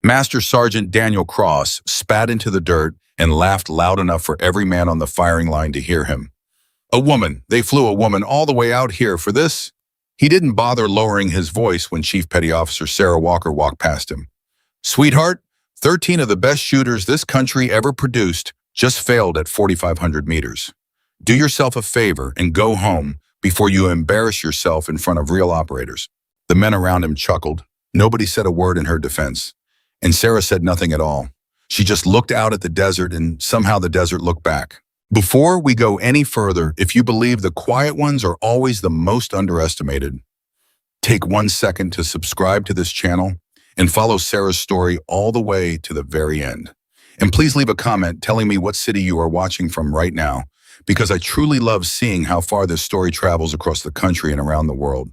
Master Sergeant Daniel Cross spat into the dirt and laughed loud enough for every man on the firing line to hear him. A woman. They flew a woman all the way out here for this? He didn't bother lowering his voice when Chief Petty Officer Sarah Walker walked past him. Sweetheart, 13 of the best shooters this country ever produced just failed at 4,500 meters. Do yourself a favor and go home before you embarrass yourself in front of real operators. The men around him chuckled. Nobody said a word in her defense. And Sarah said nothing at all. She just looked out at the desert, and somehow the desert looked back. Before we go any further, if you believe the quiet ones are always the most underestimated, take 1 second to subscribe to this channel and follow Sarah's story all the way to the very end. And please leave a comment telling me what city you are watching from right now, because I truly love seeing how far this story travels across the country and around the world.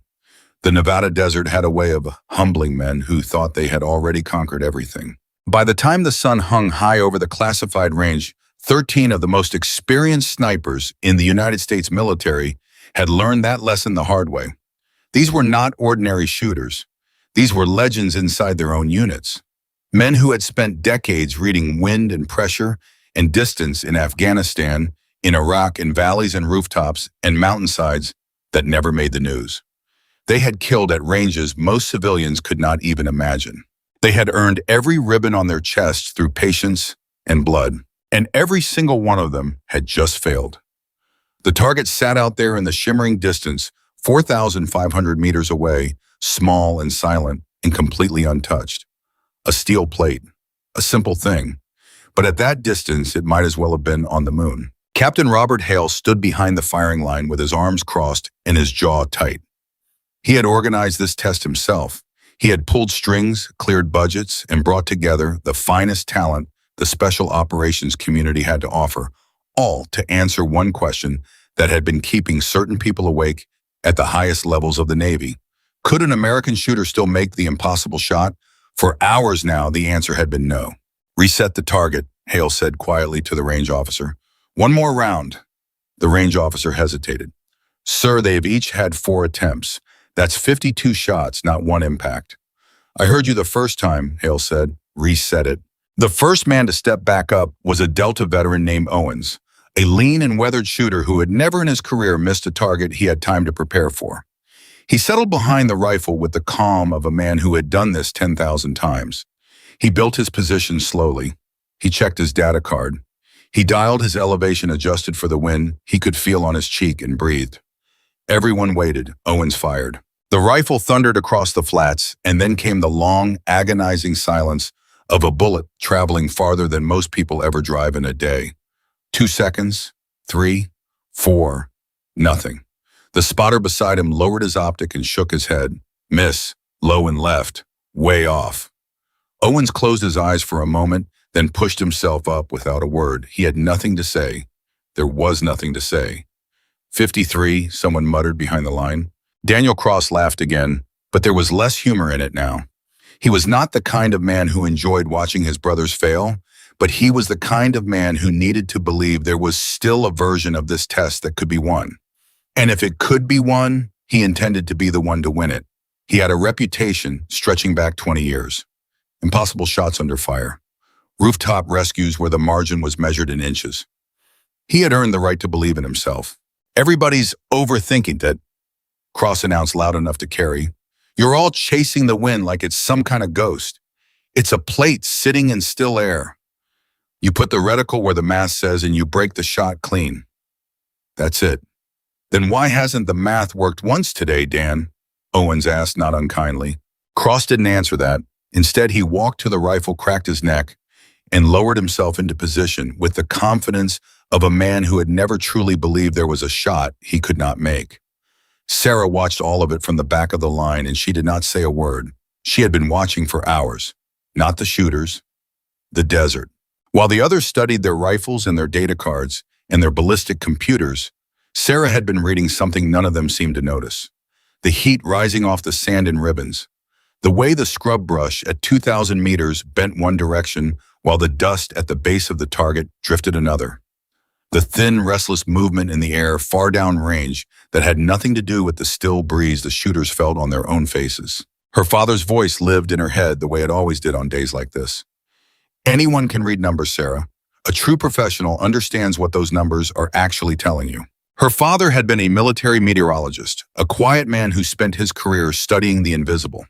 The Nevada desert had a way of humbling men who thought they had already conquered everything. By the time the sun hung high over the classified range, 13 of the most experienced snipers in the United States military had learned that lesson the hard way. These were not ordinary shooters. These were legends inside their own units. Men who had spent decades reading wind and pressure and distance in Afghanistan, in Iraq, in valleys and rooftops and mountainsides that never made the news. They had killed at ranges most civilians could not even imagine. They had earned every ribbon on their chests through patience and blood, and every single one of them had just failed. The target sat out there in the shimmering distance, 4,500 meters away, small and silent and completely untouched. A steel plate, a simple thing, but at that distance it might as well have been on the moon. Captain Robert Hale stood behind the firing line with his arms crossed and his jaw tight. He had organized this test himself. He had pulled strings, cleared budgets, and brought together the finest talent the special operations community had to offer, all to answer one question that had been keeping certain people awake at the highest levels of the Navy. Could an American shooter still make the impossible shot? For hours now, the answer had been no. Reset the target, Hale said quietly to the range officer. One more round. The range officer hesitated. Sir, they have each had 4 attempts. That's 52 shots, not one impact. I heard you the first time, Hale said. Reset it. The first man to step back up was a Delta veteran named Owens, a lean and weathered shooter who had never in his career missed a target he had time to prepare for. He settled behind the rifle with the calm of a man who had done this 10,000 times. He built his position slowly. He checked his data card. He dialed his elevation adjusted for the wind he could feel on his cheek and breathed. Everyone waited. Owens fired. The rifle thundered across the flats, and then came the long, agonizing silence of a bullet traveling farther than most people ever drive in a day. 2 seconds, 3, 4, nothing. The spotter beside him lowered his optic and shook his head. Miss, low and left, way off. Owens closed his eyes for a moment, then pushed himself up without a word. He had nothing to say. There was nothing to say. 53, someone muttered behind the line. Daniel Cross laughed again, but there was less humor in it now. He was not the kind of man who enjoyed watching his brothers fail, but he was the kind of man who needed to believe there was still a version of this test that could be won. And if it could be won, he intended to be the one to win it. He had a reputation stretching back 20 years. Impossible shots under fire. Rooftop rescues where the margin was measured in inches. He had earned the right to believe in himself. Everybody's overthinking that, Cross announced loud enough to carry. You're all chasing the wind like it's some kind of ghost. It's a plate sitting in still air. You put the reticle where the math says and you break the shot clean. That's it. Then why hasn't the math worked once today, Dan? Owens asked, not unkindly. Cross didn't answer that. Instead, he walked to the rifle, cracked his neck, and lowered himself into position with the confidence of a man who had never truly believed there was a shot he could not make. Sarah watched all of it from the back of the line, and she did not say a word. She had been watching for hours. Not the shooters, the desert. While the others studied their rifles and their data cards and their ballistic computers, Sarah had been reading something none of them seemed to notice. The heat rising off the sand in ribbons. The way the scrub brush at 2,000 meters bent one direction while the dust at the base of the target drifted another. The thin, restless movement in the air far down range that had nothing to do with the still breeze the shooters felt on their own faces. Her father's voice lived in her head the way it always did on days like this. Anyone can read numbers, Sarah. A true professional understands what those numbers are actually telling you. Her father had been a military meteorologist, a quiet man who spent his career studying the invisible.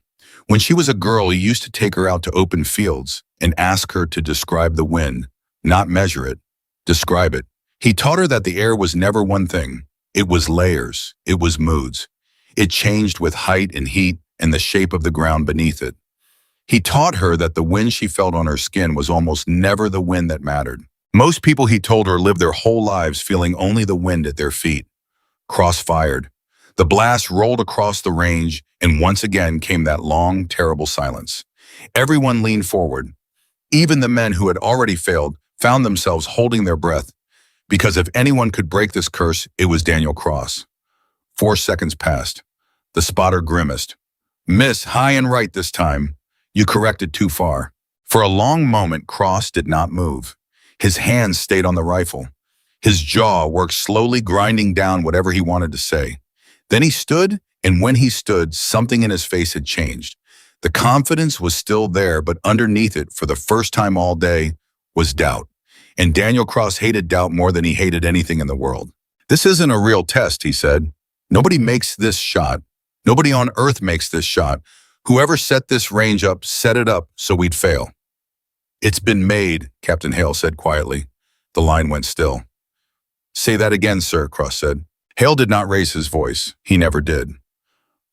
When she was a girl, he used to take her out to open fields and ask her to describe the wind, not measure it, describe it. He taught her that the air was never one thing. It was layers. It was moods. It changed with height and heat and the shape of the ground beneath it. He taught her that the wind she felt on her skin was almost never the wind that mattered. Most people, he told her, live their whole lives feeling only the wind at their feet. Cross-fired. The blast rolled across the range, and once again came that long, terrible silence. Everyone leaned forward. Even the men who had already failed found themselves holding their breath, because if anyone could break this curse, it was Daniel Cross. 4 seconds passed. The spotter grimaced. "Miss, high and right this time. You corrected too far." For a long moment, Cross did not move. His hands stayed on the rifle. His jaw worked slowly, grinding down whatever he wanted to say. Then he stood, and when he stood, something in his face had changed. The confidence was still there, but underneath it, for the first time all day, was doubt. And Daniel Cross hated doubt more than he hated anything in the world. "This isn't a real test," he said. "Nobody makes this shot. Nobody on earth makes this shot. Whoever set this range up, set it up so we'd fail." "It's been made," Captain Hale said quietly. The line went still. "Say that again, sir," Cross said. Hale did not raise his voice. He never did.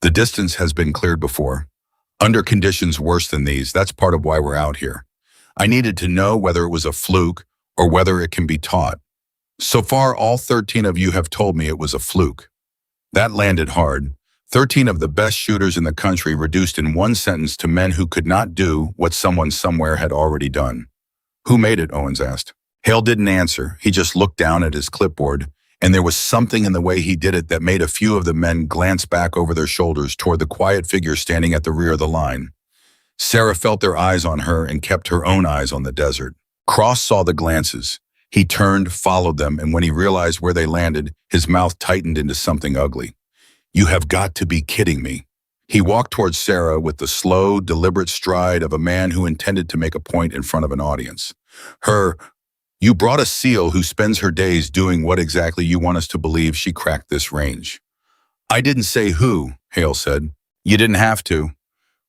"The distance has been cleared before. Under conditions worse than these, that's part of why we're out here. I needed to know whether it was a fluke or whether it can be taught. So far, all 13 of you have told me it was a fluke." That landed hard. 13 of the best shooters in the country reduced in one sentence to men who could not do what someone somewhere had already done. "Who made it?" Owens asked. Hale didn't answer. He just looked down at his clipboard, and there was something in the way he did it that made a few of the men glance back over their shoulders toward the quiet figure standing at the rear of the line. Sarah felt their eyes on her and kept her own eyes on the desert. Cross saw the glances. He turned, followed them, and when he realized where they landed, his mouth tightened into something ugly. "You have got to be kidding me." He walked towards Sarah with the slow, deliberate stride of a man who intended to make a point in front of an audience. "You brought a SEAL who spends her days doing what exactly you want us to believe she cracked this range." "I didn't say who," Hale said. "You didn't have to."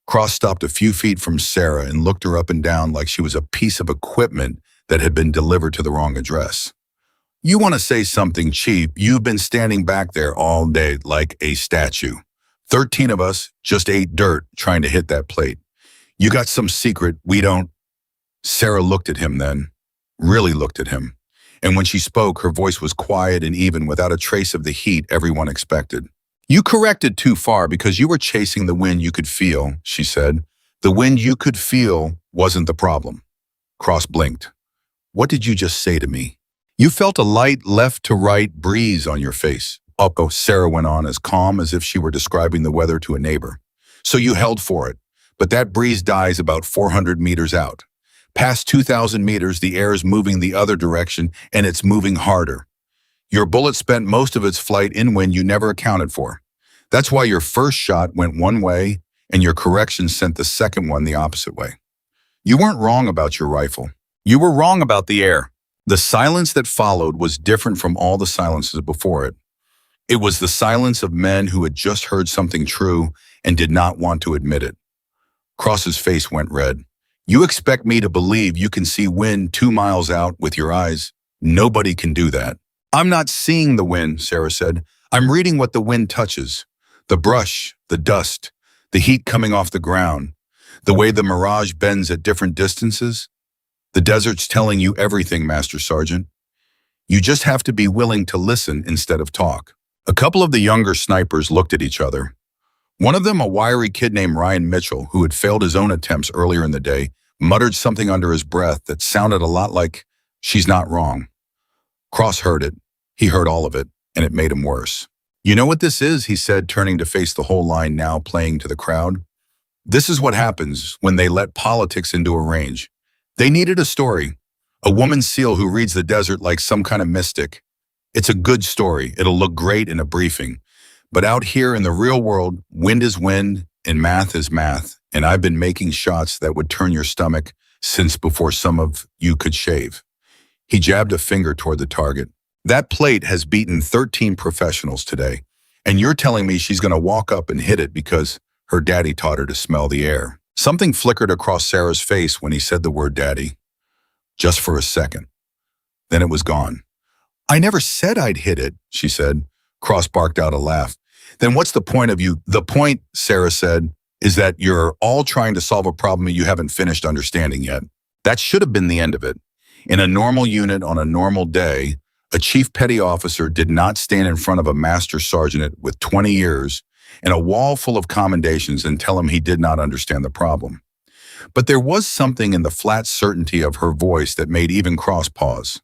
Cross stopped a few feet from Sarah and looked her up and down like she was a piece of equipment that had been delivered to the wrong address. "You want to say something cheap? You've been standing back there all day like a statue. 13 of us just ate dirt trying to hit that plate. You got some secret we don't." Sarah looked at him then, really looked at him. And when she spoke, her voice was quiet and even, without a trace of the heat everyone expected. "You corrected too far because you were chasing the wind you could feel," she said. "The wind you could feel wasn't the problem." Cross blinked. "What did you just say to me?" "You felt a light left-to-right breeze on your face." "Oh," Sarah went on, as calm as if she were describing the weather to a neighbor. "So you held for it, but that breeze dies about 400 meters out. Past 2,000 meters, the air is moving the other direction, and it's moving harder. Your bullet spent most of its flight in wind you never accounted for. That's why your first shot went one way, and your correction sent the second one the opposite way. You weren't wrong about your rifle. You were wrong about the air." The silence that followed was different from all the silences before it. It was the silence of men who had just heard something true and did not want to admit it. Cross's face went red. "You expect me to believe you can see wind 2 miles out with your eyes? Nobody can do that." "I'm not seeing the wind," Sarah said. "I'm reading what the wind touches. The brush, the dust, the heat coming off the ground, the way the mirage bends at different distances. The desert's telling you everything, Master Sergeant. You just have to be willing to listen instead of talk." A couple of the younger snipers looked at each other. One of them, a wiry kid named Ryan Mitchell, who had failed his own attempts earlier in the day, muttered something under his breath that sounded a lot like, "She's not wrong." Cross heard it. He heard all of it, and it made him worse. "You know what this is?" he said, turning to face the whole line now playing to the crowd. "This is what happens when they let politics into a range. They needed a story. A woman SEAL who reads the desert like some kind of mystic. It's a good story. It'll look great in a briefing. But out here in the real world, wind is wind, and math is math, and I've been making shots that would turn your stomach since before some of you could shave. He jabbed a finger toward the target. That plate has beaten 13 professionals today, and you're telling me she's going to walk up and hit it because her daddy taught her to smell the air. Something flickered across Sarah's face when he said the word daddy. Just for a second. Then it was gone. I never said I'd hit it, she said. Cross barked out a laugh. Then what's the point of you? The point, Sarah said, is that you're all trying to solve a problem you haven't finished understanding yet. That should have been the end of it. In a normal unit on a normal day, a chief petty officer did not stand in front of a master sergeant with 20 years and a wall full of commendations and tell him he did not understand the problem. But there was something in the flat certainty of her voice that made even Cross pause.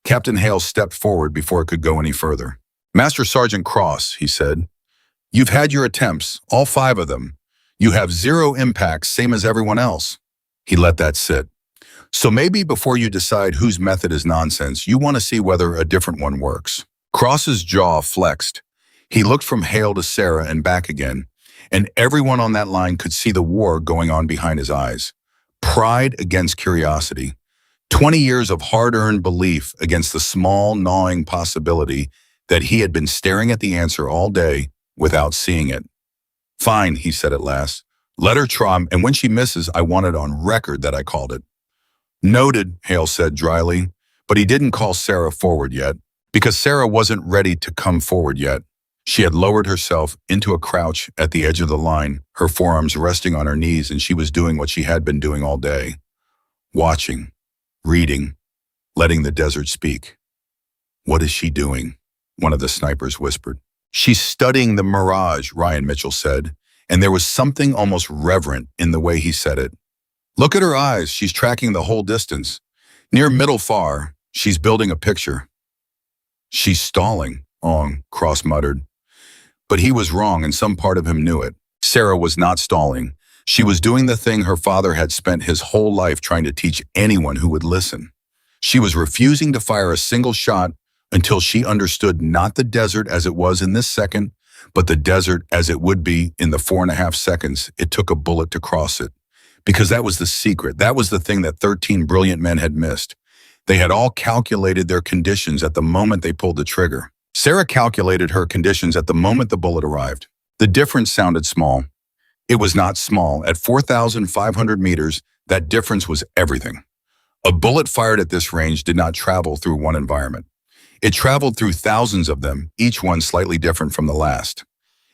Captain Hale stepped forward before it could go any further. Master Sergeant Cross, he said, you've had your attempts, all 5 of them. You have 0 impact, same as everyone else. He let that sit. So maybe before you decide whose method is nonsense, you want to see whether a different one works. Cross's jaw flexed. He looked from Hale to Sarah and back again, and everyone on that line could see the war going on behind his eyes. Pride against curiosity. 20 years of hard-earned belief against the small, gnawing possibility that he had been staring at the answer all day without seeing it. Fine, he said at last. Let her try, and when she misses, I want it on record that I called it. Noted, Hale said dryly, but he didn't call Sarah forward yet, because Sarah wasn't ready to come forward yet. She had lowered herself into a crouch at the edge of the line, her forearms resting on her knees, and she was doing what she had been doing all day. Watching, reading, letting the desert speak. What is she doing? One of the snipers whispered. She's studying the mirage, Ryan Mitchell said, and there was something almost reverent in the way he said it. Look at her eyes, she's tracking the whole distance. Near middle far, she's building a picture. She's stalling, Ong, Cross muttered. But he was wrong, and some part of him knew it. Sarah was not stalling. She was doing the thing her father had spent his whole life trying to teach anyone who would listen. She was refusing to fire a single shot until she understood not the desert as it was in this second, but the desert as it would be in the 4.5 seconds it took a bullet to cross it. Because that was the secret. That was the thing that 13 brilliant men had missed. They had all calculated their conditions at the moment they pulled the trigger. Sarah calculated her conditions at the moment the bullet arrived. The difference sounded small. It was not small. At 4,500 meters, that difference was everything. A bullet fired at this range did not travel through one environment. It traveled through thousands of them, each one slightly different from the last.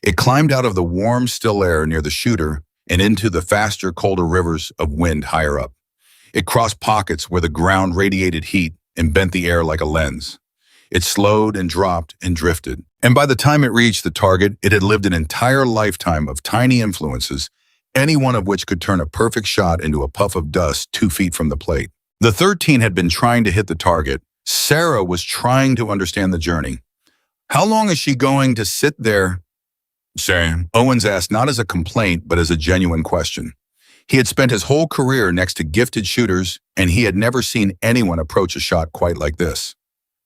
It climbed out of the warm, still air near the shooter and into the faster, colder rivers of wind higher up. It crossed pockets where the ground radiated heat and bent the air like a lens. It slowed and dropped and drifted. And by the time it reached the target, it had lived an entire lifetime of tiny influences, any one of which could turn a perfect shot into a puff of dust 2 feet from the plate. The 13 had been trying to hit the target. Sarah was trying to understand the journey. How long is she going to sit there? Sarah, Owens asked not as a complaint, but as a genuine question. He had spent his whole career next to gifted shooters, and he had never seen anyone approach a shot quite like this.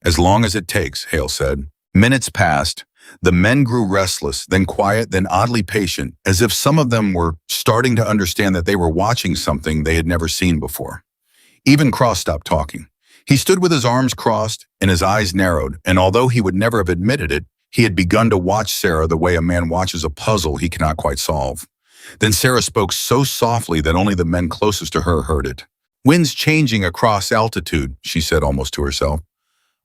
As long as it takes, Hale said. Minutes passed. The men grew restless, then quiet, then oddly patient, as if some of them were starting to understand that they were watching something they had never seen before. Even Cross stopped talking. He stood with his arms crossed and his eyes narrowed, and although he would never have admitted it, he had begun to watch Sarah the way a man watches a puzzle he cannot quite solve. Then Sarah spoke so softly that only the men closest to her heard it. Wind's changing across altitude, she said almost to herself.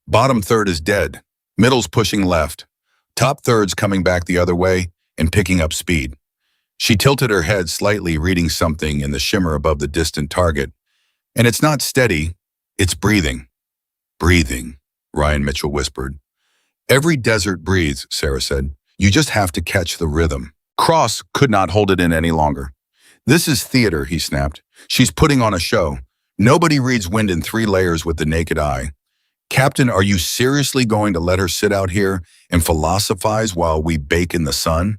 Bottom third is dead. Middle's pushing left. Top third's coming back the other way and picking up speed. She tilted her head slightly, reading something in the shimmer above the distant target. And it's not steady, it's breathing. Breathing, Ryan Mitchell whispered. Every desert breathes, Sarah said. You just have to catch the rhythm. Cross could not hold it in any longer. This is theater, he snapped. She's putting on a show. Nobody reads wind in 3 layers with the naked eye. Captain, are you seriously going to let her sit out here and philosophize while we bake in the sun?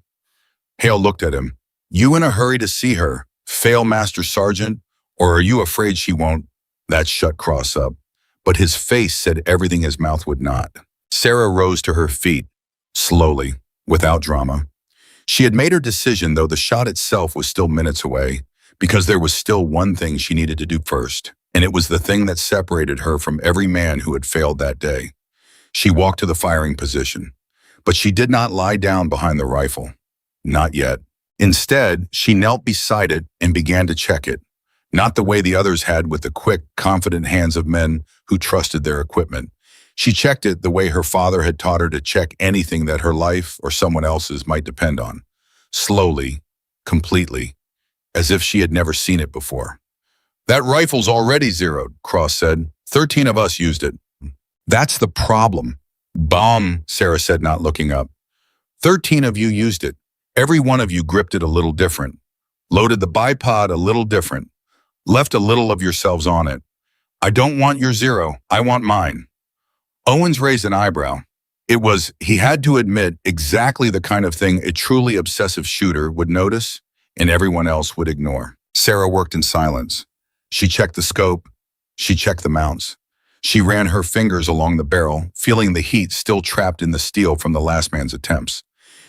Hale looked at him. You in a hurry to see her, fail Master Sergeant, or are you afraid she won't? That shut Cross up, but his face said everything his mouth would not. Sarah rose to her feet, slowly, without drama. She had made her decision, though the shot itself was still minutes away, because there was still one thing she needed to do first, and it was the thing that separated her from every man who had failed that day. She walked to the firing position, but she did not lie down behind the rifle. Not yet. Instead, she knelt beside it and began to check it, not the way the others had with the quick, confident hands of men who trusted their equipment. She checked it the way her father had taught her to check anything that her life or someone else's might depend on. Slowly, completely, as if she had never seen it before. "That rifle's already zeroed," Cross said. 13 of us used it." "That's the problem." "Bomb," Sarah said, not looking up. 13 of you used it. Every one of you gripped it a little different, loaded the bipod a little different, left a little of yourselves on it. I don't want your zero, I want mine." Owens raised an eyebrow. It was, he had to admit, exactly the kind of thing a truly obsessive shooter would notice and everyone else would ignore. Sarah worked in silence. She checked the scope. She checked the mounts. She ran her fingers along the barrel, feeling the heat still trapped in the steel from the last man's attempts.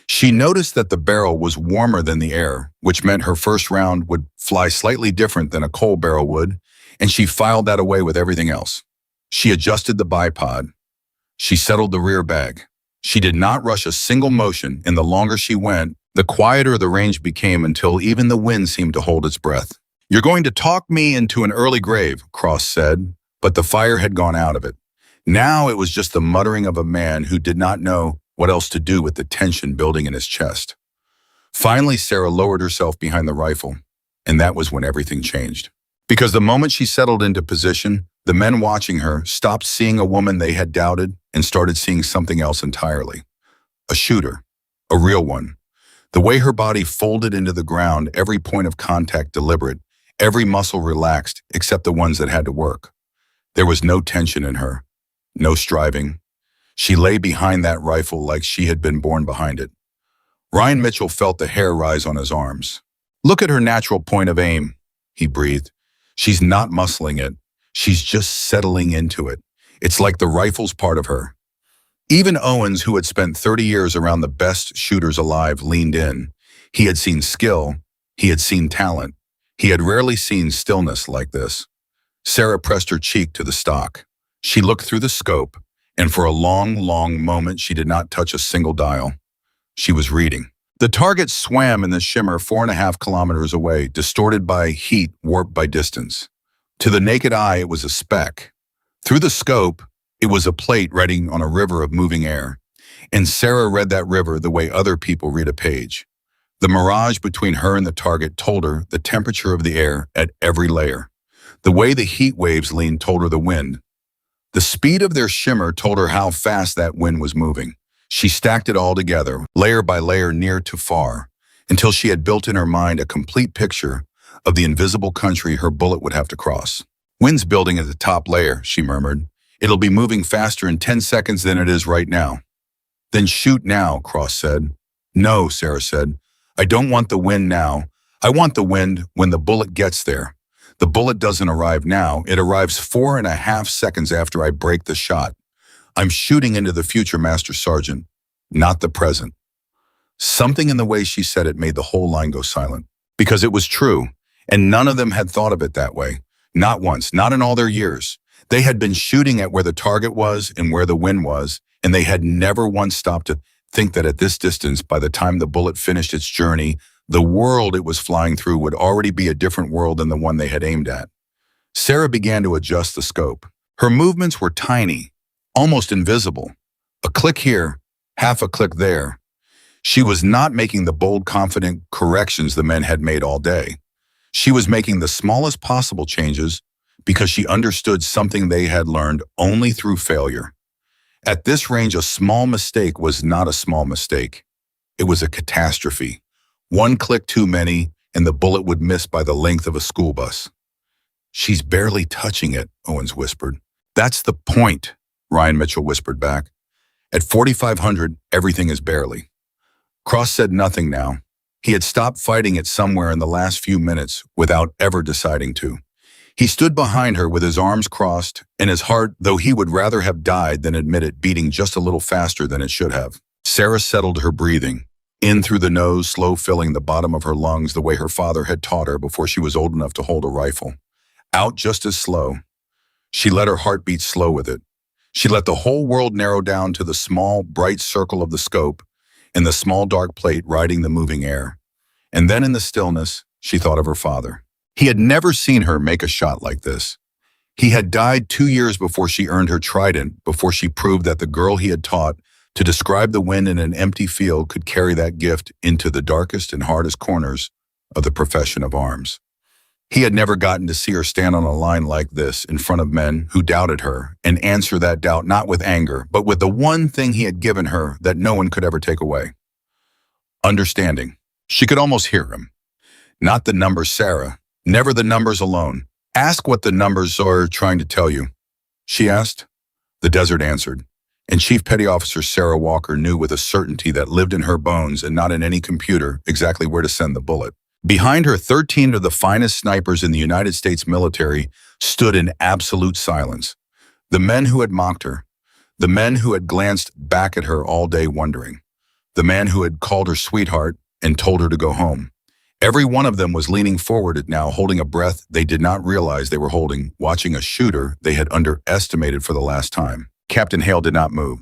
She noticed that the barrel was warmer than the air, which meant her first round would fly slightly different than a coal barrel would, and she filed that away with everything else. She adjusted the bipod. She settled the rear bag. She did not rush a single motion, and the longer she went, the quieter the range became until even the wind seemed to hold its breath. "You're going to talk me into an early grave," Cross said, but the fire had gone out of it. Now it was just the muttering of a man who did not know what else to do with the tension building in his chest. Finally, Sarah lowered herself behind the rifle, and that was when everything changed. Because the moment she settled into position, the men watching her stopped seeing a woman they had doubted and started seeing something else entirely. A shooter, a real one. The way her body folded into the ground, every point of contact deliberate, every muscle relaxed except the ones that had to work. There was no tension in her, no striving. She lay behind that rifle like she had been born behind it. Ryan Mitchell felt the hair rise on his arms. "Look at her natural point of aim," he breathed. "She's not muscling it. She's just settling into it. It's like the rifle's part of her." Even Owens, who had spent 30 years around the best shooters alive, leaned in. He had seen skill. He had seen talent. He had rarely seen stillness like this. Sarah pressed her cheek to the stock. She looked through the scope, and for a long, long moment she did not touch a single dial. She was reading. The target swam in the shimmer 4.5 kilometers away, distorted by heat, warped by distance. To the naked eye, it was a speck. Through the scope, it was a plate riding on a river of moving air. And Sarah read that river the way other people read a page. The mirage between her and the target told her the temperature of the air at every layer. The way the heat waves leaned told her the wind. The speed of their shimmer told her how fast that wind was moving. She stacked it all together, layer by layer, near to far, until she had built in her mind a complete picture of the invisible country her bullet would have to cross. "Wind's building at the top layer," she murmured. "It'll be moving faster in 10 seconds than it is right now." "Then shoot now," Cross said. "No," Sarah said. "I don't want the wind now. I want the wind when the bullet gets there. The bullet doesn't arrive now. It arrives 4.5 seconds after I break the shot. I'm shooting into the future, Master Sergeant, not the present." Something in the way she said it made the whole line go silent. Because it was true, and none of them had thought of it that way. Not once, not in all their years. They had been shooting at where the target was and where the wind was, and they had never once stopped to think that at this distance, by the time the bullet finished its journey, the world it was flying through would already be a different world than the one they had aimed at. Sarah began to adjust the scope. Her movements were tiny, almost invisible. A click here, half a click there. She was not making the bold, confident corrections the men had made all day. She was making the smallest possible changes because she understood something they had learned only through failure. At this range, a small mistake was not a small mistake. It was a catastrophe. One click too many, and the bullet would miss by the length of a school bus. "She's barely touching it," Owens whispered. "That's the point," Ryan Mitchell whispered back. "At 4,500, everything is barely." Cross said nothing now. He had stopped fighting it somewhere in the last few minutes without ever deciding to. He stood behind her with his arms crossed, and his heart, though he would rather have died than admit it, beating just a little faster than it should have. Sarah settled her breathing. In through the nose, slow filling the bottom of her lungs the way her father had taught her before she was old enough to hold a rifle. Out just as slow. She let her heart beat slow with it. She let the whole world narrow down to the small, bright circle of the scope and the small, dark plate riding the moving air. And then in the stillness, she thought of her father. He had never seen her make a shot like this. He had died 2 years before she earned her trident, before she proved that the girl he had taught to describe the wind in an empty field could carry that gift into the darkest and hardest corners of the profession of arms. He had never gotten to see her stand on a line like this in front of men who doubted her and answer that doubt not with anger, but with the one thing he had given her that no one could ever take away. Understanding. She could almost hear him. Not the numbers, Sarah. Never the numbers alone. Ask what the numbers are trying to tell you, she asked. The desert answered, and Chief Petty Officer Sarah Walker knew with a certainty that lived in her bones and not in any computer exactly where to send the bullet. Behind her, 13 of the finest snipers in the United States military stood in absolute silence. The men who had mocked her, the men who had glanced back at her all day wondering, the man who had called her sweetheart and told her to go home. Every one of them was leaning forward now, holding a breath they did not realize they were holding, watching a shooter they had underestimated for the last time. Captain Hale did not move.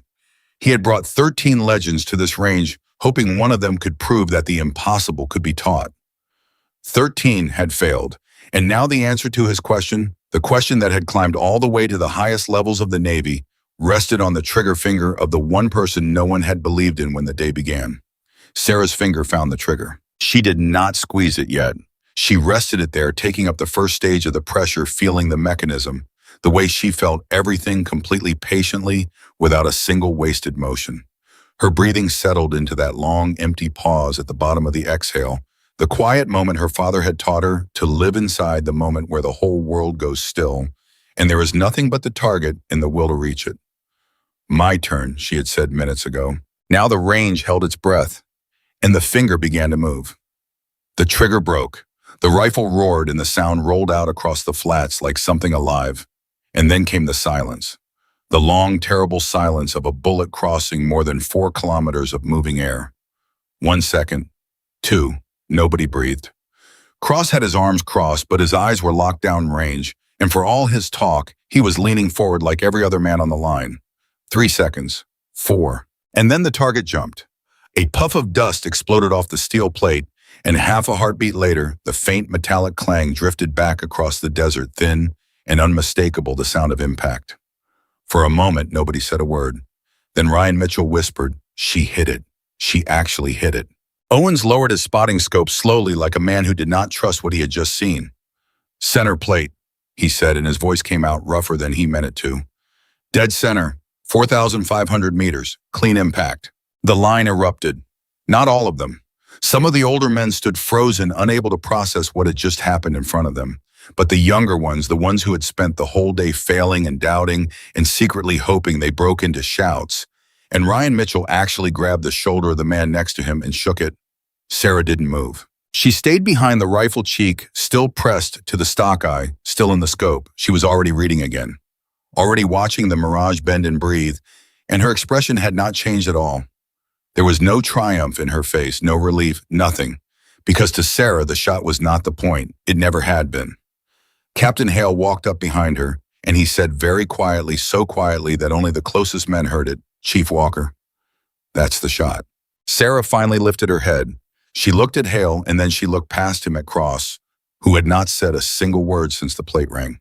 He had brought 13 legends to this range, hoping one of them could prove that the impossible could be taught. 13 had failed, and now the answer to his question, the question that had climbed all the way to the highest levels of the Navy, rested on the trigger finger of the one person no one had believed in when the day began. Sarah's finger found the trigger. She did not squeeze it yet. She rested it there, taking up the first stage of the pressure, feeling the mechanism, the way she felt everything completely patiently, without a single wasted motion. Her breathing settled into that long, empty pause at the bottom of the exhale, the quiet moment her father had taught her to live inside, the moment where the whole world goes still, and there is nothing but the target and the will to reach it. My turn, she had said minutes ago. Now the range held its breath, and the finger began to move. The trigger broke. The rifle roared and the sound rolled out across the flats like something alive. And then came the silence. The long, terrible silence of a bullet crossing more than 4 kilometers of moving air. 1 second. 2. Nobody breathed. Cross had his arms crossed, but his eyes were locked down range, and for all his talk, he was leaning forward like every other man on the line. 3 seconds. 4. And then the target jumped. A puff of dust exploded off the steel plate, and half a heartbeat later, the faint metallic clang drifted back across the desert, thin and unmistakable, the sound of impact. For a moment, nobody said a word. Then Ryan Mitchell whispered, "She hit it. She actually hit it." Owens lowered his spotting scope slowly, like a man who did not trust what he had just seen. "Center plate," he said, and his voice came out rougher than he meant it to. "Dead center, 4,500 meters, clean impact." The line erupted. Not all of them. Some of the older men stood frozen, unable to process what had just happened in front of them. But the younger ones, the ones who had spent the whole day failing and doubting and secretly hoping, they broke into shouts. And Ryan Mitchell actually grabbed the shoulder of the man next to him and shook it. Sarah didn't move. She stayed behind, the rifle cheek still pressed to the stock eye, still in the scope. She was already reading again, already watching the mirage bend and breathe, and her expression had not changed at all. There was no triumph in her face, no relief, nothing, because to Sarah the shot was not the point. It never had been. Captain Hale walked up behind her, and he said very quietly, so quietly that only the closest men heard it, "Chief Walker, that's the shot." Sarah finally lifted her head. She looked at Hale, and then she looked past him at Cross, who had not said a single word since the plate rang.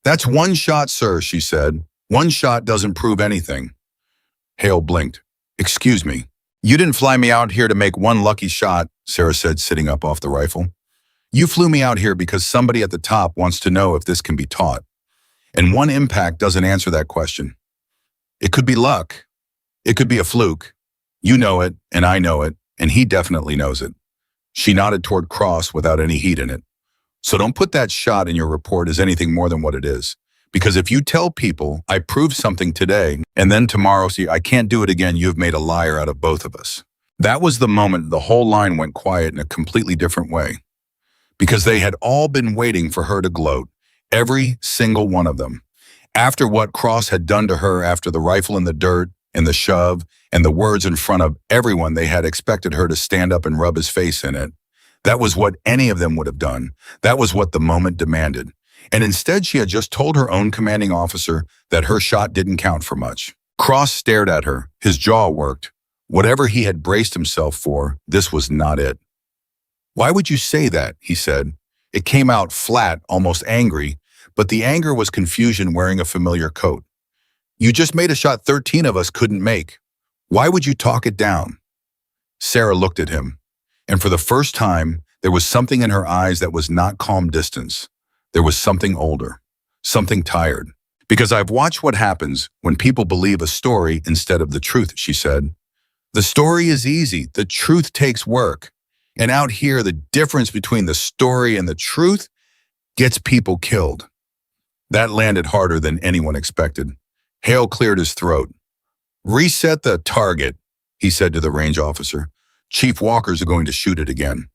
"That's one shot, sir," she said. "One shot doesn't prove anything." Hale blinked. "Excuse me. You didn't fly me out here to make one lucky shot," Sarah said, sitting up off the rifle. "You flew me out here because somebody at the top wants to know if this can be taught. And one impact doesn't answer that question. It could be luck. It could be a fluke. You know it, and I know it, and he definitely knows it." She nodded toward Cross without any heat in it. "So don't put that shot in your report as anything more than what it is. Because if you tell people, I proved something today, and then tomorrow, see, I can't do it again, you've made a liar out of both of us." That was the moment the whole line went quiet in a completely different way. Because they had all been waiting for her to gloat, every single one of them. After what Cross had done to her, after the rifle in the dirt, and the shove and the words in front of everyone, they had expected her to stand up and rub his face in it. That was what any of them would have done. That was what the moment demanded. And instead, she had just told her own commanding officer that her shot didn't count for much. Cross stared at her. His jaw worked. Whatever he had braced himself for, this was not it. "Why would you say that?" he said. It came out flat, almost angry, but the anger was confusion wearing a familiar coat. "You just made a shot 13 of us couldn't make. Why would you talk it down?" Sarah looked at him, and for the first time, there was something in her eyes that was not calm distance. There was something older, something tired. "Because I've watched what happens when people believe a story instead of the truth," she said. "The story is easy. The truth takes work. And out here, the difference between the story and the truth gets people killed." That landed harder than anyone expected. Hale cleared his throat. "Reset the target," he said to the range officer. "Chief Walkers are going to shoot it again."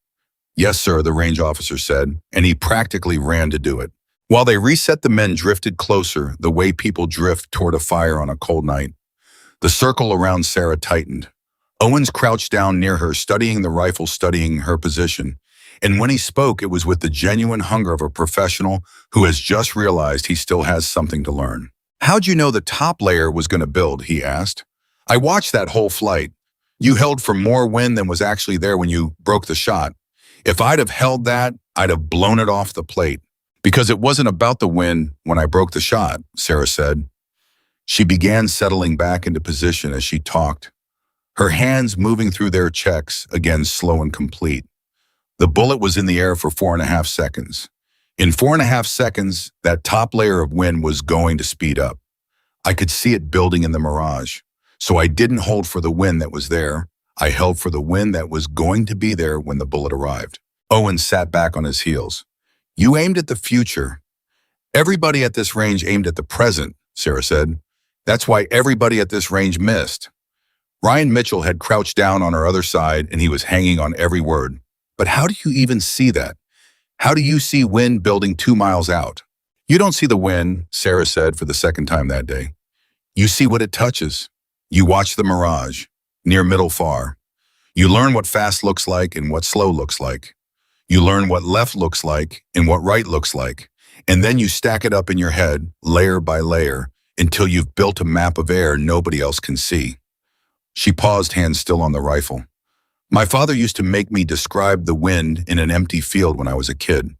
"Yes, sir," the range officer said, and he practically ran to do it. While they reset, the men drifted closer, the way people drift toward a fire on a cold night. The circle around Sarah tightened. Owens crouched down near her, studying the rifle, studying her position. And when he spoke, it was with the genuine hunger of a professional who has just realized he still has something to learn. "How'd you know the top layer was going to build?" he asked. "I watched that whole flight. You held for more wind than was actually there when you broke the shot. If I'd have held that, I'd have blown it off the plate." "Because it wasn't about the wind when I broke the shot," Sarah said. She began settling back into position as she talked, her hands moving through their checks, again slow and complete. The bullet was in the air for 4.5 seconds. In 4.5 seconds, that top layer of wind was going to speed up. I could see it building in the mirage. So I didn't hold for the wind that was there. I held for the wind that was going to be there when the bullet arrived. Owen sat back on his heels. "You aimed at the future. Everybody at this range aimed at the present," Sarah said. "That's why everybody at this range missed." Ryan Mitchell had crouched down on her other side, and he was hanging on every word. "But how do you even see that? How do you see wind building 2 miles out?" "You don't see the wind," Sarah said for the second time that day. "You see what it touches. You watch the mirage, near, middle, far. You learn what fast looks like and what slow looks like. You learn what left looks like and what right looks like. And then you stack it up in your head, layer by layer, until you've built a map of air nobody else can see." She paused, hands still on the rifle. "My father used to make me describe the wind in an empty field when I was a kid.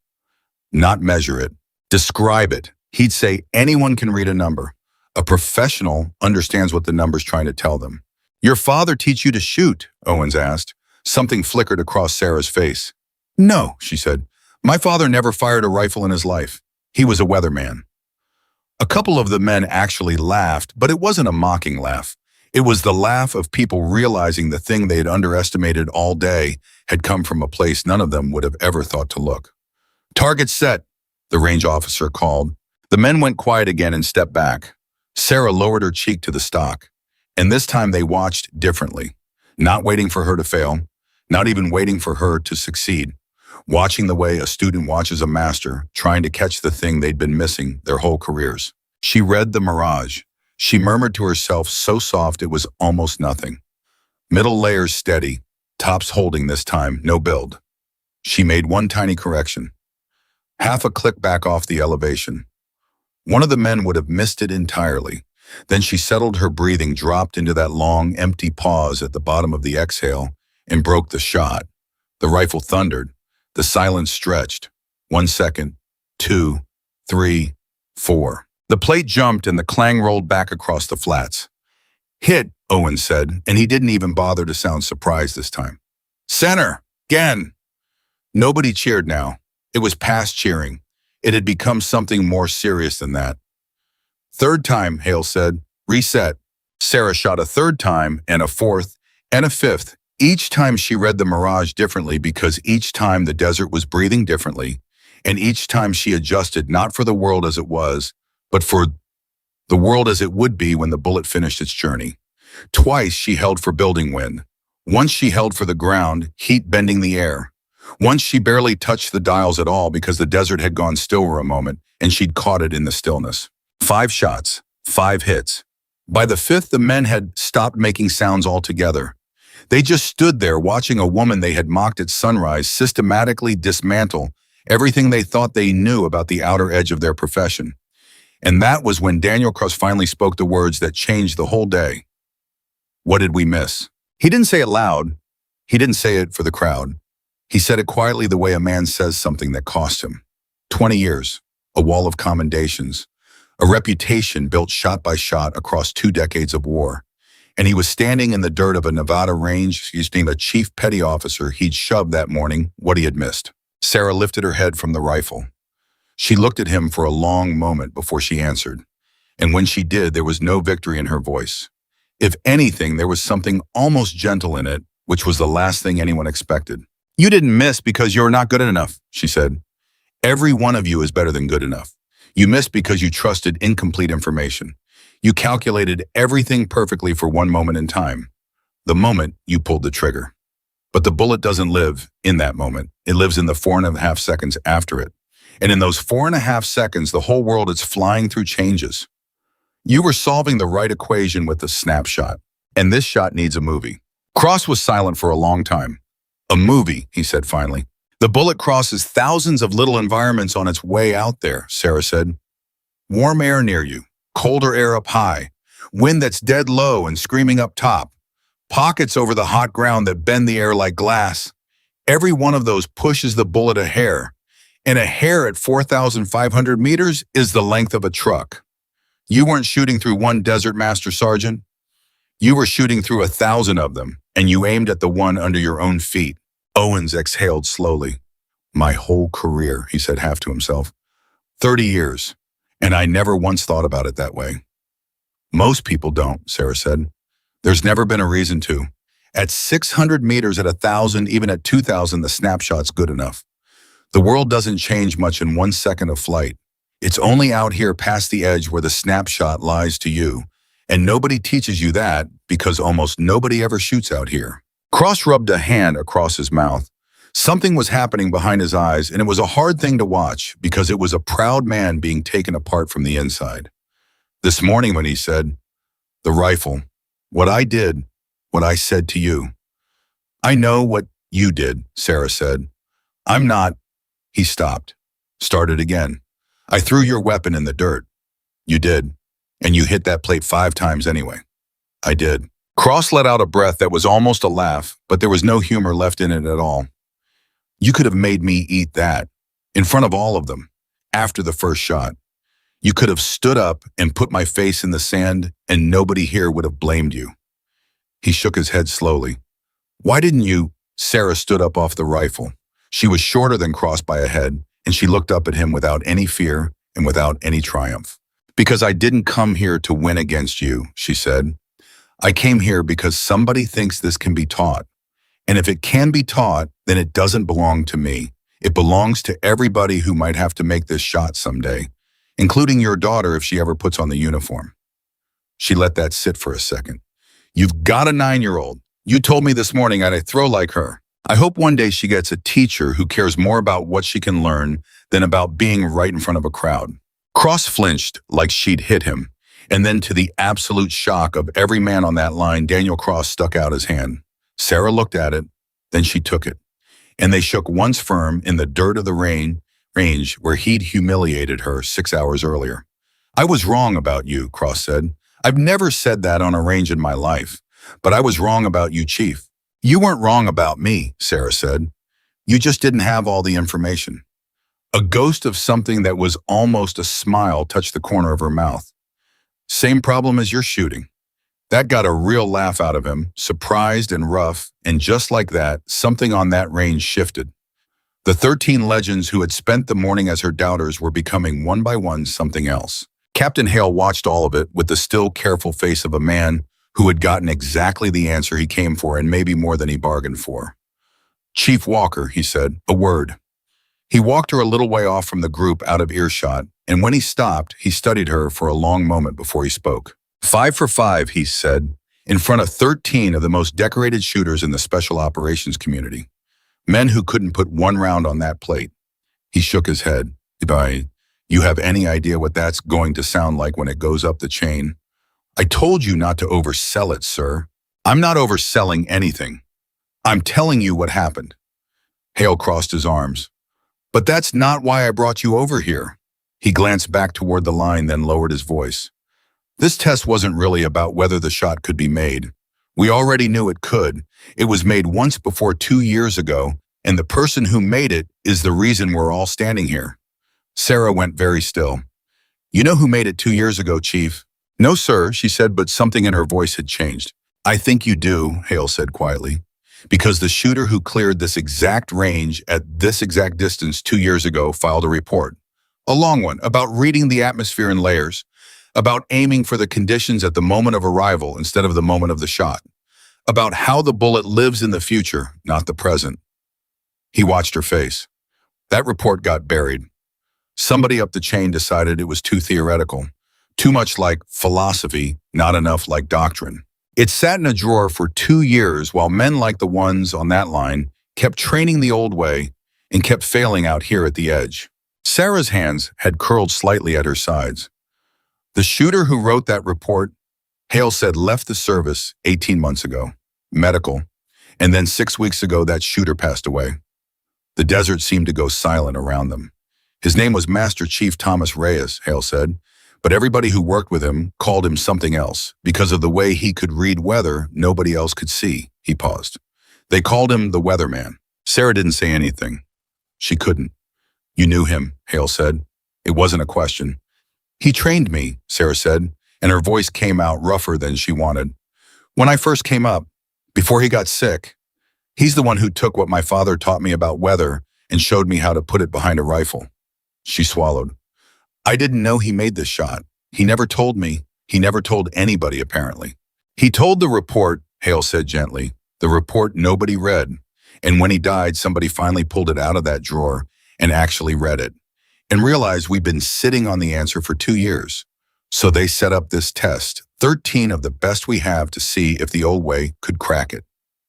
Not measure it, describe it. He'd say anyone can read a number. A professional understands what the number's trying to tell them." "Your father teach you to shoot?" Owens asked. Something flickered across Sarah's face. "No," she said. "My father never fired a rifle in his life. He was a weatherman." A couple of the men actually laughed, but it wasn't a mocking laugh. It was the laugh of people realizing the thing they had underestimated all day had come from a place none of them would have ever thought to look. "Target set," the range officer called. The men went quiet again and stepped back. Sarah lowered her cheek to the stock, and this time they watched differently, not waiting for her to fail, not even waiting for her to succeed, watching the way a student watches a master, trying to catch the thing they'd been missing their whole careers. She read the mirage. She murmured to herself, so soft it was almost nothing. Middle layers steady, tops holding this time, no build. She made one tiny correction. Half a click back off the elevation. One of the men would have missed it entirely. Then she settled her breathing, dropped into that long, empty pause at the bottom of the exhale, and broke the shot. The rifle thundered. The silence stretched. 1 second, 2, 3, 4. The plate jumped and the clang rolled back across the flats. "Hit," Owen said, and he didn't even bother to sound surprised this time. "Center, again." Nobody cheered now. It was past cheering. It had become something more serious than that. "Third time," Hale said. "Reset." Sarah shot a third time and a fourth and a fifth. Each time she read the mirage differently because each time the desert was breathing differently, and each time she adjusted not for the world as it was, but for the world as it would be when the bullet finished its journey. Twice she held for building wind. Once she held for the ground, heat bending the air. Once she barely touched the dials at all because the desert had gone still for a moment and she'd caught it in the stillness. 5 shots, 5 hits. By the fifth, the men had stopped making sounds altogether. They just stood there watching a woman they had mocked at sunrise systematically dismantle everything they thought they knew about the outer edge of their profession. And that was when Daniel Cross finally spoke the words that changed the whole day. What did we miss? He didn't say it loud. He didn't say it for the crowd. He said it quietly the way a man says something that cost him. 20 years, a wall of commendations, a reputation built shot by shot across 2 decades of war. And he was standing in the dirt of a Nevada range, being a chief petty officer he'd shoved that morning what he had missed. Sarah lifted her head from the rifle. She looked at him for a long moment before she answered. And when she did, there was no victory in her voice. If anything, there was something almost gentle in it, which was the last thing anyone expected. You didn't miss because you're not good enough, she said. Every one of you is better than good enough. You missed because you trusted incomplete information. You calculated everything perfectly for one moment in time, the moment you pulled the trigger. But the bullet doesn't live in that moment. It lives in the 4.5 seconds after it. And in those 4.5 seconds, the whole world is flying through changes. You were solving the right equation with the snapshot, and this shot needs a movie. Cross was silent for a long time. A movie, he said finally. The bullet crosses thousands of little environments on its way out there, Sarah said. Warm air near you, colder air up high, wind that's dead low and screaming up top, pockets over the hot ground that bend the air like glass. Every one of those pushes the bullet a hair, and a hair at 4,500 meters is the length of a truck. You weren't shooting through one Desert Master Sergeant. You were shooting through 1,000 of them, and you aimed at the one under your own feet. Owens exhaled slowly. My whole career, he said half to himself. 30 years, and I never once thought about it that way. Most people don't, Sarah said. There's never been a reason to. At 600 meters, at 1,000, even at 2,000, the snapshot's good enough. The world doesn't change much in 1 second of flight. It's only out here past the edge where the snapshot lies to you. And nobody teaches you that because almost nobody ever shoots out here. Cross rubbed a hand across his mouth. Something was happening behind his eyes, and it was a hard thing to watch because it was a proud man being taken apart from the inside. This morning when he said, the rifle, what I did, what I said to you. I know what you did, Sarah said. I'm not. He stopped. Started again. I threw your weapon in the dirt. You did. And you hit that plate 5 times anyway. I did. Cross let out a breath that was almost a laugh, but there was no humor left in it at all. You could have made me eat that, in front of all of them, after the first shot. You could have stood up and put my face in the sand, and nobody here would have blamed you. He shook his head slowly. Why didn't you? Sarah stood up off the rifle. She was shorter than Cross by a head, and she looked up at him without any fear and without any triumph. Because I didn't come here to win against you, she said. I came here because somebody thinks this can be taught. And if it can be taught, then it doesn't belong to me. It belongs to everybody who might have to make this shot someday, including your daughter if she ever puts on the uniform. She let that sit for a second. You've got a 9-year-old. You told me this morning I'd throw like her. I hope one day she gets a teacher who cares more about what she can learn than about being right in front of a crowd. Cross flinched like she'd hit him, and then to the absolute shock of every man on that line, Daniel Cross stuck out his hand. Sarah looked at it, then she took it, and they shook once firm in the dirt of the range where he'd humiliated her 6 hours earlier. I was wrong about you, Cross said. I've never said that on a range in my life, but I was wrong about you, Chief. You weren't wrong about me, Sarah said. You just didn't have all the information. A ghost of something that was almost a smile touched the corner of her mouth. Same problem as your shooting. That got a real laugh out of him, surprised and rough, and just like that, something on that range shifted. The 13 legends who had spent the morning as her doubters were becoming one by one something else. Captain Hale watched all of it with the still careful face of a man who had gotten exactly the answer he came for and maybe more than he bargained for. Chief Walker, he said, a word. He walked her a little way off from the group out of earshot, and when he stopped, he studied her for a long moment before he spoke. 5 for 5, he said, in front of 13 of the most decorated shooters in the special operations community. Men who couldn't put one round on that plate. He shook his head. You have any idea what that's going to sound like when it goes up the chain? I told you not to oversell it, sir. I'm not overselling anything. I'm telling you what happened. Hale crossed his arms. But that's not why I brought you over here. He glanced back toward the line, then lowered his voice. This test wasn't really about whether the shot could be made. We already knew it could. It was made once before 2 years ago, and the person who made it is the reason we're all standing here. Sarah went very still. You know who made it 2 years ago, Chief? No, sir, she said, but something in her voice had changed. I think you do, Hale said quietly, because the shooter who cleared this exact range at this exact distance 2 years ago filed a report. A long one, about reading the atmosphere in layers, about aiming for the conditions at the moment of arrival instead of the moment of the shot, about how the bullet lives in the future, not the present. He watched her face. That report got buried. Somebody up the chain decided it was too theoretical, too much like philosophy, not enough like doctrine. It sat in a drawer for 2 years while men like the ones on that line kept training the old way and kept failing out here at the edge. Sarah's hands had curled slightly at her sides. The shooter who wrote that report, Hale said, left the service 18 months ago, medical, and then 6 weeks ago that shooter passed away. The desert seemed to go silent around them. His name was Master Chief Thomas Reyes, Hale said, but everybody who worked with him called him something else because of the way he could read weather nobody else could see. He paused. They called him the Weatherman. Sarah didn't say anything. She couldn't. You knew him, Hale said. It wasn't a question. He trained me, Sarah said, and her voice came out rougher than she wanted. When I first came up, before he got sick, he's the one who took what my father taught me about weather and showed me how to put it behind a rifle. She swallowed. I didn't know he made this shot. He never told me. He never told anybody, apparently. He told the report, Hale said gently, the report nobody read. And when he died, somebody finally pulled it out of that drawer and actually read it and realized we'd been sitting on the answer for 2 years. So they set up this test, 13 of the best we have to see if the old way could crack it.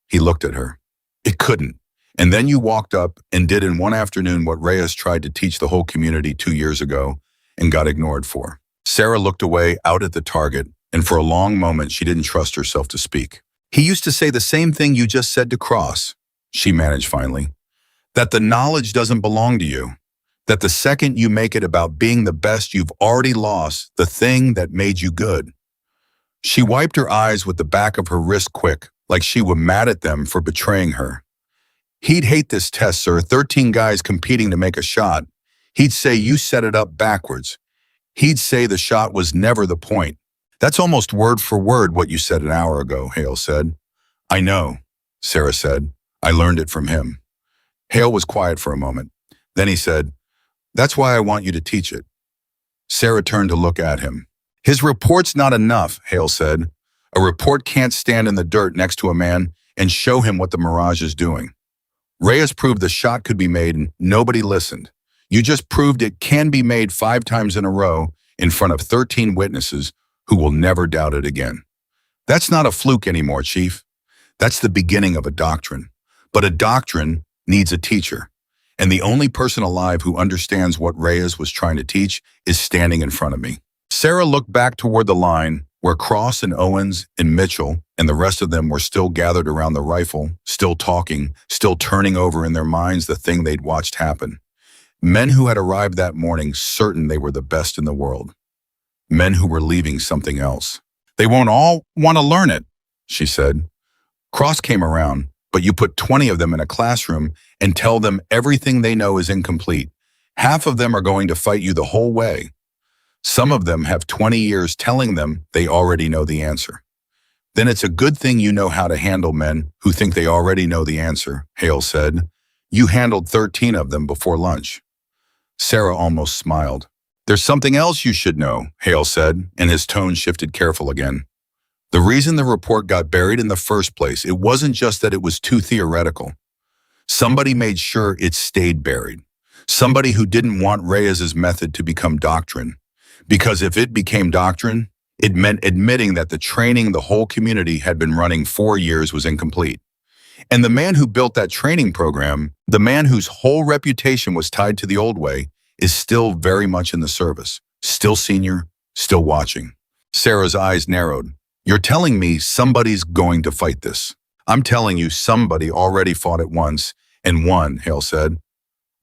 He looked at her. It couldn't. And then you walked up and did in one afternoon what Reyes tried to teach the whole community 2 years ago and got ignored for. Sarah looked away out at the target, and for a long moment she didn't trust herself to speak. He used to say the same thing you just said to Cross, she managed finally, that the knowledge doesn't belong to you, that the second you make it about being the best, you've already lost the thing that made you good. She wiped her eyes with the back of her wrist quick, like she were mad at them for betraying her. He'd hate this test, sir. 13 guys competing to make a shot. He'd say you set it up backwards. He'd say the shot was never the point. That's almost word for word what you said an hour ago, Hale said. I know, Sarah said. I learned it from him. Hale was quiet for a moment. Then he said, that's why I want you to teach it. Sarah turned to look at him. His report's not enough, Hale said. A report can't stand in the dirt next to a man and show him what the mirage is doing. Reyes proved the shot could be made and nobody listened. You just proved it can be made 5 times in a row in front of 13 witnesses who will never doubt it again. That's not a fluke anymore, Chief. That's the beginning of a doctrine. But a doctrine needs a teacher. And the only person alive who understands what Reyes was trying to teach is standing in front of me. Sarah looked back toward the line where Cross and Owens and Mitchell and the rest of them were still gathered around the rifle, still talking, still turning over in their minds the thing they'd watched happen. Men who had arrived that morning certain they were the best in the world. Men who were leaving something else. They won't all want to learn it, she said. Cross came around, but you put 20 of them in a classroom and tell them everything they know is incomplete. Half of them are going to fight you the whole way. Some of them have 20 years telling them they already know the answer. Then it's a good thing you know how to handle men who think they already know the answer, Hale said. You handled 13 of them before lunch. Sarah almost smiled. There's something else you should know, Hale said, and his tone shifted careful again. The reason the report got buried in the first place, it wasn't just that it was too theoretical. Somebody made sure it stayed buried. Somebody who didn't want Reyes's method to become doctrine. Because if it became doctrine, it meant admitting that the training the whole community had been running 4 years was incomplete. And the man who built that training program, the man whose whole reputation was tied to the old way, is still very much in the service, still senior, still watching. Sarah's eyes narrowed. You're telling me somebody's going to fight this. I'm telling you somebody already fought it once and won, Hale said.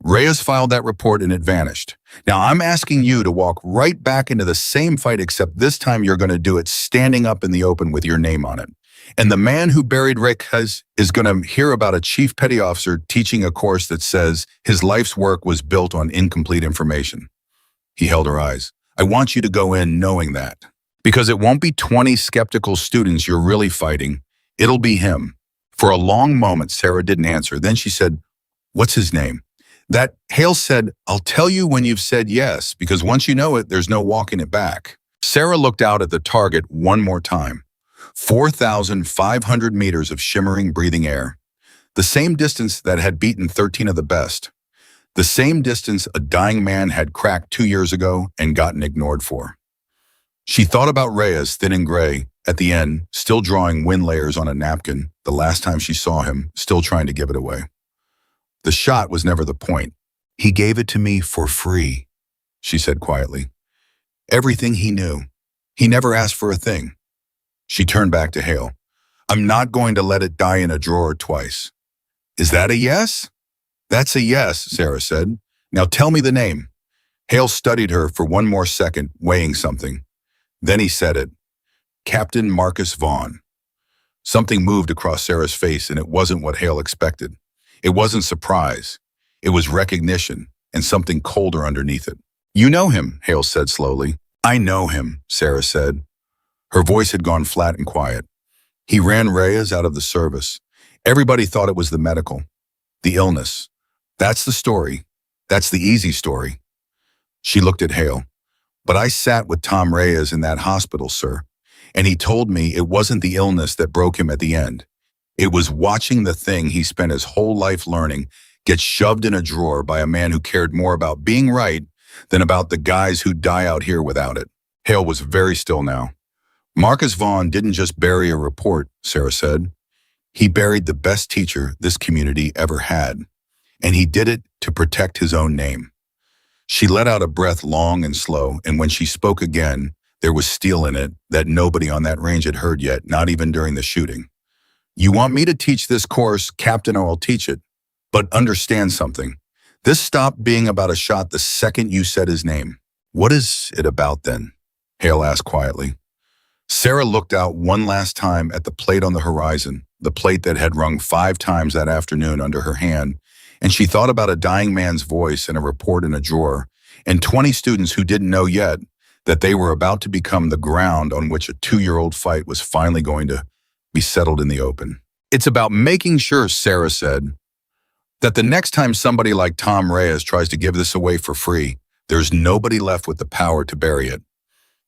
Reyes filed that report and it vanished. Now I'm asking you to walk right back into the same fight, except this time you're going to do it standing up in the open with your name on it. And the man who buried Reyes is going to hear about a chief petty officer teaching a course that says his life's work was built on incomplete information. He held her eyes. I want you to go in knowing that. Because it won't be 20 skeptical students you're really fighting. It'll be him. For a long moment, Sarah didn't answer. Then she said, what's his name? That Hale said, I'll tell you when you've said yes, because once you know it, there's no walking it back. Sarah looked out at the target one more time. 4,500 meters of shimmering, breathing air. The same distance that had beaten 13 of the best. The same distance a dying man had cracked 2 years ago and gotten ignored for. She thought about Reyes, thin and gray, at the end, still drawing wind layers on a napkin, the last time she saw him, still trying to give it away. The shot was never the point. He gave it to me for free, she said quietly. Everything he knew. He never asked for a thing. She turned back to Hale. I'm not going to let it die in a drawer twice. Is that a yes? That's a yes, Sarah said. Now tell me the name. Hale studied her for one more second, weighing something. Then he said it. Captain Marcus Vaughn. Something moved across Sarah's face, and it wasn't what Hale expected. It wasn't surprise. It was recognition, and something colder underneath it. You know him, Hale said slowly. I know him, Sarah said. Her voice had gone flat and quiet. He ran Reyes out of the service. Everybody thought it was the medical, the illness. That's the story. That's the easy story. She looked at Hale. But I sat with Tom Reyes in that hospital, sir, and he told me it wasn't the illness that broke him at the end. It was watching the thing he spent his whole life learning get shoved in a drawer by a man who cared more about being right than about the guys who die out here without it. Hale was very still now. Marcus Vaughn didn't just bury a report, Sarah said. He buried the best teacher this community ever had, and he did it to protect his own name. She let out a breath long and slow, and when she spoke again, there was steel in it that nobody on that range had heard yet, not even during the shooting. You want me to teach this course, Captain, I'll teach it. But understand something. This stopped being about a shot the second you said his name. What is it about then? Hale asked quietly. Sarah looked out one last time at the plate on the horizon, the plate that had rung 5 times that afternoon under her hand, and she thought about a dying man's voice and a report in a drawer, and 20 students who didn't know yet that they were about to become the ground on which a 2-year-old fight was finally going to be settled in the open. It's about making sure, Sarah said, that the next time somebody like Tom Reyes tries to give this away for free, there's nobody left with the power to bury it.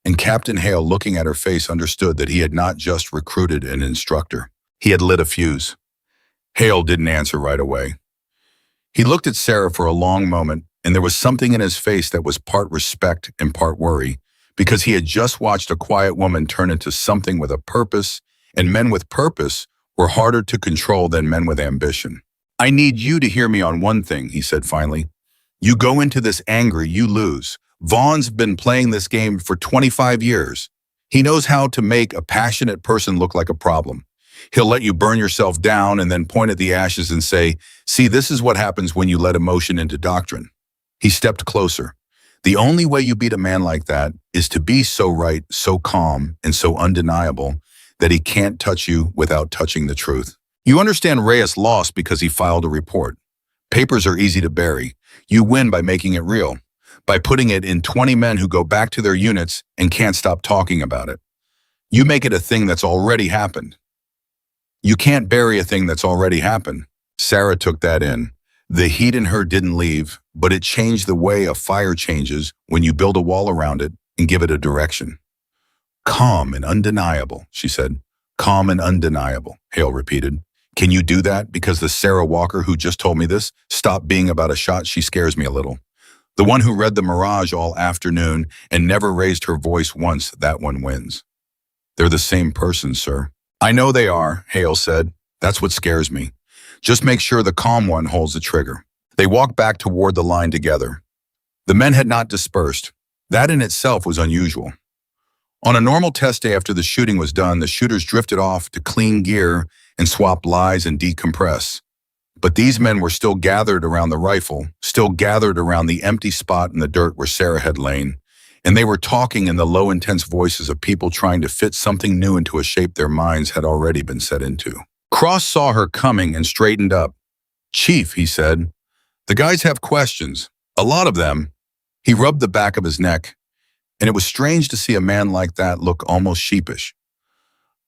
And Captain Hale, looking at her face, understood that he had not just recruited an instructor. He had lit a fuse. Hale didn't answer right away. He looked at Sarah for a long moment, and there was something in his face that was part respect and part worry, because he had just watched a quiet woman turn into something with a purpose, and men with purpose were harder to control than men with ambition. I need you to hear me on one thing, he said finally. You go into this angry, you lose. Vaughn's been playing this game for 25 years. He knows how to make a passionate person look like a problem. He'll let you burn yourself down and then point at the ashes and say, see, this is what happens when you let emotion into doctrine. He stepped closer. The only way you beat a man like that is to be so right, so calm, and so undeniable that he can't touch you without touching the truth. You understand Reyes lost because he filed a report. Papers are easy to bury. You win by making it real, by putting it in 20 men who go back to their units and can't stop talking about it. You make it a thing that's already happened. You can't bury a thing that's already happened. Sarah took that in. The heat in her didn't leave, but it changed the way a fire changes when you build a wall around it and give it a direction. Calm and undeniable, she said. Calm and undeniable, Hale repeated. Can you do that? Because the Sarah Walker who just told me this stopped being about a shot. She scares me a little. The one who read The Mirage all afternoon and never raised her voice once, that one wins. They're the same person, sir. I know they are, Hale said. That's what scares me. Just make sure the calm one holds the trigger. They walked back toward the line together. The men had not dispersed. That in itself was unusual. On a normal test day after the shooting was done, the shooters drifted off to clean gear and swap lies and decompress. But these men were still gathered around the rifle, still gathered around the empty spot in the dirt where Sarah had lain, and they were talking in the low, intense voices of people trying to fit something new into a shape their minds had already been set into. Cross saw her coming and straightened up. "Chief," he said, "the guys have questions. A lot of them." He rubbed the back of his neck, and it was strange to see a man like that look almost sheepish.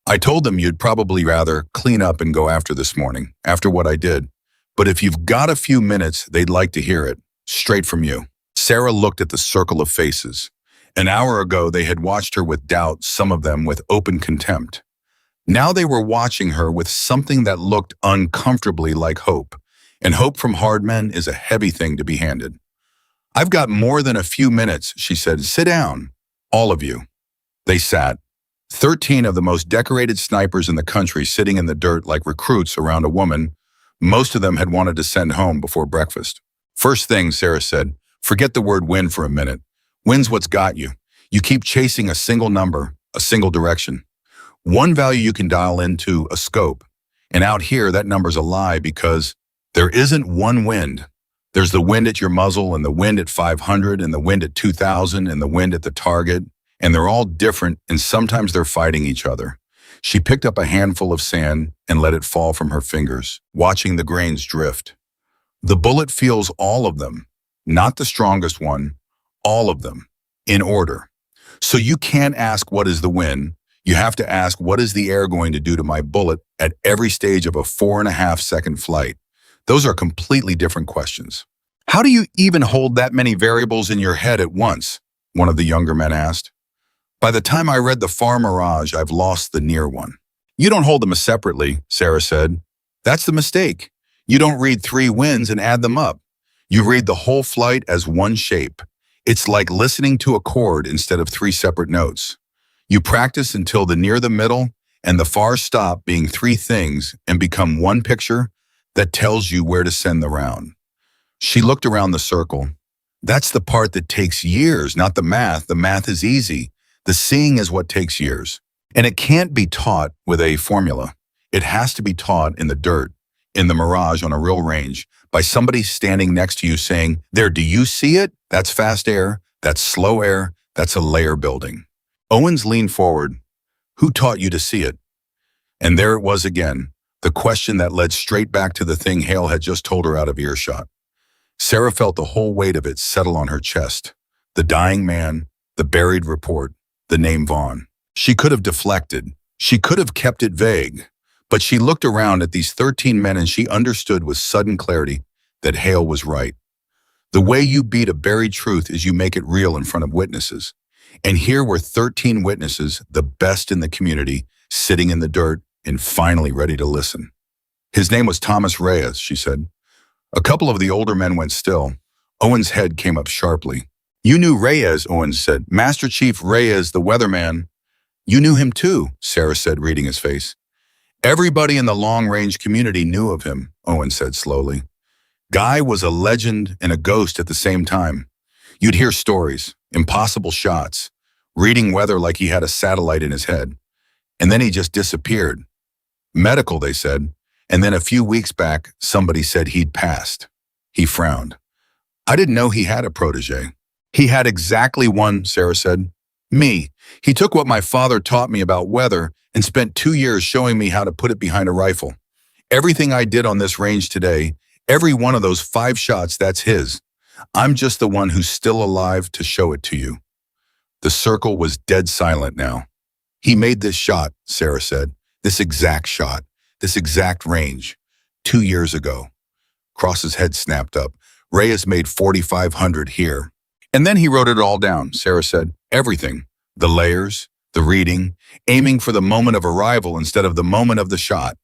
"I told them you'd probably rather clean up and go after this morning, after what I did. But if you've got a few minutes, they'd like to hear it, straight from you." Sarah looked at the circle of faces. An hour ago, they had watched her with doubt, some of them with open contempt. Now they were watching her with something that looked uncomfortably like hope. And hope from hard men is a heavy thing to be handed. "I've got more than a few minutes," she said. "Sit down, all of you." They sat. 13 of the most decorated snipers in the country sitting in the dirt like recruits around a woman most of them had wanted to send home before breakfast. "First thing," Sarah said, "forget the word win for a minute. Win's what's got you. You keep chasing a single number, a single direction. One value you can dial into a scope. And out here, that number's a lie because there isn't one wind. There's the wind at your muzzle and the wind at 500 and the wind at 2,000 and the wind at the target. And they're all different and sometimes they're fighting each other." She picked up a handful of sand and let it fall from her fingers, watching the grains drift. "The bullet feels all of them, not the strongest one, all of them, in order. So you can't ask what is the wind, you have to ask what is the air going to do to my bullet at every stage of a 4.5-second flight. Those are completely different questions." "How do you even hold that many variables in your head at once?" one of the younger men asked. "By the time I read the far mirage, I've lost the near one." "You don't hold them separately," Sarah said. "That's the mistake. You don't read 3 winds and add them up. You read the whole flight as one shape. It's like listening to a chord instead of 3 separate notes. You practice until the near the middle and the far stop being 3 things and become one picture that tells you where to send the round." She looked around the circle. "That's the part that takes years, not the math. The math is easy. The seeing is what takes years. And it can't be taught with a formula. It has to be taught in the dirt, in the mirage on a real range, by somebody standing next to you saying, 'There, do you see it? That's fast air. That's slow air. That's a layer building.'" Owens leaned forward. "Who taught you to see it?" And there it was again, the question that led straight back to the thing Hale had just told her out of earshot. Sarah felt the whole weight of it settle on her chest. The dying man, the buried report, the name Vaughn. She could have deflected. She could have kept it vague. But she looked around at these 13 men and she understood with sudden clarity that Hale was right. The way you beat a buried truth is you make it real in front of witnesses. And here were 13 witnesses, the best in the community, sitting in the dirt and finally ready to listen. "His name was Thomas Reyes," she said. A couple of the older men went still. Owen's head came up sharply. "You knew Reyes," Owens said. "Master Chief Reyes, the weatherman." "You knew him too," Sarah said, reading his face. "Everybody in the long-range community knew of him," Owens said slowly. "Guy was a legend and a ghost at the same time. You'd hear stories, impossible shots, reading weather like he had a satellite in his head. And then he just disappeared. Medical, they said. And then a few weeks back, somebody said he'd passed." He frowned. "I didn't know he had a protege." "He had exactly one," Sarah said. "Me. He took what my father taught me about weather and spent 2 years showing me how to put it behind a rifle. Everything I did on this range today, every one of those 5 shots, that's his. I'm just the one who's still alive to show it to you." The circle was dead silent now. "He made this shot," Sarah said. "This exact shot, this exact range, 2 years ago." Cross's head snapped up. "Reyes made 4,500 here." "And then he wrote it all down," Sarah said. "Everything. The layers, the reading, aiming for the moment of arrival instead of the moment of the shot.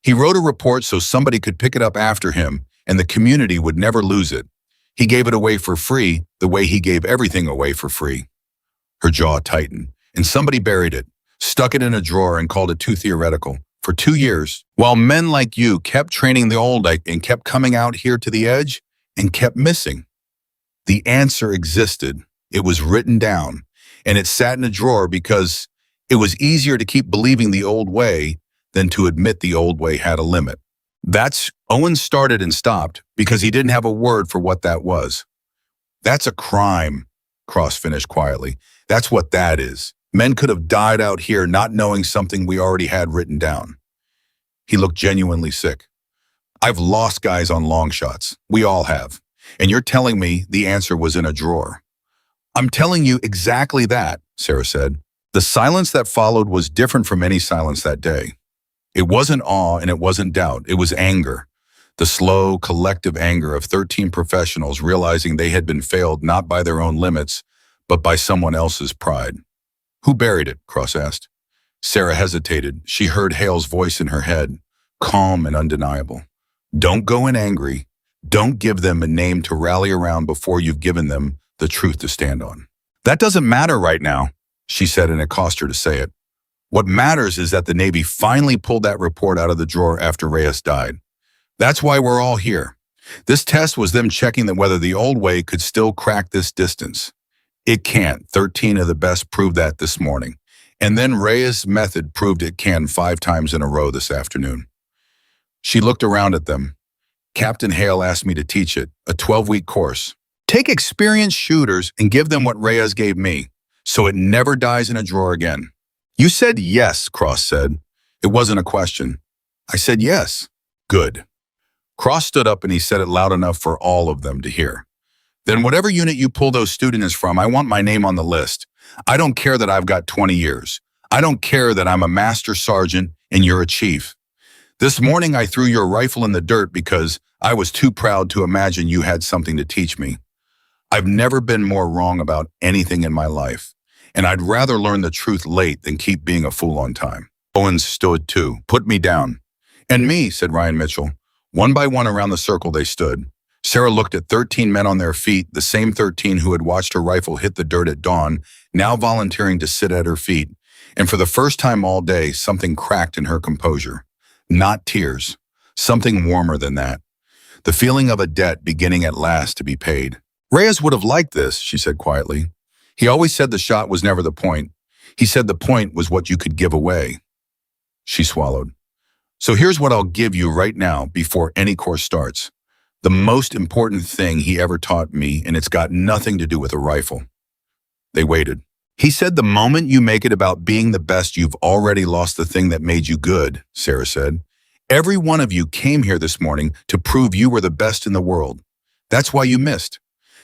He wrote a report so somebody could pick it up after him and the community would never lose it. He gave it away for free the way he gave everything away for free." Her jaw tightened. "And somebody buried it, stuck it in a drawer and called it too theoretical. For 2 years, while men like you kept training the old and kept coming out here to the edge and kept missing. The answer existed. It was written down. and it sat in a drawer because it was easier to keep believing the old way than to admit the old way had a limit. Owen started and stopped because he didn't have a word for what that was. That's a crime, Cross finished quietly. That's what that is. Men could have died out here not knowing something we already had written down. He looked genuinely sick. I've lost guys on long shots. We all have. And you're telling me the answer was in a drawer. I'm telling you exactly that, Sarah said. The silence that followed was different from any silence that day. It wasn't awe and it wasn't doubt. It was anger. The slow, collective anger of 13 professionals realizing they had been failed not by their own limits, but by someone else's pride. Who buried it? Cross asked. Sarah hesitated. She heard Hale's voice in her head, calm and undeniable. Don't go in angry. Don't give them a name to rally around before you've given them the truth to stand on. That doesn't matter right now, she said, and it cost her to say it. What matters is that the Navy finally pulled that report out of the drawer after Reyes died. That's why we're all here. This test was them checking that whether the old way could still crack this distance. It can't. 13 of the best proved that this morning. And then Reyes' method proved it can 5 times in a row this afternoon. She looked around at them. Captain Hale asked me to teach it, a 12-week course. Take experienced shooters and give them what Reyes gave me, so it never dies in a drawer again. You said yes, Cross said. It wasn't a question. I said yes. Good. Cross stood up and he said it loud enough for all of them to hear. Then whatever unit you pull those students from, I want my name on the list. I don't care that I've got 20 years. I don't care that I'm a master sergeant and you're a chief. This morning I threw your rifle in the dirt because I was too proud to imagine you had something to teach me. I've never been more wrong about anything in my life, and I'd rather learn the truth late than keep being a fool on time. Owens stood too. Put me down. And me, said Ryan Mitchell. One by one around the circle they stood. Sarah looked at 13 men on their feet, the same 13 who had watched her rifle hit the dirt at dawn, now volunteering to sit at her feet. And for the first time all day, something cracked in her composure. Not tears. Something warmer than that. The feeling of a debt beginning at last to be paid. Reyes would have liked this, she said quietly. He always said the shot was never the point. He said the point was what you could give away. She swallowed. So here's what I'll give you right now before any course starts. The most important thing he ever taught me, and it's got nothing to do with a rifle. They waited. He said the moment you make it about being the best, you've already lost the thing that made you good, Sarah said. Every one of you came here this morning to prove you were the best in the world. That's why you missed.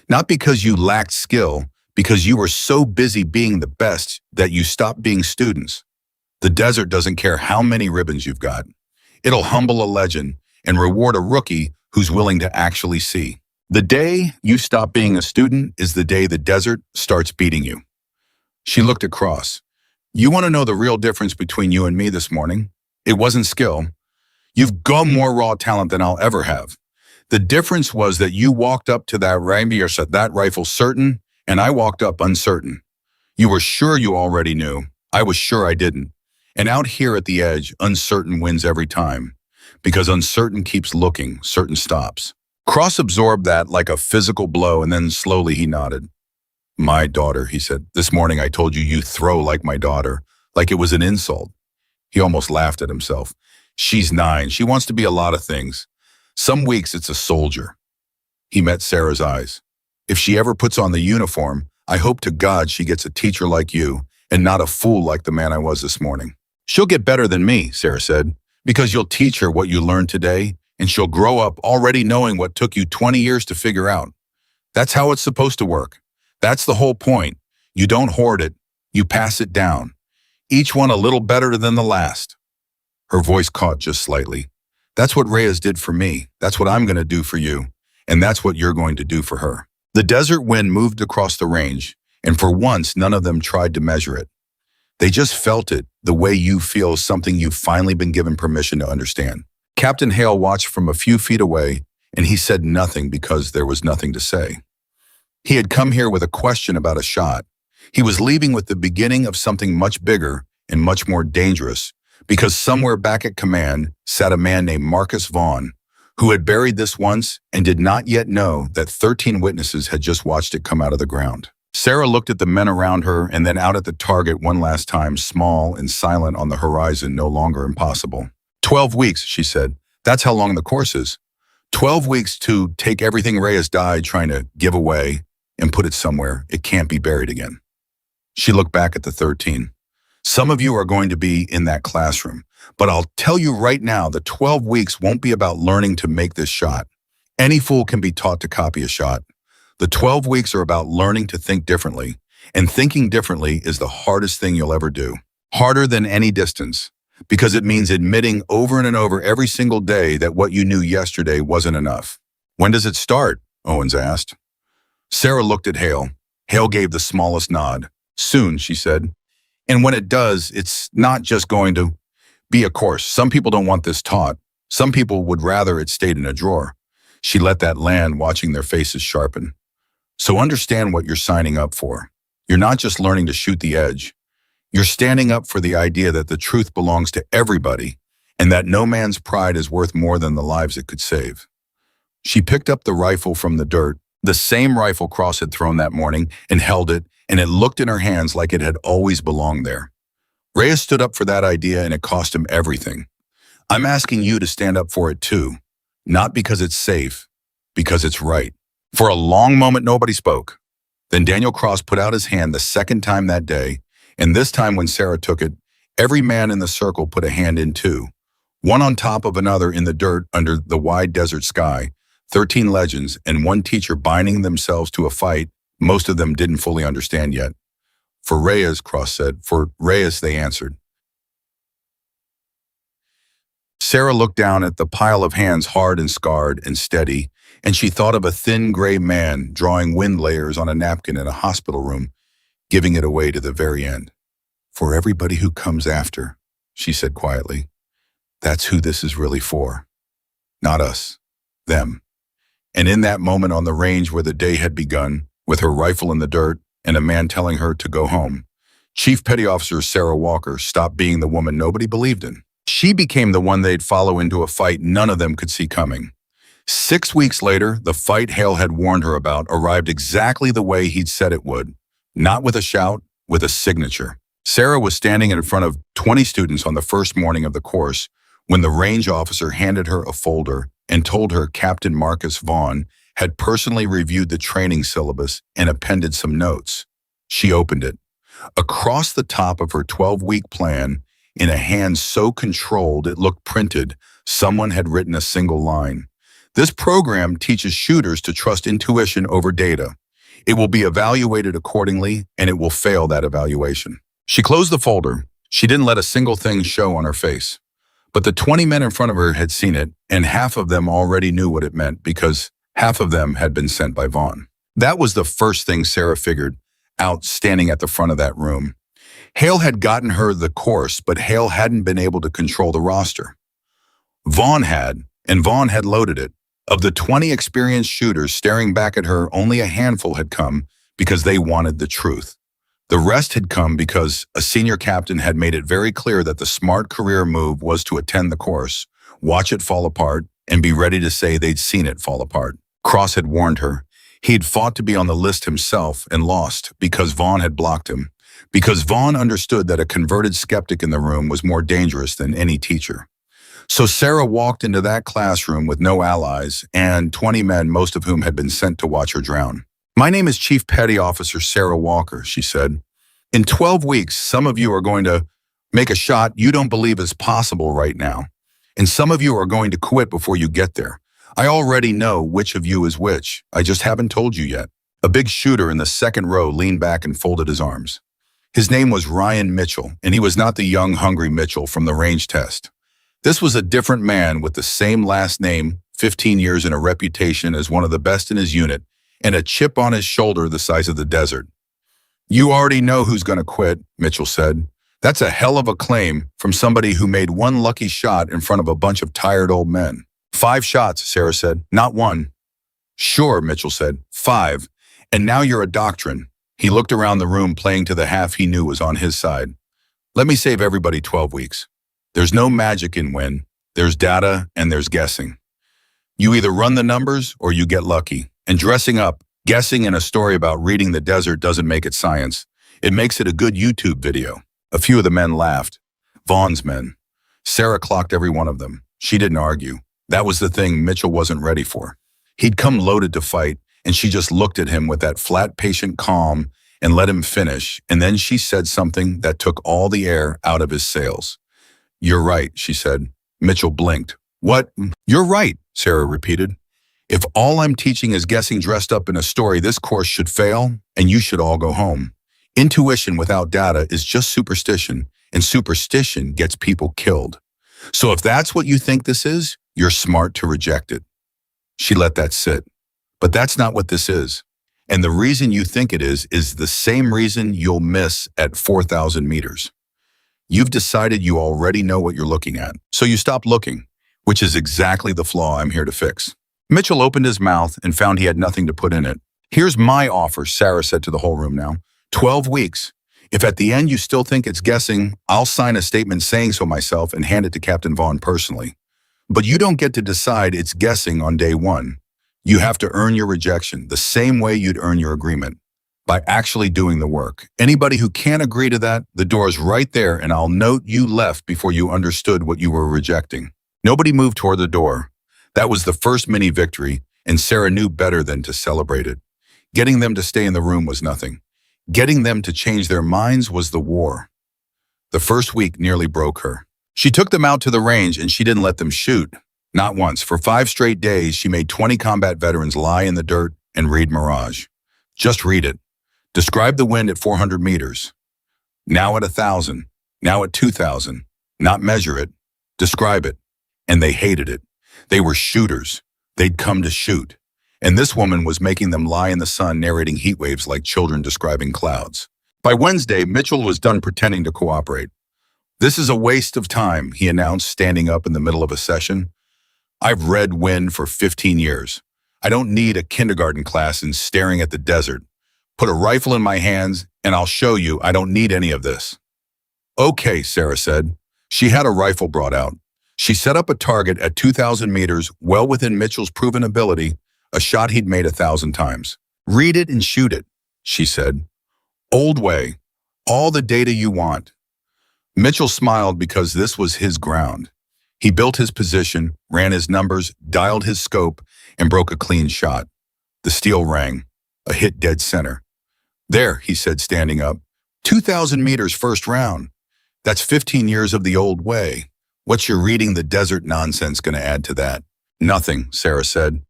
Not because you lacked skill, because you were so busy being the best that you stopped being students. The desert doesn't care how many ribbons you've got. It'll humble a legend and reward a rookie who's willing to actually see. The day you stop being a student is the day the desert starts beating you. She looked across. You want to know the real difference between you and me this morning? It wasn't skill. You've got more raw talent than I'll ever have. The difference was that you walked up to that rifle certain, and I walked up uncertain. You were sure you already knew. I was sure I didn't. And out here at the edge, uncertain wins every time. Because uncertain keeps looking, certain stops. Cross absorbed that like a physical blow, and then slowly he nodded. My daughter, he said. This morning I told you you throw like my daughter, like it was an insult. He almost laughed at himself. She's 9. She wants to be a lot of things. Some weeks it's a soldier. He met Sarah's eyes. If she ever puts on the uniform, I hope to God she gets a teacher like you and not a fool like the man I was this morning. She'll get better than me, Sarah said, because you'll teach her what you learned today, and she'll grow up already knowing what took you 20 years to figure out. That's how it's supposed to work. That's the whole point. You don't hoard it. You pass it down. Each one a little better than the last. Her voice caught just slightly. That's what Reyes did for me. That's what I'm going to do for you. And that's what you're going to do for her. The desert wind moved across the range, and for once, none of them tried to measure it. They just felt it, the way you feel something you've finally been given permission to understand. Captain Hale watched from a few feet away, and he said nothing because there was nothing to say. He had come here with a question about a shot. He was leaving with the beginning of something much bigger and much more dangerous, because somewhere back at command sat a man named Marcus Vaughn, who had buried this once and did not yet know that 13 witnesses had just watched it come out of the ground. Sarah looked at the men around her and then out at the target one last time, small and silent on the horizon, no longer impossible. 12 weeks, she said. That's how long the course is. 12 weeks to take everything Ray has died trying to give away and put it somewhere. It can't be buried again. She looked back at the 13. Some of you are going to be in that classroom, but I'll tell you right now, the 12 weeks won't be about learning to make this shot. Any fool can be taught to copy a shot. The 12 weeks are about learning to think differently, and thinking differently is the hardest thing you'll ever do. Harder than any distance, because it means admitting over and over every single day that what you knew yesterday wasn't enough. When does it start? Owens asked. Sarah looked at Hale. Hale gave the smallest nod. Soon, she said. And when it does, it's not just going to be a course. Some people don't want this taught. Some people would rather it stayed in a drawer. She let that land, watching their faces sharpen. So understand what you're signing up for. You're not just learning to shoot the edge. You're standing up for the idea that the truth belongs to everybody and that no man's pride is worth more than the lives it could save. She picked up the rifle from the dirt, the same rifle Cross had thrown that morning, and held it, and it looked in her hands like it had always belonged there. Reyes stood up for that idea, and it cost him everything. I'm asking you to stand up for it too, not because it's safe, because it's right. For a long moment, nobody spoke. Then Daniel Cross put out his hand the second time that day, and this time when Sarah took it, every man in the circle put a hand in too, one on top of another in the dirt under the wide desert sky, 13 legends and one teacher binding themselves to a fight most of them didn't fully understand yet. For Reyes, Cross said. For Reyes, they answered. Sarah looked down at the pile of hands, hard and scarred and steady, and she thought of a thin gray man drawing wind layers on a napkin in a hospital room, giving it away to the very end. For everybody who comes after, she said quietly. That's who this is really for. Not us. Them. And in that moment on the range where the day had begun, with her rifle in the dirt and a man telling her to go home, Chief Petty Officer Sarah Walker stopped being the woman nobody believed in. She became the one they'd follow into a fight none of them could see coming. 6 weeks later, the fight Hale had warned her about arrived exactly the way he'd said it would. Not with a shout, with a signature. Sarah was standing in front of 20 students on the first morning of the course when the range officer handed her a folder and told her Captain Marcus Vaughn had personally reviewed the training syllabus and appended some notes. She opened it. Across the top of her 12-week plan, in a hand so controlled it looked printed, someone had written a single line. This program teaches shooters to trust intuition over data. It will be evaluated accordingly, and it will fail that evaluation. She closed the folder. She didn't let a single thing show on her face. But the 20 men in front of her had seen it, and half of them already knew what it meant because half of them had been sent by Vaughn. That was the first thing Sarah figured out standing at the front of that room. Hale had gotten her the course, but Hale hadn't been able to control the roster. Vaughn had, and Vaughn had loaded it. Of the 20 experienced shooters staring back at her, only a handful had come because they wanted the truth. The rest had come because a senior captain had made it very clear that the smart career move was to attend the course, watch it fall apart, and be ready to say they'd seen it fall apart. Cross had warned her. He'd fought to be on the list himself and lost because Vaughn had blocked him, because Vaughn understood that a converted skeptic in the room was more dangerous than any teacher. So Sarah walked into that classroom with no allies and 20 men, most of whom had been sent to watch her drown. My name is Chief Petty Officer Sarah Walker, she said. In 12 weeks, some of you are going to make a shot you don't believe is possible right now. And some of you are going to quit before you get there. I already know which of you is which. I just haven't told you yet. A big shooter in the second row leaned back and folded his arms. His name was Ryan Mitchell, and he was not the young, hungry Mitchell from the range test. This was a different man with the same last name, 15 years and a reputation as one of the best in his unit, and a chip on his shoulder the size of the desert. You already know who's going to quit, Mitchell said. That's a hell of a claim from somebody who made one lucky shot in front of a bunch of tired old men. 5 shots, Sarah said, not 1. Sure, Mitchell said, 5. And now you're a doctrine. He looked around the room, playing to the half he knew was on his side. Let me save everybody 12 weeks. There's no magic in win. There's data and there's guessing. You either run the numbers or you get lucky. And dressing up, Guessing in a story about reading the desert doesn't make it science. It makes it a good YouTube video. A few of the men laughed. Vaughn's men. Sarah clocked every one of them. She didn't argue. That was the thing Mitchell wasn't ready for. He'd come loaded to fight, and she just looked at him with that flat, patient calm and let him finish, and then she said something that took all the air out of his sails. "You're right," she said. Mitchell blinked. "What?" "You're right," Sarah repeated. "If all I'm teaching is guessing dressed up in a story, this course should fail, and you should all go home. Intuition without data is just superstition, and superstition gets people killed. So if that's what you think this is, you're smart to reject it." She let that sit. "But that's not what this is. And the reason you think it is the same reason you'll miss at 4,000 meters. You've decided you already know what you're looking at, so you stop looking, which is exactly the flaw I'm here to fix." Mitchell opened his mouth and found he had nothing to put in it. "Here's my offer," Sarah said to the whole room now. 12 weeks. If at the end you still think it's guessing, I'll sign a statement saying so myself and hand it to Captain Vaughn personally. But you don't get to decide it's guessing on day one. You have to earn your rejection the same way you'd earn your agreement, by actually doing the work. Anybody who can't agree to that, the door's right there, and I'll note you left before you understood what you were rejecting. Nobody moved toward the door. That was the first mini victory, and Sarah knew better than to celebrate it. Getting them to stay in the room was nothing. Getting them to change their minds was the war. The first week nearly broke her. She took them out to the range and she didn't let them shoot. Not once. For 5 straight days, she made 20 combat veterans lie in the dirt and read Mirage. Just read it. Describe the wind at 400 meters. Now at 1,000. Now at 2,000. Not measure it. Describe it. And they hated it. They were shooters. They'd come to shoot. And this woman was making them lie in the sun narrating heat waves like children describing clouds. By Wednesday, Mitchell was done pretending to cooperate. "This is a waste of time," he announced, standing up in the middle of a session. "I've read wind for 15 years. I don't need a kindergarten class and staring at the desert. Put a rifle in my hands and I'll show you I don't need any of this." "Okay," Sarah said. She had a rifle brought out. She set up a target at 2,000 meters, well within Mitchell's proven ability, a shot he'd made 1,000 times. "Read it and shoot it," she said. "Old way. All the data you want." Mitchell smiled because this was his ground. He built his position, ran his numbers, dialed his scope, and broke a clean shot. The steel rang. A hit dead center. "There," he said, standing up. 2,000 meters first round. That's 15 years of the old way. What's your reading the desert nonsense going to add to that?" "Nothing," Sarah said.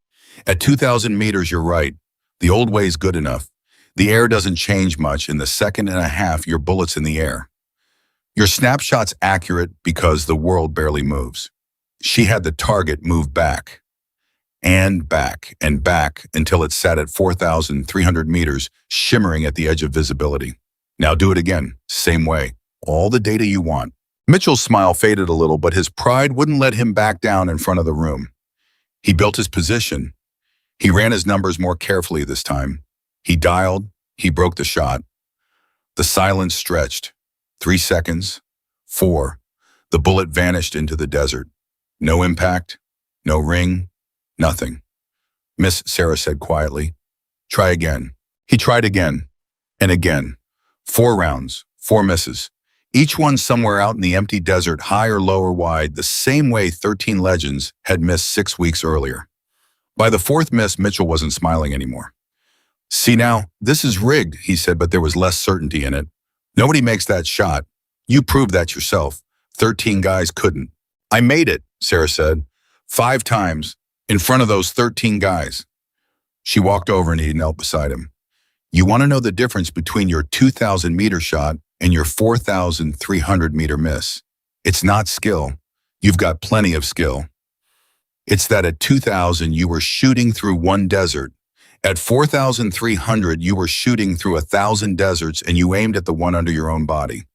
"At 2,000 meters, you're right. The old way's good enough. The air doesn't change much. In the second and a half, your bullet's in the air. Your snapshot's accurate because the world barely moves." She had the target move back and back and back until it sat at 4,300 meters, shimmering at the edge of visibility. "Now do it again, same way. All the data you want." Mitchell's smile faded a little, but his pride wouldn't let him back down in front of the room. He built his position. He ran his numbers more carefully this time. He dialed. He broke the shot. The silence stretched. 3 seconds. 4. The bullet vanished into the desert. No impact. No ring. Nothing. "Miss," Sarah said quietly. "Try again." He tried again. And again. 4 rounds. 4 misses. Each one somewhere out in the empty desert, high or low or wide, the same way 13 legends had missed 6 weeks earlier. By the 4th miss, Mitchell wasn't smiling anymore. "See now, this is rigged," he said, but there was less certainty in it. "Nobody makes that shot. You proved that yourself. 13 guys couldn't." "I made it," Sarah said. 5 times, in front of those 13 guys. She walked over and he knelt beside him. "You want to know the difference between your 2,000 meter shot and your 4,300 meter miss? It's not skill. You've got plenty of skill. It's that at 2,000 you were shooting through one desert. At 4,300 you were shooting through 1,000 deserts and you aimed at the one under your own body."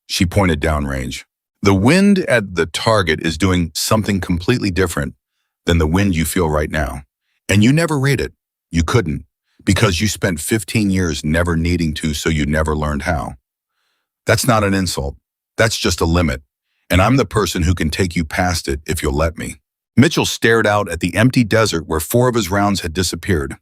She pointed downrange. "The wind at the target is doing something completely different than the wind you feel right now. And you never read it. You couldn't, because you spent 15 years never needing to, so you never learned how. That's not an insult. That's just a limit. And I'm the person who can take you past it if you'll let me." Mitchell stared out at the empty desert where 4 of his rounds had disappeared.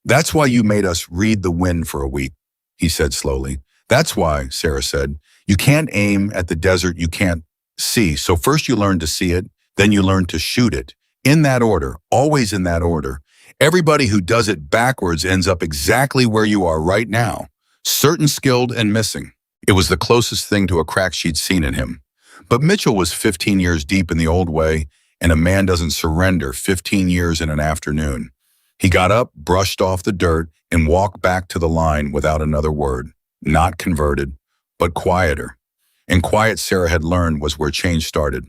That's why you made us read the wind for a week, he said slowly. That's why, Sarah said. You can't aim at the desert you can't see. So first you learn to see it, then you learn to shoot it. In that order, always in that order. Everybody who does it backwards ends up exactly where you are right now, certain, skilled, and missing. It was the closest thing to a crack she'd seen in him. But Mitchell was 15 years deep in the old way, and a man doesn't surrender 15 years in an afternoon. He got up, brushed off the dirt, and walked back to the line without another word. Not converted, but quieter. And quiet, Sarah had learned, was where change started.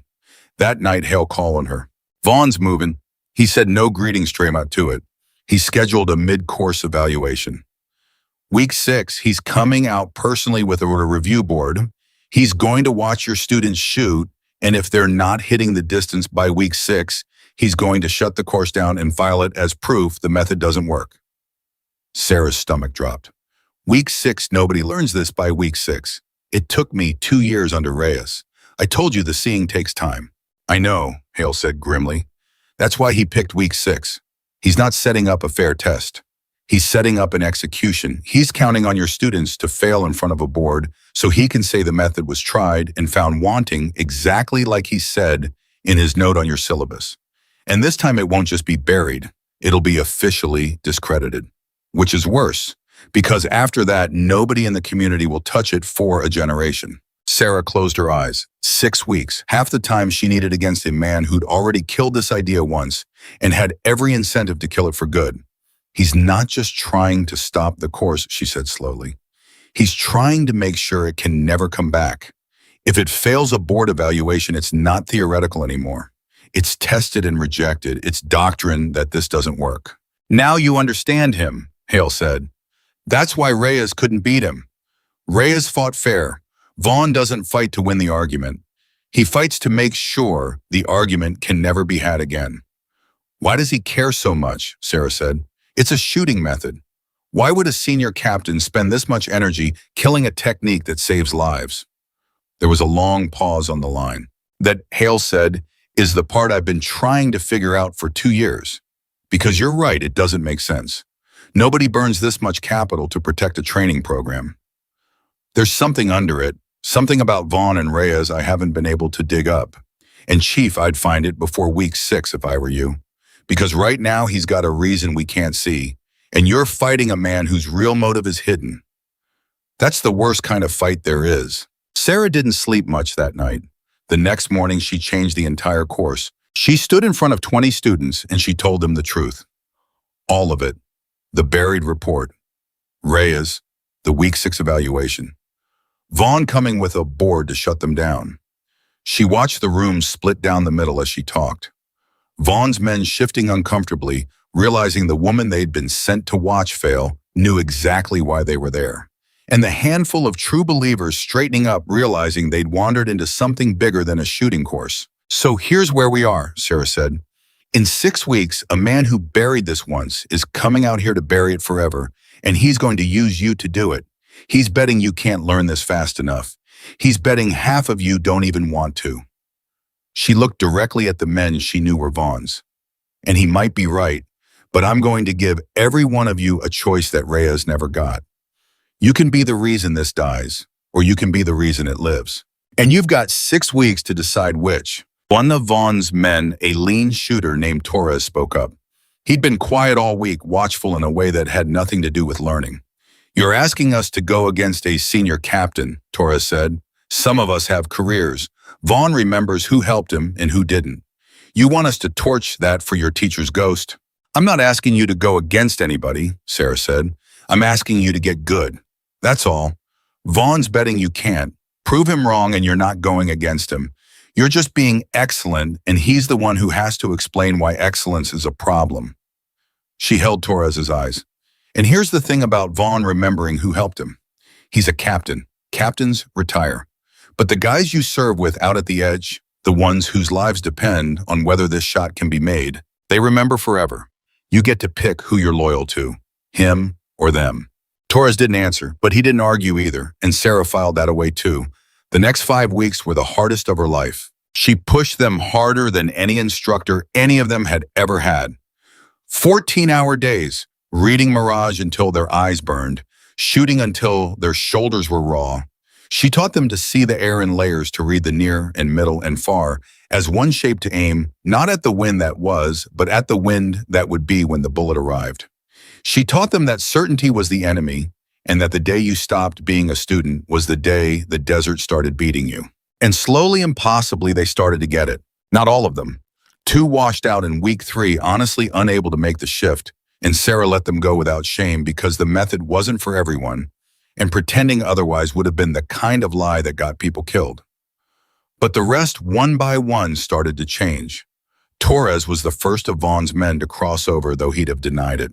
That night, Hale called on her. Vaughn's moving. He said no greeting straight out to it. He scheduled a mid-course evaluation. Week 6, he's coming out personally with a review board. He's going to watch your students shoot, and if they're not hitting the distance by week 6, he's going to shut the course down and file it as proof the method doesn't work. Sarah's stomach dropped. Week 6, nobody learns this by week 6. It took me 2 years under Reyes. I told you the seeing takes time. I know, Hale said grimly. That's why he picked week 6. He's not setting up a fair test. He's setting up an execution. He's counting on your students to fail in front of a board so he can say the method was tried and found wanting exactly like he said in his note on your syllabus. And this time it won't just be buried. It'll be officially discredited. Which is worse, because after that, nobody in the community will touch it for a generation. Sarah closed her eyes. 6 weeks, half the time she needed against a man who'd already killed this idea once and had every incentive to kill it for good. He's not just trying to stop the course, she said slowly. He's trying to make sure it can never come back. If it fails a board evaluation, it's not theoretical anymore. It's tested and rejected. It's doctrine that this doesn't work. Now you understand him, Hale said. That's why Reyes couldn't beat him. Reyes fought fair. Vaughn doesn't fight to win the argument. He fights to make sure the argument can never be had again. Why does he care so much? Sarah said. It's a shooting method. Why would a senior captain spend this much energy killing a technique that saves lives? There was a long pause on the line. That, Hale said, is the part I've been trying to figure out for 2 years. Because you're right, it doesn't make sense. Nobody burns this much capital to protect a training program. There's something under it, something about Vaughn and Reyes I haven't been able to dig up. And Chief, I'd find it before week 6 if I were you. Because right now he's got a reason we can't see, and you're fighting a man whose real motive is hidden. That's the worst kind of fight there is. Sarah didn't sleep much that night. The next morning she changed the entire course. She stood in front of 20 students and she told them the truth. All of it. The buried report. Reyes, the week 6 evaluation. Vaughn coming with a board to shut them down. She watched the room split down the middle as she talked. Vaughn's men shifting uncomfortably, realizing the woman they'd been sent to watch fail knew exactly why they were there. And the handful of true believers straightening up, realizing they'd wandered into something bigger than a shooting course. So here's where we are, Sarah said. In 6 weeks, a man who buried this once is coming out here to bury it forever, and he's going to use you to do it. He's betting you can't learn this fast enough. He's betting half of you don't even want to. She looked directly at the men she knew were Vaughn's. And he might be right, but I'm going to give every one of you a choice that Reyes never got. You can be the reason this dies, or you can be the reason it lives. And you've got 6 weeks to decide which. One of Vaughn's men, a lean shooter named Torres, spoke up. He'd been quiet all week, watchful in a way that had nothing to do with learning. You're asking us to go against a senior captain, Torres said. Some of us have careers. Vaughn remembers who helped him and who didn't. You want us to torch that for your teacher's ghost? I'm not asking you to go against anybody, Sarah said. I'm asking you to get good. That's all. Vaughn's betting you can't. Prove him wrong and you're not going against him. You're just being excellent, and he's the one who has to explain why excellence is a problem. She held Torres's eyes. And here's the thing about Vaughn remembering who helped him. He's a captain. Captains retire. But the guys you serve with out at the edge, the ones whose lives depend on whether this shot can be made, they remember forever. You get to pick who you're loyal to, him or them. Torres didn't answer, but he didn't argue either, and Sarah filed that away too. The next 5 weeks were the hardest of her life. She pushed them harder than any instructor any of them had ever had. 14-hour days, reading Mirage until their eyes burned, shooting until their shoulders were raw. She taught them to see the air in layers, to read the near and middle and far, as one shape to aim, not at the wind that was, but at the wind that would be when the bullet arrived. She taught them that certainty was the enemy, and that the day you stopped being a student was the day the desert started beating you. And slowly and possibly they started to get it. Not all of them. Two washed out in week 3, honestly unable to make the shift, and Sarah let them go without shame because the method wasn't for everyone, and pretending otherwise would have been the kind of lie that got people killed. But the rest, one by one, started to change. Torres was the first of Vaughn's men to cross over, though he'd have denied it.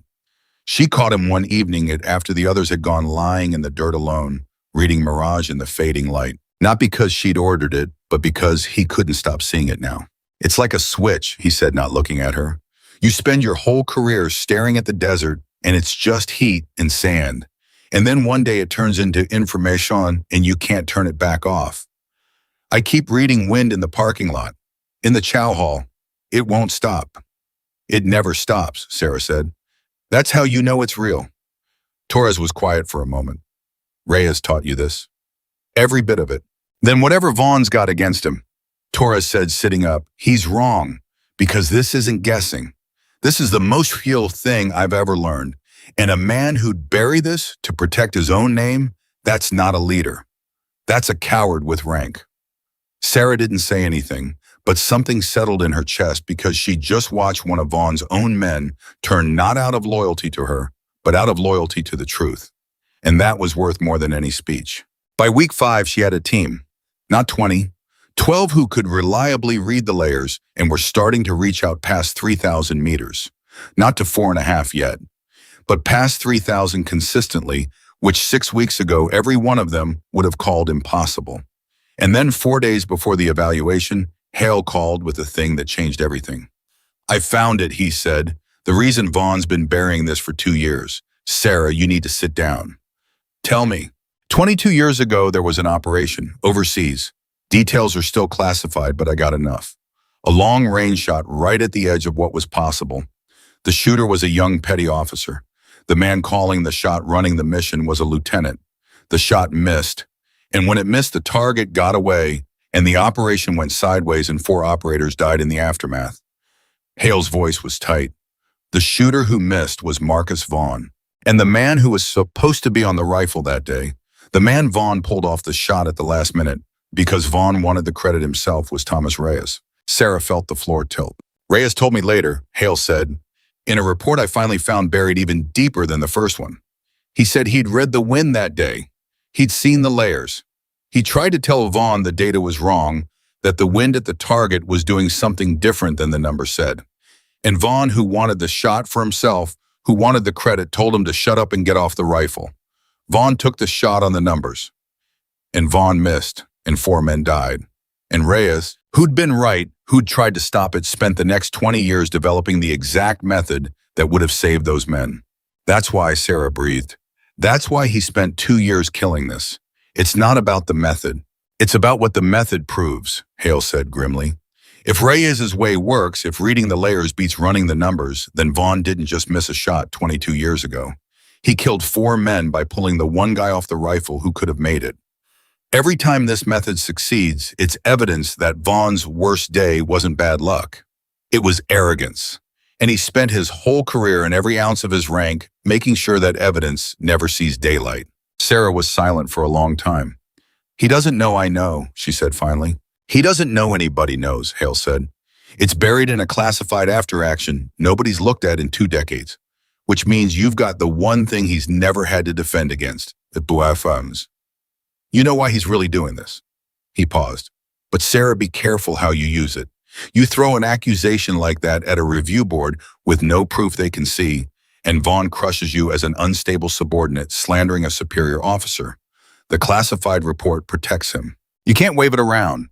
She caught him one evening after the others had gone lying in the dirt alone, reading Mirage in the fading light. Not because she'd ordered it, but because he couldn't stop seeing it now. "It's like a switch," he said, not looking at her. "You spend your whole career staring at the desert, and it's just heat and sand. And then one day it turns into information, and you can't turn it back off. I keep reading wind in the parking lot, in the chow hall. It won't stop." "It never stops," Sarah said. "That's how you know it's real." Torres was quiet for a moment. "Reyes taught you this?" "Every bit of it." "Then whatever Vaughn's got against him," Torres said, sitting up, "he's wrong, because this isn't guessing. This is the most real thing I've ever learned. And a man who'd bury this to protect his own name, that's not a leader. That's a coward with rank." Sarah didn't say anything, but something settled in her chest because she just watched one of Vaughn's own men turn not out of loyalty to her, but out of loyalty to the truth. And that was worth more than any speech. By week 5, she had a team. Not 20, 12 who could reliably read the layers and were starting to reach out past 3,000 meters. Not to 4.5 yet, but past 3,000 consistently, which 6 weeks ago every one of them would have called impossible. And then 4 days before the evaluation, Hale called with the thing that changed everything. "I found it," he said. "The reason Vaughn's been burying this for 2 years. Sarah, you need to sit down. Tell me." 22 years ago, there was an operation, overseas. Details are still classified, but I got enough. A long-range shot right at the edge of what was possible. The shooter was a young petty officer. The man calling the shot, running the mission, was a lieutenant. The shot missed. And when it missed, the target got away, and the operation went sideways and 4 operators died in the aftermath. Hale's voice was tight. The shooter who missed was Marcus Vaughn. And the man who was supposed to be on the rifle that day, the man Vaughn pulled off the shot at the last minute, because Vaughn wanted the credit himself, was Thomas Reyes. Sarah felt the floor tilt. "Reyes told me later," Hale said, "in a report I finally found buried even deeper than the first one. He said he'd read the wind that day. He'd seen the layers. He tried to tell Vaughn the data was wrong, that the wind at the target was doing something different than the number said. And Vaughn, who wanted the shot for himself, who wanted the credit, told him to shut up and get off the rifle. Vaughn took the shot on the numbers. And Vaughn missed, and 4 men died. And Reyes, who'd been right, who'd tried to stop it, spent the next 20 years developing the exact method that would have saved those men. That's why," Sarah breathed. "That's why he spent 2 years killing this. It's not about the method. It's about what the method proves," Hale said grimly. "If Reyes' way works, if reading the layers beats running the numbers, then Vaughn didn't just miss a shot 22 years ago. He killed 4 men by pulling the one guy off the rifle who could have made it. Every time this method succeeds, it's evidence that Vaughn's worst day wasn't bad luck. It was arrogance. And he spent his whole career and every ounce of his rank making sure that evidence never sees daylight." Sarah was silent for a long time. "He doesn't know I know," she said finally. "He doesn't know anybody knows," Hale said. "It's buried in a classified after-action nobody's looked at in 2 decades, which means you've got the one thing he's never had to defend against, the Bois-Femmes. You know why he's really doing this?" He paused. "But Sarah, be careful how you use it. You throw an accusation like that at a review board with no proof they can see, and Vaughn crushes you as an unstable subordinate slandering a superior officer. The classified report protects him. You can't wave it around.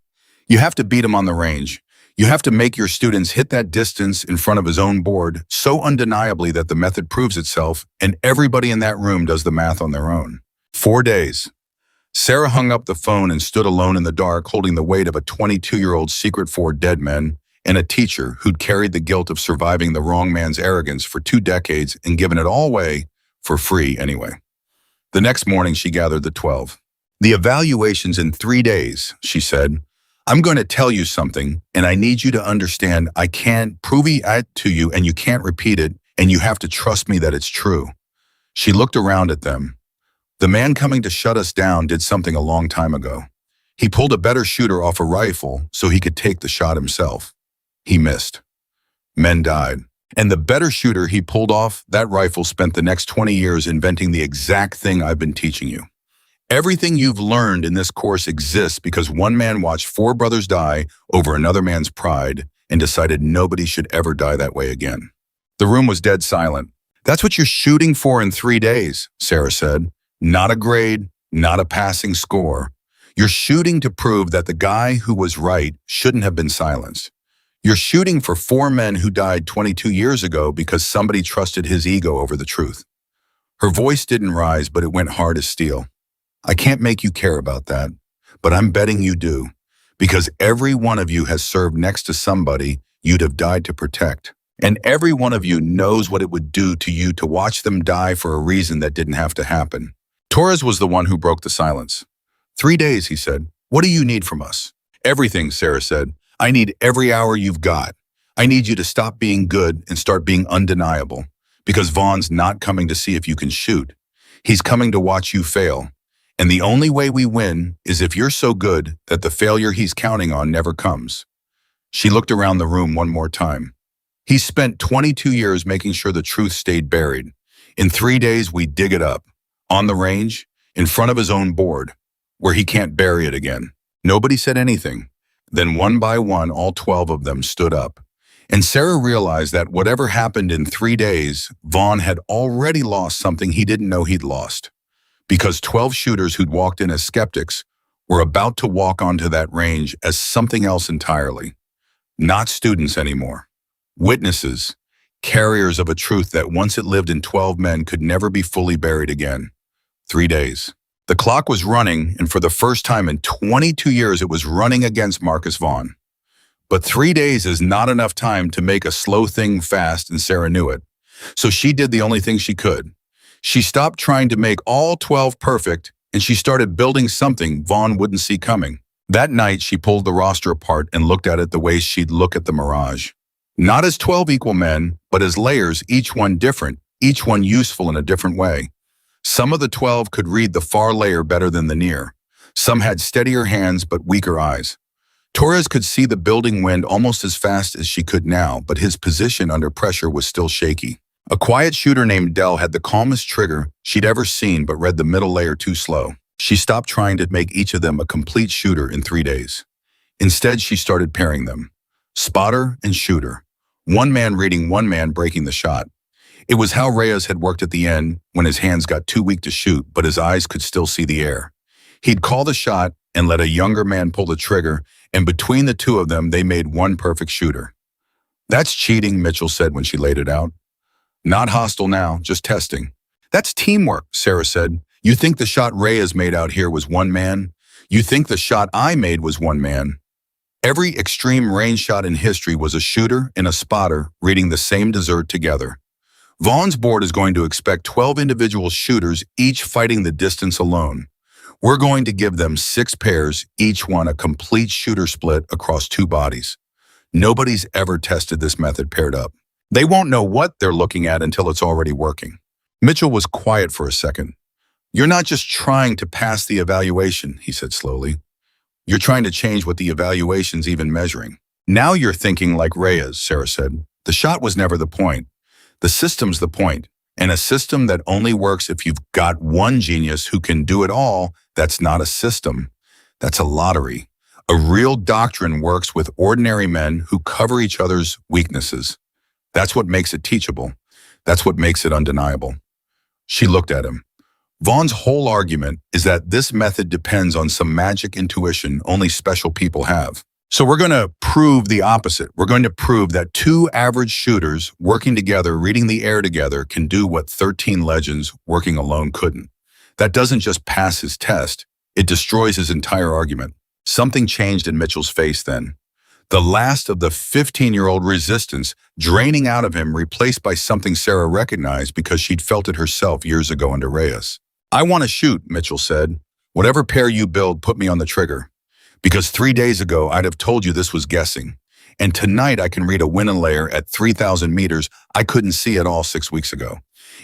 You have to beat him on the range. You have to make your students hit that distance in front of his own board so undeniably that the method proves itself and everybody in that room does the math on their own. 4 days. Sarah hung up the phone and stood alone in the dark, holding the weight of a 22-year-old secret 4 dead men and a teacher who'd carried the guilt of surviving the wrong man's arrogance for 2 decades and given it all away for free anyway. The next morning, she gathered the 12. "The evaluation's in 3 days," she said. "I'm going to tell you something, and I need you to understand I can't prove it to you, and you can't repeat it, and you have to trust me that it's true." She looked around at them. "The man coming to shut us down did something a long time ago. He pulled a better shooter off a rifle so he could take the shot himself. He missed. Men died. And the better shooter he pulled off that rifle spent the next 20 years inventing the exact thing I've been teaching you. Everything you've learned in this course exists because one man watched 4 brothers die over another man's pride and decided nobody should ever die that way again." The room was dead silent. "That's what you're shooting for in 3 days, Sarah said. "Not a grade, not a passing score. You're shooting to prove that the guy who was right shouldn't have been silenced. You're shooting for 4 men who died 22 years ago because somebody trusted his ego over the truth." Her voice didn't rise, but it went hard as steel. "I can't make you care about that, but I'm betting you do, because every one of you has served next to somebody you'd have died to protect. And every one of you knows what it would do to you to watch them die for a reason that didn't have to happen." Torres was the one who broke the silence. "3 days, he said. "What do you need from us?" "Everything," Sarah said. "I need every hour you've got. I need you to stop being good and start being undeniable, because Vaughn's not coming to see if you can shoot. He's coming to watch you fail. And the only way we win is if you're so good that the failure he's counting on never comes." She looked around the room one more time. "He spent 22 years making sure the truth stayed buried. In 3 days, we dig it up. On the range, in front of his own board, where he can't bury it again." Nobody said anything. Then one by one, all 12 of them stood up. And Sarah realized that whatever happened in 3 days, Vaughn had already lost something he didn't know he'd lost. Because 12 shooters who'd walked in as skeptics were about to walk onto that range as something else entirely. Not students anymore. Witnesses, carriers of a truth that once it lived in 12 men could never be fully buried again. 3 days. The clock was running, and for the first time in 22 years, it was running against Marcus Vaughn. But 3 days is not enough time to make a slow thing fast, and Sarah knew it. So she did the only thing she could. She stopped trying to make all 12 perfect, and she started building something Vaughn wouldn't see coming. That night, she pulled the roster apart and looked at it the way she'd look at the mirage. Not as 12 equal men, but as layers, each one different, each one useful in a different way. Some of the 12 could read the far layer better than the near. Some had steadier hands but weaker eyes. Torres could see the building wind almost as fast as she could now, but his position under pressure was still shaky. A quiet shooter named Dell had the calmest trigger she'd ever seen but read the middle layer too slow. She stopped trying to make each of them a complete shooter in 3 days. Instead, she started pairing them. Spotter and shooter. One man reading, one man breaking the shot. It was how Reyes had worked at the end when his hands got too weak to shoot, but his eyes could still see the air. He'd call the shot and let a younger man pull the trigger, and between the two of them, they made one perfect shooter. "That's cheating," Mitchell said when she laid it out. "Not hostile now, just testing." "That's teamwork," Sarah said. "You think the shot Reyes made out here was one man? You think the shot I made was one man?" Every extreme range shot in history was a shooter and a spotter reading the same dessert together. Vaughn's board is going to expect 12 individual shooters, each fighting the distance alone. We're going to give them 6 pairs, each one a complete shooter split across 2 bodies. Nobody's ever tested this method paired up. They won't know what they're looking at until it's already working. Mitchell was quiet for a second. "You're not just trying to pass the evaluation," he said slowly. "You're trying to change what the evaluation's even measuring." "Now you're thinking like Reyes," Sarah said. "The shot was never the point. The system's the point, and a system that only works if you've got one genius who can do it all, that's not a system. That's a lottery. A real doctrine works with ordinary men who cover each other's weaknesses. That's what makes it teachable. That's what makes it undeniable." She looked at him. Vaughn's whole argument is that this method depends on some magic intuition only special people have. So we're going to prove the opposite. We're going to prove that 2 average shooters working together, reading the air together, can do what 13 legends working alone couldn't. That doesn't just pass his test, it destroys his entire argument. Something changed in Mitchell's face then. The last of the 15-year-old resistance draining out of him, replaced by something Sarah recognized because she'd felt it herself years ago under Reyes. "I want to shoot," Mitchell said. "Whatever pair you build, put me on the trigger. Because 3 days ago, I'd have told you this was guessing. And tonight I can read a wind layer at 3,000 meters I couldn't see at all 6 weeks ago.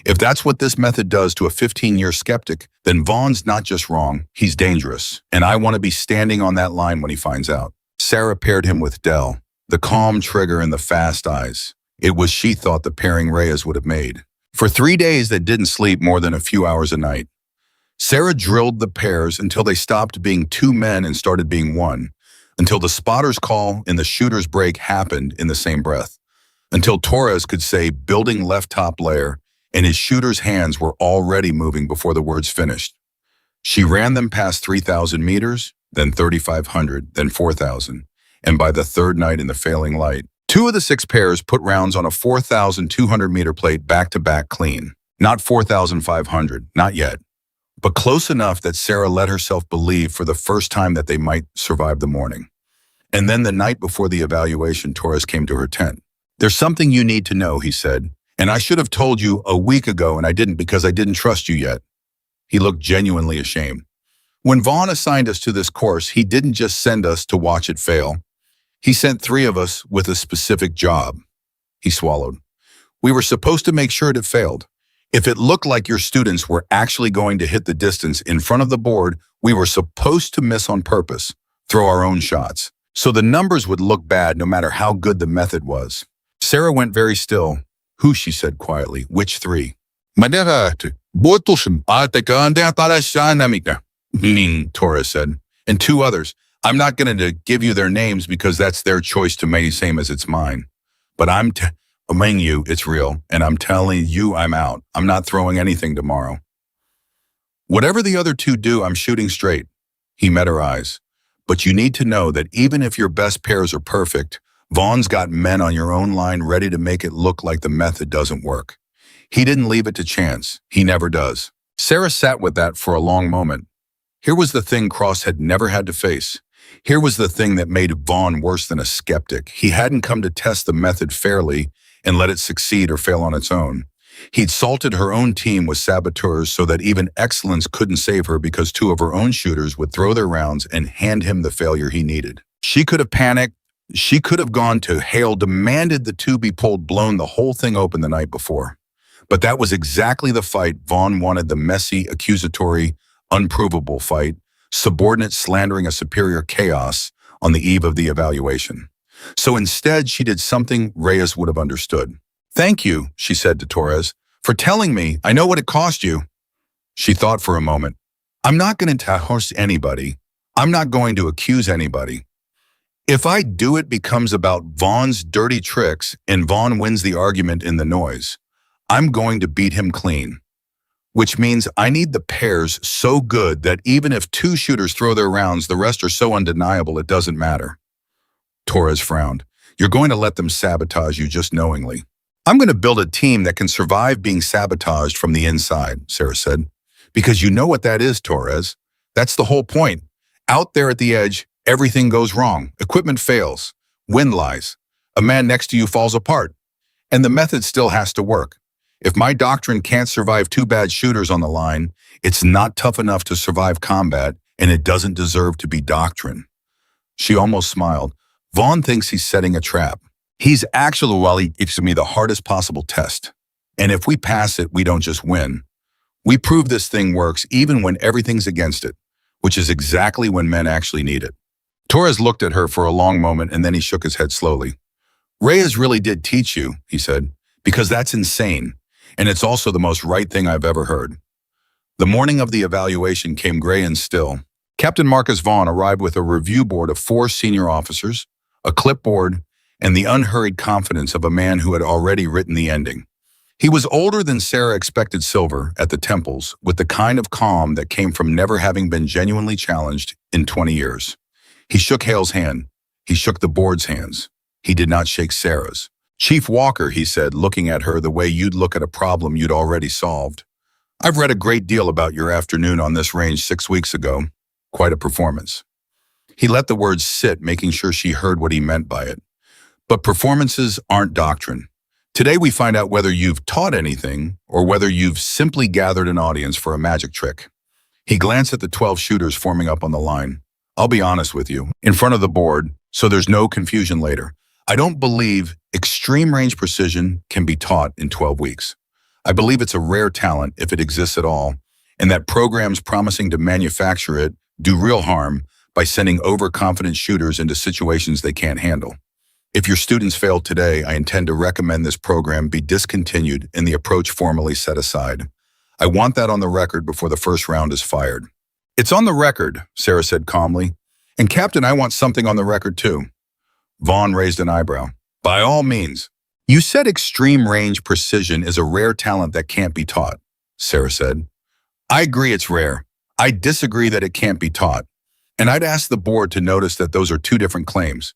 If that's what this method does to a 15-year skeptic, then Vaughn's not just wrong, he's dangerous. And I want to be standing on that line when he finds out." Sarah paired him with Dell, the calm trigger and the fast eyes. It was, she thought, the pairing Reyes would have made. For 3 days, they didn't sleep more than a few hours a night. Sarah drilled the pairs until they stopped being two men and started being one, until the spotter's call and the shooter's break happened in the same breath, until Torres could say "building left top layer," and his shooter's hands were already moving before the words finished. She ran them past 3,000 meters, then 3,500, then 4,000, and by the third night in the failing light, 2 of the 6 pairs put rounds on a 4,200-meter plate back-to-back clean. Not 4,500, not yet, but close enough that Sarah let herself believe for the first time that they might survive the morning. And then the night before the evaluation, Torres came to her tent. "There's something you need to know," he said, "and I should have told you a week ago, and I didn't because I didn't trust you yet." He looked genuinely ashamed. "When Vaughn assigned us to this course, he didn't just send us to watch it fail. He sent 3 of us with a specific job." He swallowed. "We were supposed to make sure it failed. If it looked like your students were actually going to hit the distance in front of the board, we were supposed to miss on purpose, throw our own shots, so the numbers would look bad no matter how good the method was." Sarah went very still. "Who?" she said quietly. "Which 3? Torres said. "And 2 others. I'm not going to give you their names because that's their choice to make, same as it's mine. But I'm telling you it's real, and I'm telling you I'm out. I'm not throwing anything tomorrow. Whatever the other 2 do, I'm shooting straight." He met her eyes. "But you need to know that even if your best pairs are perfect, Vaughn's got men on your own line ready to make it look like the method doesn't work. He didn't leave it to chance. He never does." Sarah sat with that for a long moment. Here was the thing Cross had never had to face. Here was the thing that made Vaughn worse than a skeptic. He hadn't come to test the method fairly and let it succeed or fail on its own. He'd salted her own team with saboteurs so that even excellence couldn't save her because 2 of her own shooters would throw their rounds and hand him the failure he needed. She could have panicked. She could have gone to Hale, demanded the 2 be pulled, blown the whole thing open the night before. But that was exactly the fight Vaughn wanted, the messy, accusatory, unprovable fight, subordinate slandering a superior chaos on the eve of the evaluation. So instead, she did something Reyes would have understood. "Thank you," she said to Torres, "for telling me. I know what it cost you." She thought for a moment. "I'm not going to horse anybody. I'm not going to accuse anybody. If I do, it becomes about Vaughn's dirty tricks and Vaughn wins the argument in the noise. I'm going to beat him clean. Which means I need the pairs so good that even if 2 shooters throw their rounds, the rest are so undeniable it doesn't matter." Torres frowned. "You're going to let them sabotage you just knowingly." "I'm going to build a team that can survive being sabotaged from the inside," Sarah said. "Because you know what that is, Torres. That's the whole point. Out there at the edge, everything goes wrong. Equipment fails. Wind lies. A man next to you falls apart. And the method still has to work. If my doctrine can't survive 2 bad shooters on the line, it's not tough enough to survive combat, and it doesn't deserve to be doctrine." She almost smiled. "Vaughn thinks he's setting a trap. He's actually gives me the hardest possible test. And if we pass it, we don't just win. We prove this thing works even when everything's against it, which is exactly when men actually need it." Torres looked at her for a long moment, and then he shook his head slowly. "Reyes really did teach you," he said, "because that's insane. And it's also the most right thing I've ever heard." The morning of the evaluation came gray and still. Captain Marcus Vaughn arrived with a review board of 4 senior officers, a clipboard, and the unhurried confidence of a man who had already written the ending. He was older than Sarah expected, silver at the temples, with the kind of calm that came from never having been genuinely challenged in 20 years. He shook Hale's hand. He shook the board's hands. He did not shake Sarah's. "Chief Walker," he said, looking at her the way you'd look at a problem you'd already solved. "I've read a great deal about your afternoon on this range 6 weeks ago. Quite a performance." He let the words sit, making sure she heard what he meant by it. But performances aren't doctrine. Today we find out whether you've taught anything or whether you've simply gathered an audience for a magic trick. He glanced at the 12 shooters forming up on the line. I'll be honest with you, in front of the board, so there's no confusion later. I don't believe extreme range precision can be taught in 12 weeks. I believe it's a rare talent if it exists at all, and that programs promising to manufacture it do real harm by sending overconfident shooters into situations they can't handle. If your students fail today, I intend to recommend this program be discontinued and the approach formally set aside. I want that on the record before the first round is fired. It's on the record, Sarah said calmly. And Captain, I want something on the record too. Vaughn raised an eyebrow. By all means. You said extreme range precision is a rare talent that can't be taught, Sarah said. I agree it's rare. I disagree that it can't be taught. And I'd ask the board to notice that those are two different claims.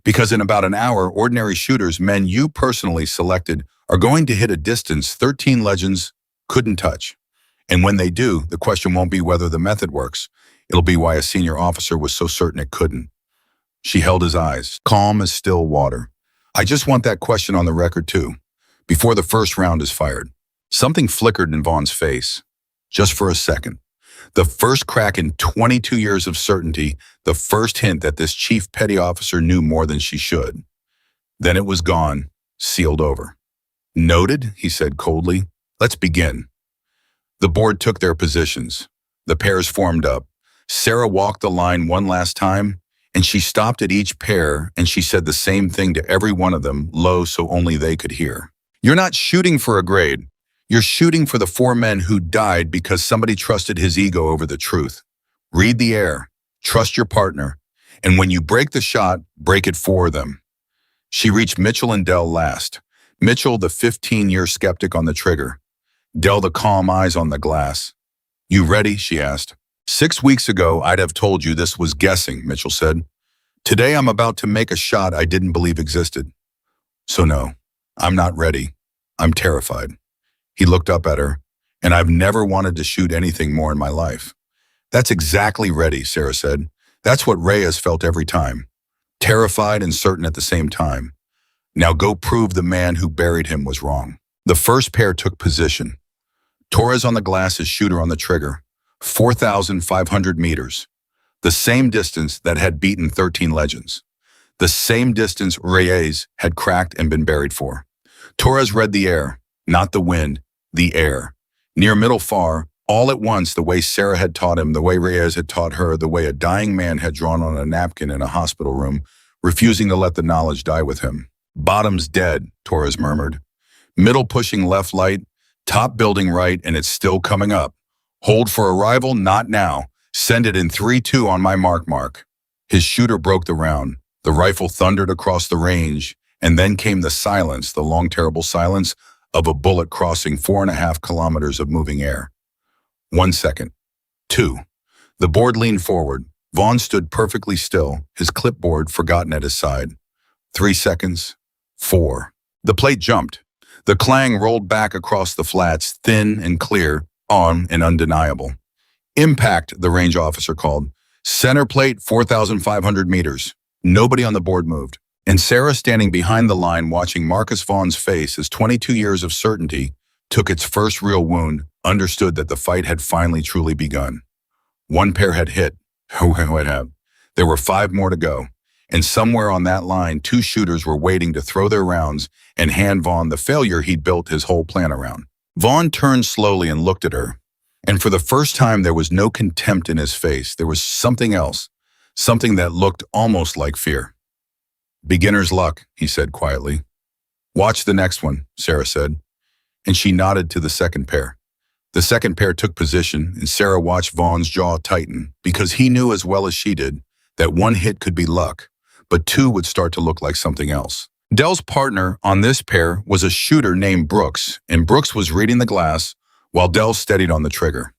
Because in about an hour, ordinary shooters, men you personally selected, are going to hit a distance 13 legends couldn't touch. And when they do, the question won't be whether the method works. It'll be why a senior officer was so certain it couldn't. She held his eyes, calm as still water. I just want that question on the record too, before the first round is fired. Something flickered in Vaughn's face, just for a second. The first crack in 22 years of certainty, the first hint that this chief petty officer knew more than she should. Then it was gone, sealed over. Noted, he said coldly. Let's begin. The board took their positions. The pairs formed up. Sarah walked the line one last time, and she stopped at each pair, and she said the same thing to every one of them, low so only they could hear. You're not shooting for a grade. You're shooting for the 4 men who died because somebody trusted his ego over the truth. Read the air. Trust your partner. And when you break the shot, break it for them. She reached Mitchell and Dell last. Mitchell, the 15-year skeptic on the trigger. Dell, the calm eyes on the glass. You ready? She asked. 6 weeks ago, I'd have told you this was guessing, Mitchell said. Today, I'm about to make a shot I didn't believe existed. So no, I'm not ready. I'm terrified. He looked up at her, and I've never wanted to shoot anything more in my life. That's exactly ready, Sarah said. That's what Reyes felt every time. Terrified and certain at the same time. Now go prove the man who buried him was wrong. The first pair took position. Torres on the glass, his shooter on the trigger. 4,500 meters. The same distance that had beaten 13 legends. The same distance Reyes had cracked and been buried for. Torres read the air, not the wind, the air. Near middle far, all at once, the way Sarah had taught him, the way Reyes had taught her, the way a dying man had drawn on a napkin in a hospital room, refusing to let the knowledge die with him. Bottom's dead, Torres murmured. Middle pushing left light, top building right, and it's still coming up. Hold for arrival, not now. Send it in 3-2 on my mark. His shooter broke the round. The rifle thundered across the range, and then came the silence, the long, terrible silence of a bullet crossing 4.5 kilometers of moving air. 1 second. 2. The board leaned forward. Vaughn stood perfectly still, his clipboard forgotten at his side. 3 seconds. 4. The plate jumped. The clang rolled back across the flats, thin and clear, on and undeniable. Impact, the range officer called. Center plate, 4,500 meters. Nobody on the board moved. And Sarah, standing behind the line, watching Marcus Vaughn's face as 22 years of certainty took its first real wound, understood that the fight had finally truly begun. 1 pair had hit. There were 5 more to go. And somewhere on that line, 2 shooters were waiting to throw their rounds and hand Vaughn the failure he'd built his whole plan around. Vaughn turned slowly and looked at her. And for the first time, there was no contempt in his face. There was something else, something that looked almost like fear. Beginner's luck, he said quietly. Watch the next one, Sarah said. And she nodded to the second pair. The second pair took position, and Sarah watched Vaughn's jaw tighten, because he knew as well as she did that 1 hit could be luck, but 2 would start to look like something else. Dell's partner on this pair was a shooter named Brooks, and Brooks was reading the glass while Dell steadied on the trigger.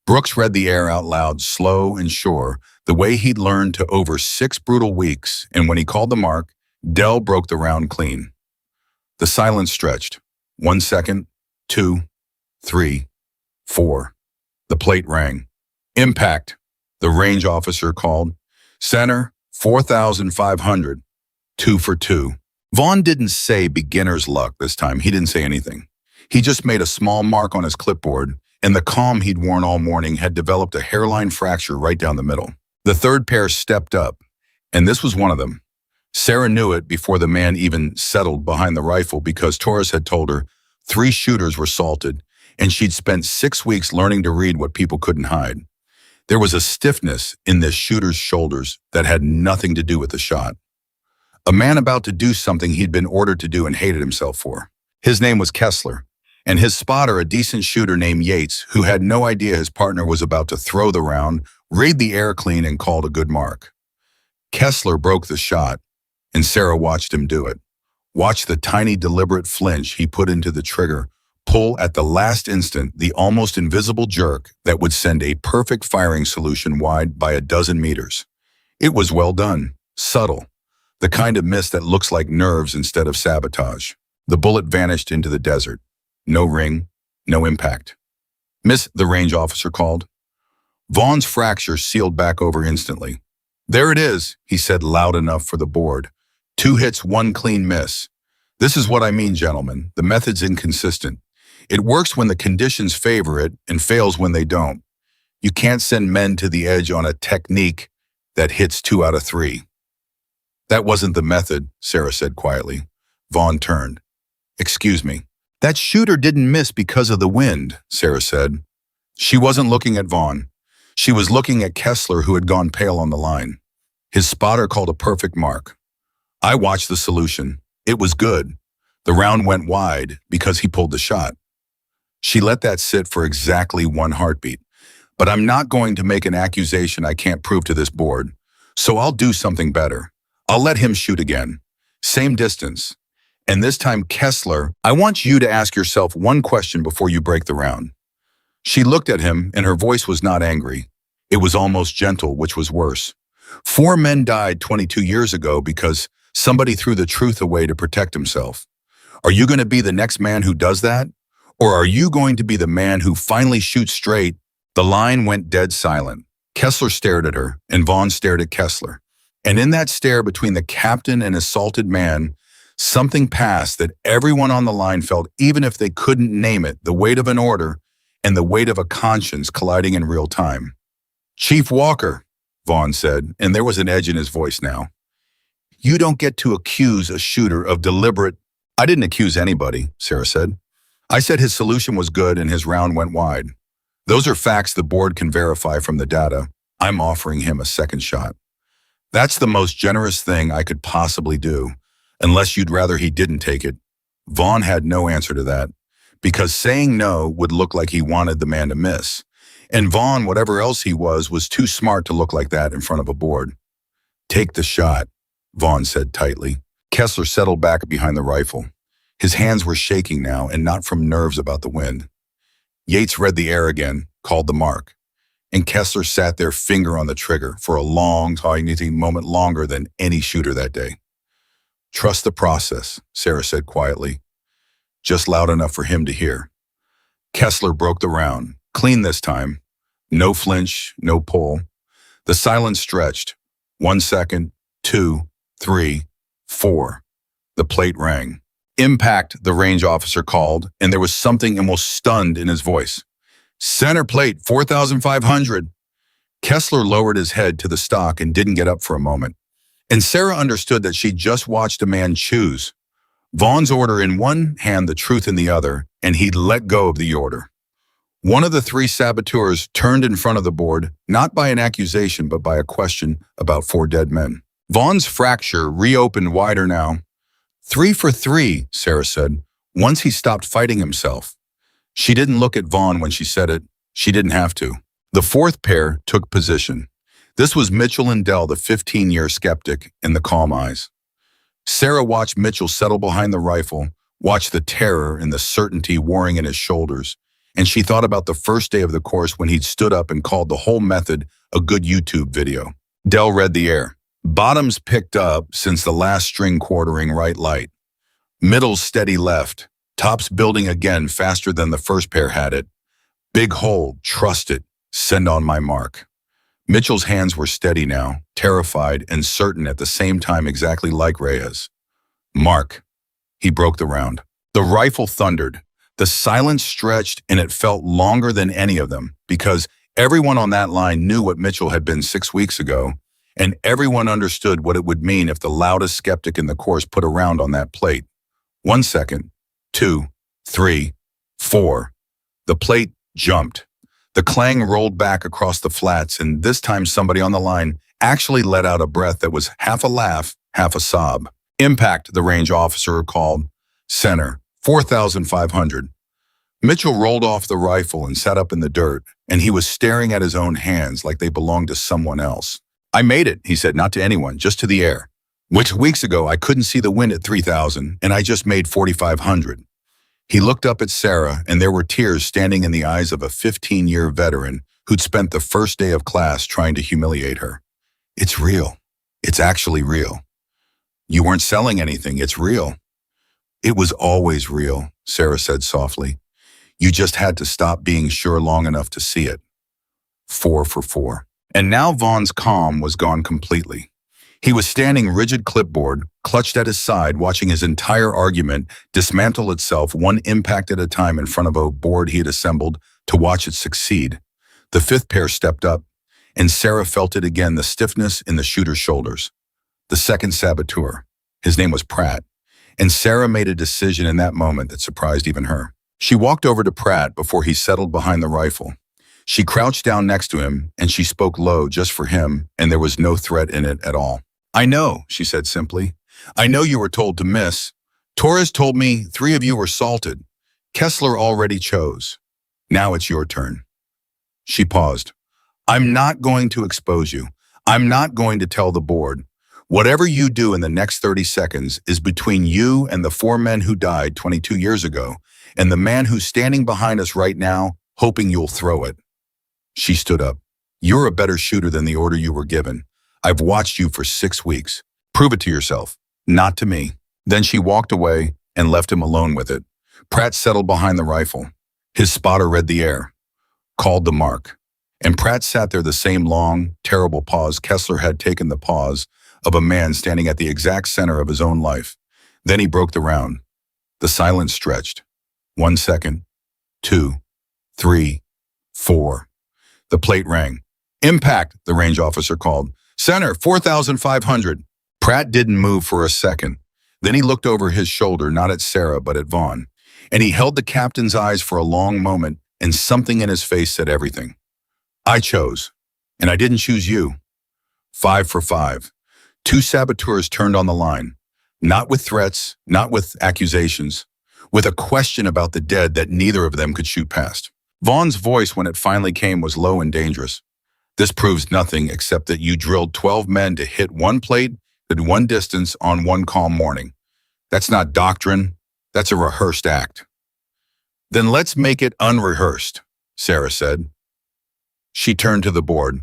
Brooks read the air out loud, slow and sure, the way he'd learned to over 6 brutal weeks, and when he called the mark, Dell broke the round clean. The silence stretched. 1 second, 2, 3, 4. The plate rang. Impact, the range officer called. Center, 4,500. 2 for 2. Vaughn didn't say beginner's luck this time. He didn't say anything. He just made a small mark on his clipboard, and the calm he'd worn all morning had developed a hairline fracture right down the middle. The third pair stepped up, and this was one of them. Sarah knew it before the man even settled behind the rifle because Torres had told her 3 shooters were salted, and she'd spent 6 weeks learning to read what people couldn't hide. There was a stiffness in this shooter's shoulders that had nothing to do with the shot. A man about to do something he'd been ordered to do and hated himself for. His name was Kessler, and his spotter a decent shooter named Yates, who had no idea his partner was about to throw the round, read the air clean, and called a good mark. Kessler broke the shot, and Sarah watched him do it. Watch the tiny deliberate flinch he put into the trigger, pull at the last instant the almost invisible jerk that would send a perfect firing solution wide by a dozen meters. It was well done, subtle, the kind of miss that looks like nerves instead of sabotage. The bullet vanished into the desert. No ring, no impact. "Miss," the range officer called. Vaughn's fracture sealed back over instantly. "There it is," he said loud enough for the board. 2 hits, 1 clean miss. "This is what I mean, gentlemen. The method's inconsistent. It works when the conditions favor it and fails when they don't. You can't send men to the edge on a technique that hits 2 out of 3. "That wasn't the method," Sarah said quietly. Vaughn turned. "Excuse me." "That shooter didn't miss because of the wind," Sarah said. She wasn't looking at Vaughn. She was looking at Kessler, who had gone pale on the line. His spotter called a perfect mark. "I watched the solution. It was good. The round went wide because he pulled the shot." She let that sit for exactly 1 heartbeat. "But I'm not going to make an accusation I can't prove to this board, so I'll do something better. I'll let him shoot again. Same distance. And this time, Kessler, I want you to ask yourself 1 question before you break the round." She looked at him, and her voice was not angry. It was almost gentle, which was worse. 4 men died 22 years ago because somebody threw the truth away to protect himself. Are you going to be the next man who does that? Or are you going to be the man who finally shoots straight? The line went dead silent. Kessler stared at her, and Vaughn stared at Kessler. And in that stare between the captain and assaulted man, something passed that everyone on the line felt, even if they couldn't name it, the weight of an order and the weight of a conscience colliding in real time. "Chief Walker," Vaughn said, and there was an edge in his voice now. "You don't get to accuse a shooter of deliberate—" "I didn't accuse anybody," Sarah said. "I said his solution was good and his round went wide. Those are facts the board can verify from the data. I'm offering him a second shot. That's the most generous thing I could possibly do, unless you'd rather he didn't take it." Vaughn had no answer to that, because saying no would look like he wanted the man to miss. And Vaughn, whatever else he was too smart to look like that in front of a board. "Take the shot," Vaughn said tightly. Kessler settled back behind the rifle. His hands were shaking now, and not from nerves about the wind. Yates read the air again, called the mark. And Kessler sat there, finger on the trigger, for a long, tiny moment longer than any shooter that day. "Trust the process," Sarah said quietly, just loud enough for him to hear. Kessler broke the round, clean this time. No flinch, no pull. The silence stretched. 1 second, 2, 3, 4. The plate rang. "Impact," the range officer called, and there was something almost stunned in his voice. "Center plate, 4,500. Kessler lowered his head to the stock and didn't get up for a moment. And Sarah understood that she'd just watched a man choose. Vaughn's order in one hand, the truth in the other, and he'd let go of the order. One of the 3 saboteurs turned in front of the board, not by an accusation, but by a question about 4 dead men. Vaughn's fracture reopened wider now. 3 for 3, Sarah said, once he stopped fighting himself. She didn't look at Vaughn when she said it. She didn't have to. The 4th pair took position. This was Mitchell and Dell, the 15-year skeptic, in the calm eyes. Sarah watched Mitchell settle behind the rifle, watched the terror and the certainty warring in his shoulders, and she thought about the first day of the course when he'd stood up and called the whole method a good YouTube video. Dell read the air. Bottoms picked up since the last string quartering right light. Middles steady left. Tops building again faster than the first pair had it. Big hold, trust it, send on my mark. Mitchell's hands were steady now, terrified and certain at the same time, exactly like Reyes. Mark. He broke the round. The rifle thundered. The silence stretched, and it felt longer than any of them, because everyone on that line knew what Mitchell had been 6 weeks ago, and everyone understood what it would mean if the loudest skeptic in the course put a round on that plate. 1 second, 2, 3, 4. The plate jumped. The clang rolled back across the flats, and this time somebody on the line actually let out a breath that was half a laugh, half a sob. Impact, the range officer called. Center, 4,500. Mitchell rolled off the rifle and sat up in the dirt, and he was staring at his own hands like they belonged to someone else. I made it, he said, not to anyone, just to the air. Which weeks ago I couldn't see the wind at 3,000, and I just made 4,500. He looked up at Sarah, and there were tears standing in the eyes of a 15-year veteran who'd spent the first day of class trying to humiliate her. It's real. It's actually real. You weren't selling anything. It's real. It was always real, Sarah said softly. You just had to stop being sure long enough to see it. 4 for 4. And now Vaughn's calm was gone completely. He was standing rigid, clipboard, clutched at his side, watching his entire argument dismantle itself one impact at a time in front of a board he had assembled to watch it succeed. The fifth pair stepped up, and Sarah felt it again, the stiffness in the shooter's shoulders. The second saboteur. His name was Pratt, and Sarah made a decision in that moment that surprised even her. She walked over to Pratt before he settled behind the rifle. She crouched down next to him, and she spoke low just for him, and there was no threat in it at all. I know, she said simply. I know you were told to miss. Torres told me 3 of you were salted. Kessler already chose. Now it's your turn. She paused. I'm not going to expose you. I'm not going to tell the board. Whatever you do in the next 30 seconds is between you and the 4 men who died 22 years ago, and the man who's standing behind us right now, hoping you'll throw it. She stood up. You're a better shooter than the order you were given. I've watched you for 6 weeks. Prove it to yourself, not to me. Then she walked away and left him alone with it. Pratt settled behind the rifle. His spotter read the air, called the mark. And Pratt sat there, the same long, terrible pause Kessler had taken, the pause of a man standing at the exact center of his own life. Then he broke the round. The silence stretched. 1 second, 2, 3, 4. The plate rang. Impact, the range officer called. Center, 4,500. Pratt didn't move for a second. Then he looked over his shoulder, not at Sarah, but at Vaughn. And he held the captain's eyes for a long moment, and something in his face said everything. I chose, and I didn't choose you. 5 for 5. 2 saboteurs turned on the line, not with threats, not with accusations, with a question about the dead that neither of them could shoot past. Vaughn's voice, when it finally came, was low and dangerous. This proves nothing except that you drilled 12 men to hit 1 plate at 1 distance on 1 calm morning. That's not doctrine. That's a rehearsed act. Then let's make it unrehearsed, Sarah said. She turned to the board.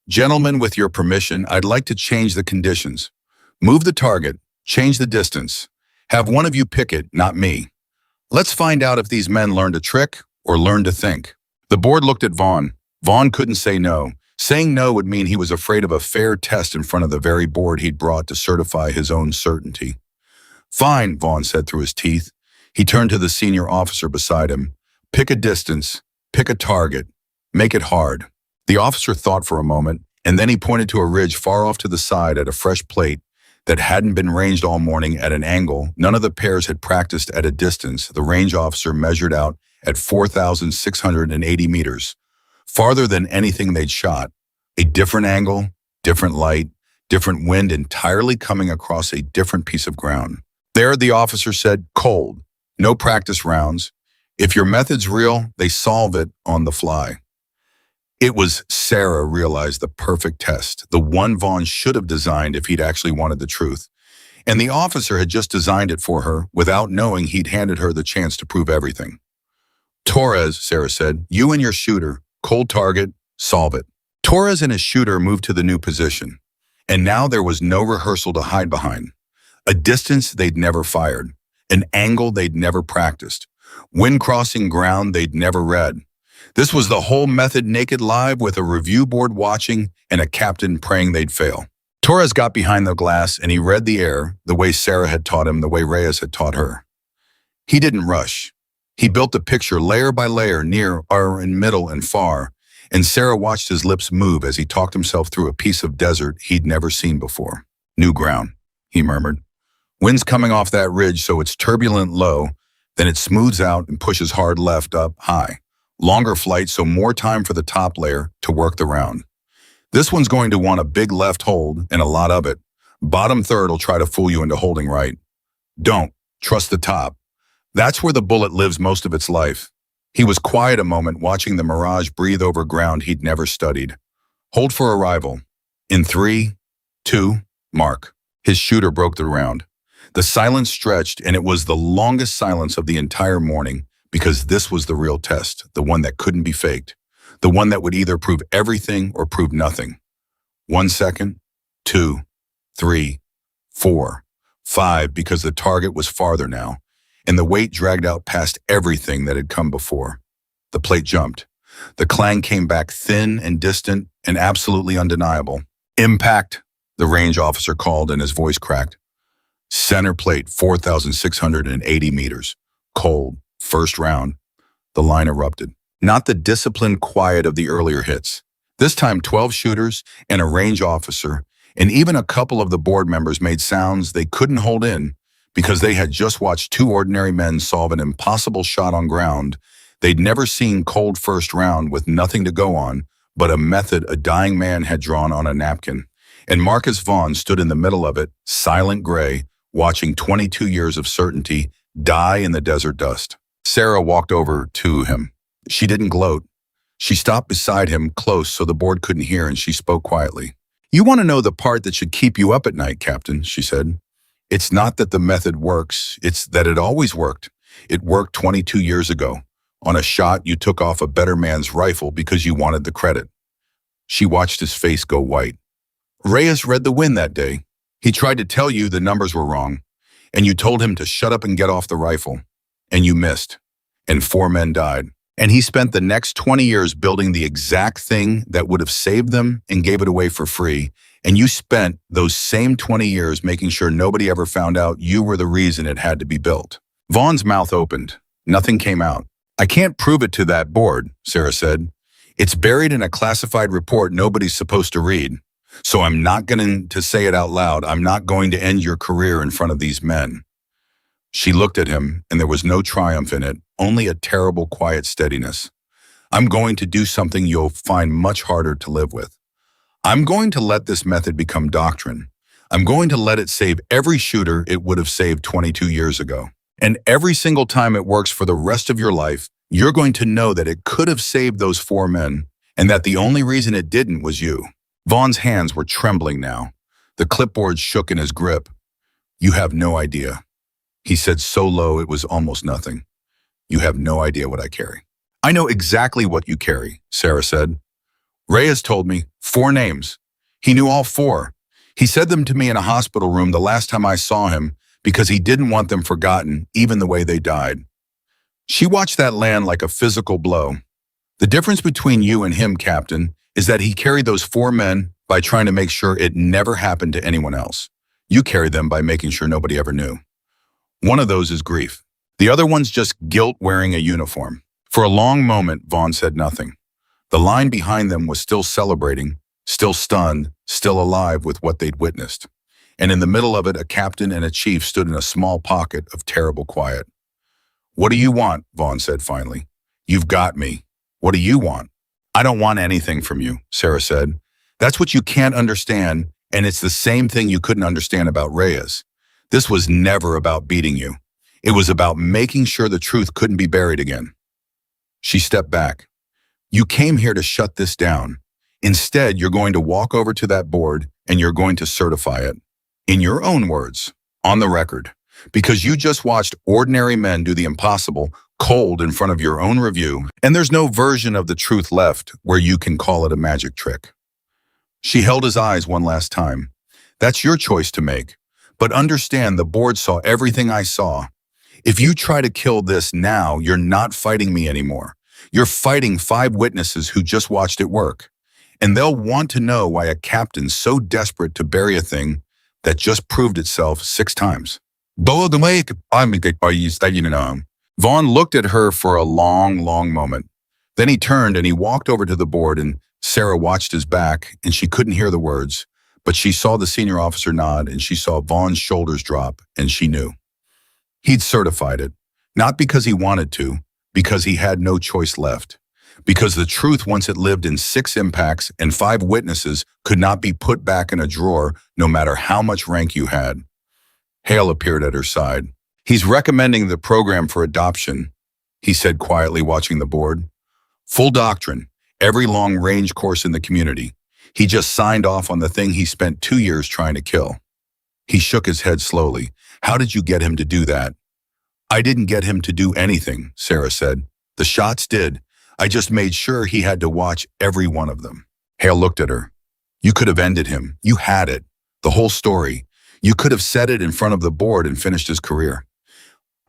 Gentlemen, with your permission, I'd like to change the conditions. Move the target, change the distance. Have one of you pick it, not me. Let's find out if these men learned a trick or learned to think. The board looked at Vaughn. Vaughn couldn't say no. Saying no would mean he was afraid of a fair test in front of the very board he'd brought to certify his own certainty. Fine, Vaughn said through his teeth. He turned to the senior officer beside him. Pick a distance, pick a target, make it hard. The officer thought for a moment, and then he pointed to a ridge far off to the side at a fresh plate that hadn't been ranged all morning at an angle none of the pairs had practiced at a distance the range officer measured out at 4,680 meters. Farther than anything they'd shot. A different angle, different light, different wind entirely coming across a different piece of ground. There, the officer said, cold, no practice rounds. If your method's real, they solve it on the fly. It was, Sarah realized, the perfect test, the one Vaughn should have designed if he'd actually wanted the truth. And the officer had just designed it for her without knowing he'd handed her the chance to prove everything. Torres, Sarah said, you and your shooter, cold target, solve it. Torres and his shooter moved to the new position, and now there was no rehearsal to hide behind. A distance they'd never fired, an angle they'd never practiced, wind crossing ground they'd never read. This was the whole method naked live with a review board watching and a captain praying they'd fail. Torres got behind the glass and he read the air the way Sarah had taught him, the way Reyes had taught her. He didn't rush. He built a picture layer by layer, near, in middle, and far, and Sarah watched his lips move as he talked himself through a piece of desert he'd never seen before. New ground, he murmured. Wind's coming off that ridge, so it's turbulent low, then it smooths out and pushes hard left up high. Longer flight, so more time for the top layer to work the round. This one's going to want a big left hold and a lot of it. Bottom third will try to fool you into holding right. Don't. Trust the top. That's where the bullet lives most of its life. He was quiet a moment, watching the mirage breathe over ground he'd never studied. Hold for arrival. In 3, 2, mark. His shooter broke the round. The silence stretched, and it was the longest silence of the entire morning, because this was the real test, the one that couldn't be faked, the one that would either prove everything or prove nothing. 1 second, 2, 3, 4, 5, because the target was farther now, and the weight dragged out past everything that had come before. The plate jumped. The clang came back thin and distant and absolutely undeniable. Impact, the range officer called, and his voice cracked. Center plate, 4,680 meters. Cold. First round. The line erupted. Not the disciplined quiet of the earlier hits. This time 12 shooters and a range officer, and even a couple of the board members made sounds they couldn't hold in because they had just watched two ordinary men solve an impossible shot on ground. They'd never seen cold first round with nothing to go on but a method a dying man had drawn on a napkin. And Marcus Vaughn stood in the middle of it, silent gray, watching 22 years of certainty die in the desert dust. Sarah walked over to him. She didn't gloat. She stopped beside him, close so the board couldn't hear, and she spoke quietly. "You want to know the part that should keep you up at night, Captain," she said. "It's not that the method works, it's that it always worked. It worked 22 years ago. On a shot, you took off a better man's rifle because you wanted the credit." She watched his face go white. "Reyes read the wind that day. He tried to tell you the numbers were wrong, and you told him to shut up and get off the rifle. And you missed. And 4 men died. And he spent the next 20 years building the exact thing that would have saved them and gave it away for free. And you spent those same 20 years making sure nobody ever found out you were the reason it had to be built." Vaughn's mouth opened. Nothing came out. "I can't prove it to that board," Sarah said. "It's buried in a classified report nobody's supposed to read. So I'm not going to say it out loud. I'm not going to end your career in front of these men." She looked at him, and there was no triumph in it, only a terrible, quiet steadiness. "I'm going to do something you'll find much harder to live with. I'm going to let this method become doctrine. I'm going to let it save every shooter it would have saved 22 years ago. And every single time it works for the rest of your life, you're going to know that it could have saved those 4 men, and that the only reason it didn't was you." Vaughn's hands were trembling now. The clipboard shook in his grip. "You have no idea," he said so low it was almost nothing. "You have no idea what I carry." "I know exactly what you carry," Sarah said. "Reyes told me 4 names. He knew all 4. He said them to me in a hospital room the last time I saw him because he didn't want them forgotten, even the way they died." She watched that land like a physical blow. "The difference between you and him, Captain, is that he carried those 4 men by trying to make sure it never happened to anyone else. You carried them by making sure nobody ever knew. One of those is grief. The other one's just guilt wearing a uniform." For a long moment, Vaughn said nothing. The line behind them was still celebrating, still stunned, still alive with what they'd witnessed. And in the middle of it, a captain and a chief stood in a small pocket of terrible quiet. "What do you want?" Vaughn said finally. "You've got me. What do you want?" "I don't want anything from you," Sarah said. "That's what you can't understand, and it's the same thing you couldn't understand about Reyes. This was never about beating you. It was about making sure the truth couldn't be buried again." She stepped back. "You came here to shut this down. Instead, you're going to walk over to that board and you're going to certify it. In your own words, on the record, because you just watched ordinary men do the impossible cold in front of your own review, and there's no version of the truth left where you can call it a magic trick." She held his eyes one last time. "That's your choice to make. But understand the board saw everything I saw. If you try to kill this now, you're not fighting me anymore. You're fighting 5 witnesses who just watched it work. And they'll want to know why a captain's so desperate to bury a thing that just proved itself 6 times. Vaughn looked at her for a long, long moment. Then he turned and he walked over to the board, and Sarah watched his back and she couldn't hear the words, but she saw the senior officer nod and she saw Vaughn's shoulders drop, and she knew. He'd certified it, not because he wanted to, because he had no choice left. Because the truth, once it lived in 6 impacts and 5 witnesses, could not be put back in a drawer no matter how much rank you had. Hale appeared at her side. He's recommending the program for adoption, he said quietly, watching the board. Full doctrine, every long-range course in the community. He just signed off on the thing he spent 2 years trying to kill. He shook his head slowly. How did you get him to do that? I didn't get him to do anything, Sarah said. The shots did. I just made sure he had to watch every one of them. Hale looked at her. You could have ended him. You had it. The whole story. You could have said it in front of the board and finished his career.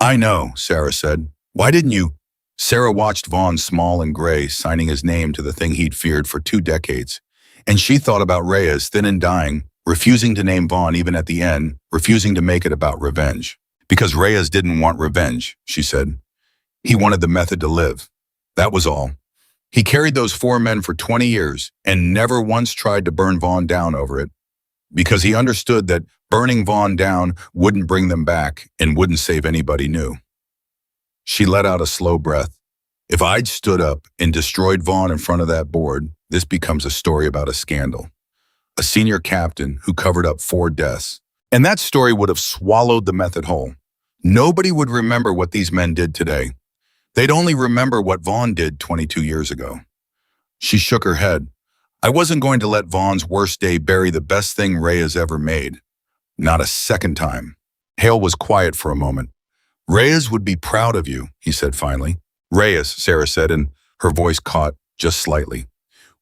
I know, Sarah said. Why didn't you? Sarah watched Vaughn, small and gray, signing his name to the thing he'd feared for 2 decades. And she thought about Reyes, thin and dying, refusing to name Vaughn even at the end, refusing to make it about revenge. Because Reyes didn't want revenge, she said. He wanted the method to live. That was all. He carried those 4 men for 20 years and never once tried to burn Vaughn down over it, because he understood that burning Vaughn down wouldn't bring them back and wouldn't save anybody new. She let out a slow breath. If I'd stood up and destroyed Vaughn in front of that board, this becomes a story about a scandal. A senior captain who covered up 4 deaths. And that story would have swallowed the method whole. Nobody would remember what these men did today. They'd only remember what Vaughn did 22 years ago. She shook her head. I wasn't going to let Vaughn's worst day bury the best thing Reyes ever made. Not a second time. Hale was quiet for a moment. Reyes would be proud of you, he said finally. Reyes, Sarah said, and her voice caught just slightly,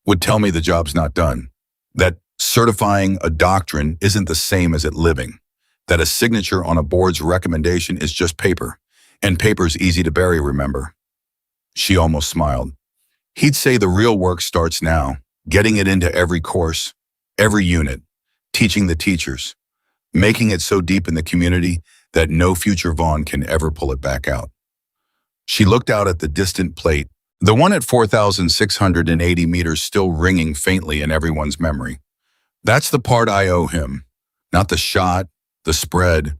would tell me the job's not done. That certifying a doctrine isn't the same as it living. That a signature on a board's recommendation is just paper. And paper's easy to bury, remember? She almost smiled. He'd say the real work starts now, getting it into every course, every unit, teaching the teachers, making it so deep in the community that no future Vaughn can ever pull it back out. She looked out at the distant plate, the one at 4,680 meters still ringing faintly in everyone's memory. That's the part I owe him, not the shot, the spread,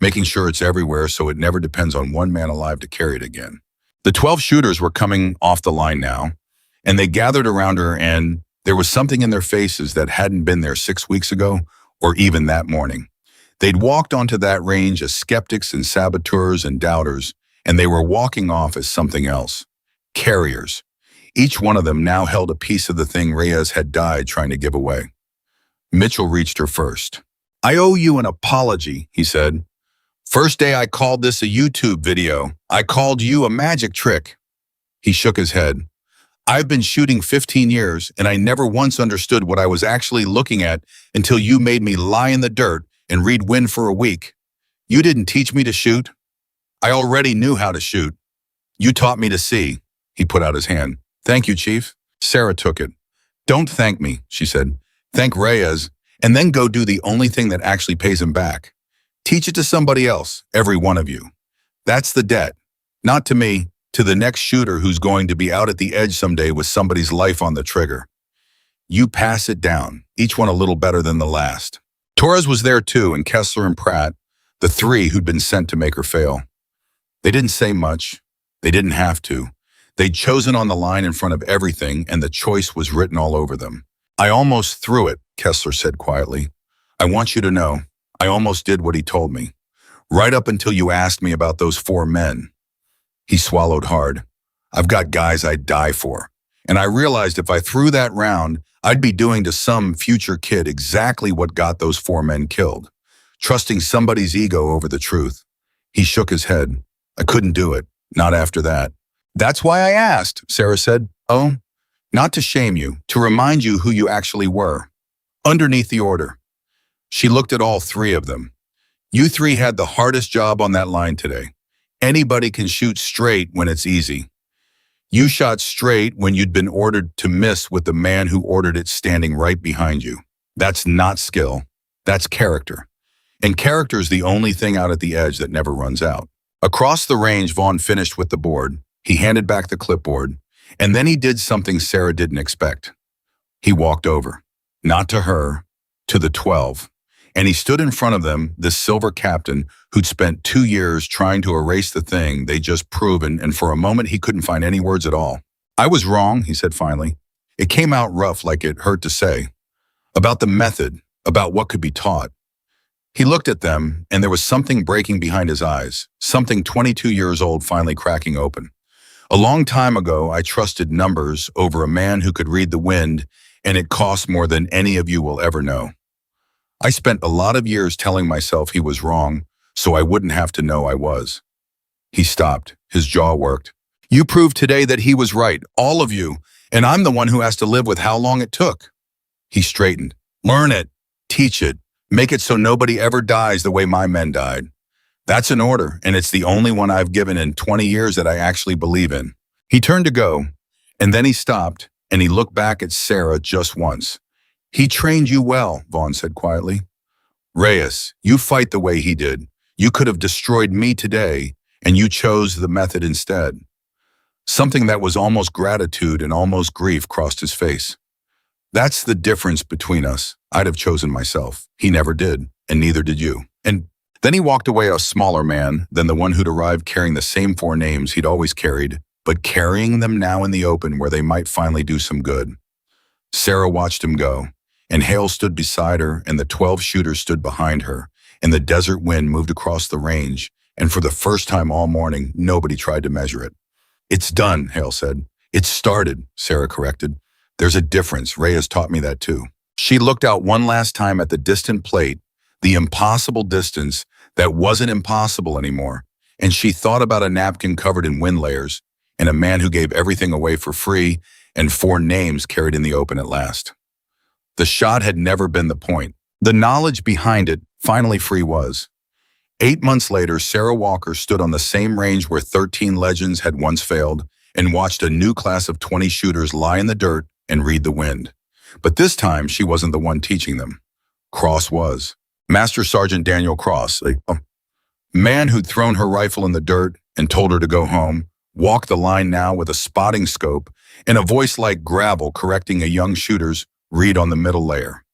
making sure it's everywhere so it never depends on one man alive to carry it again. The 12 shooters were coming off the line now, and they gathered around her, and there was something in their faces that hadn't been there 6 weeks ago or even that morning. They'd walked onto that range as skeptics and saboteurs and doubters, and they were walking off as something else. Carriers. Each one of them now held a piece of the thing Reyes had died trying to give away. Mitchell reached her first. I owe you an apology, he said. First day I called this a YouTube video. I called you a magic trick. He shook his head. I've been shooting 15 years, and I never once understood what I was actually looking at until you made me lie in the dirt and read wind for a week. You didn't teach me to shoot. I already knew how to shoot. You taught me to see. He put out his hand. Thank you, Chief. Sarah took it. Don't thank me, she said. Thank Reyes, and then go do the only thing that actually pays him back. Teach it to somebody else, every one of you. That's the debt. Not to me, to the next shooter who's going to be out at the edge someday with somebody's life on the trigger. You pass it down, each one a little better than the last. Torres was there too, and Kessler and Pratt, the 3 who'd been sent to make her fail. They didn't say much. They didn't have to. They'd chosen on the line in front of everything, and the choice was written all over them. I almost threw it, Kessler said quietly. I want you to know, I almost did what he told me. Right up until you asked me about those 4 men. He swallowed hard. I've got guys I'd die for. And I realized if I threw that round, I'd be doing to some future kid exactly what got those 4 men killed. Trusting somebody's ego over the truth. He shook his head. I couldn't do it. Not after that. That's why I asked, Sarah said. Oh, not to shame you, to remind you who you actually were. Underneath the order. She looked at all 3 of them. You 3 had the hardest job on that line today. Anybody can shoot straight when it's easy. You shot straight when you'd been ordered to miss with the man who ordered it standing right behind you. That's not skill. That's character. And character's the only thing out at the edge that never runs out. Across the range, Vaughn finished with the board. He handed back the clipboard, and then he did something Sarah didn't expect. He walked over, not to her, to the 12, and he stood in front of them, this silver captain who'd spent 2 years trying to erase the thing they'd just proven, and for a moment he couldn't find any words at all. I was wrong, he said finally. It came out rough, like it hurt to say. About the method, about what could be taught. He looked at them, and there was something breaking behind his eyes, something 22 years old finally cracking open. A long time ago, I trusted numbers over a man who could read the wind, and it cost more than any of you will ever know. I spent a lot of years telling myself he was wrong, so I wouldn't have to know I was. He stopped. His jaw worked. You proved today that he was right, all of you, and I'm the one who has to live with how long it took. He straightened. Learn it. Teach it. Make it so nobody ever dies the way my men died. That's an order, and it's the only one I've given in 20 years that I actually believe in. He turned to go, and then he stopped, and he looked back at Sarah just once. He trained you well, Vaughn said quietly. Reyes, you fight the way he did. You could have destroyed me today, and you chose the method instead. Something that was almost gratitude and almost grief crossed his face. That's the difference between us. I'd have chosen myself. He never did, and neither did you. And then he walked away a smaller man than the one who'd arrived carrying the same 4 names he'd always carried, but carrying them now in the open where they might finally do some good. Sarah watched him go, and Hale stood beside her, and the 12 shooters stood behind her, and the desert wind moved across the range, and for the first time all morning, nobody tried to measure it. It's done, Hale said. It's started, Sarah corrected. There's a difference. Reyes taught me that too. She looked out one last time at the distant plate, the impossible distance that wasn't impossible anymore, and she thought about a napkin covered in wind layers and a man who gave everything away for free and 4 names carried in the open at last. The shot had never been the point. The knowledge behind it, finally free was. 8 months later, Sarah Walker stood on the same range where 13 legends had once failed and watched a new class of 20 shooters lie in the dirt and read the wind. But this time, she wasn't the one teaching them. Cross was. Master Sergeant Daniel Cross, a man who'd thrown her rifle in the dirt and told her to go home, walked the line now with a spotting scope and a voice like gravel correcting a young shooter's read on the middle layer.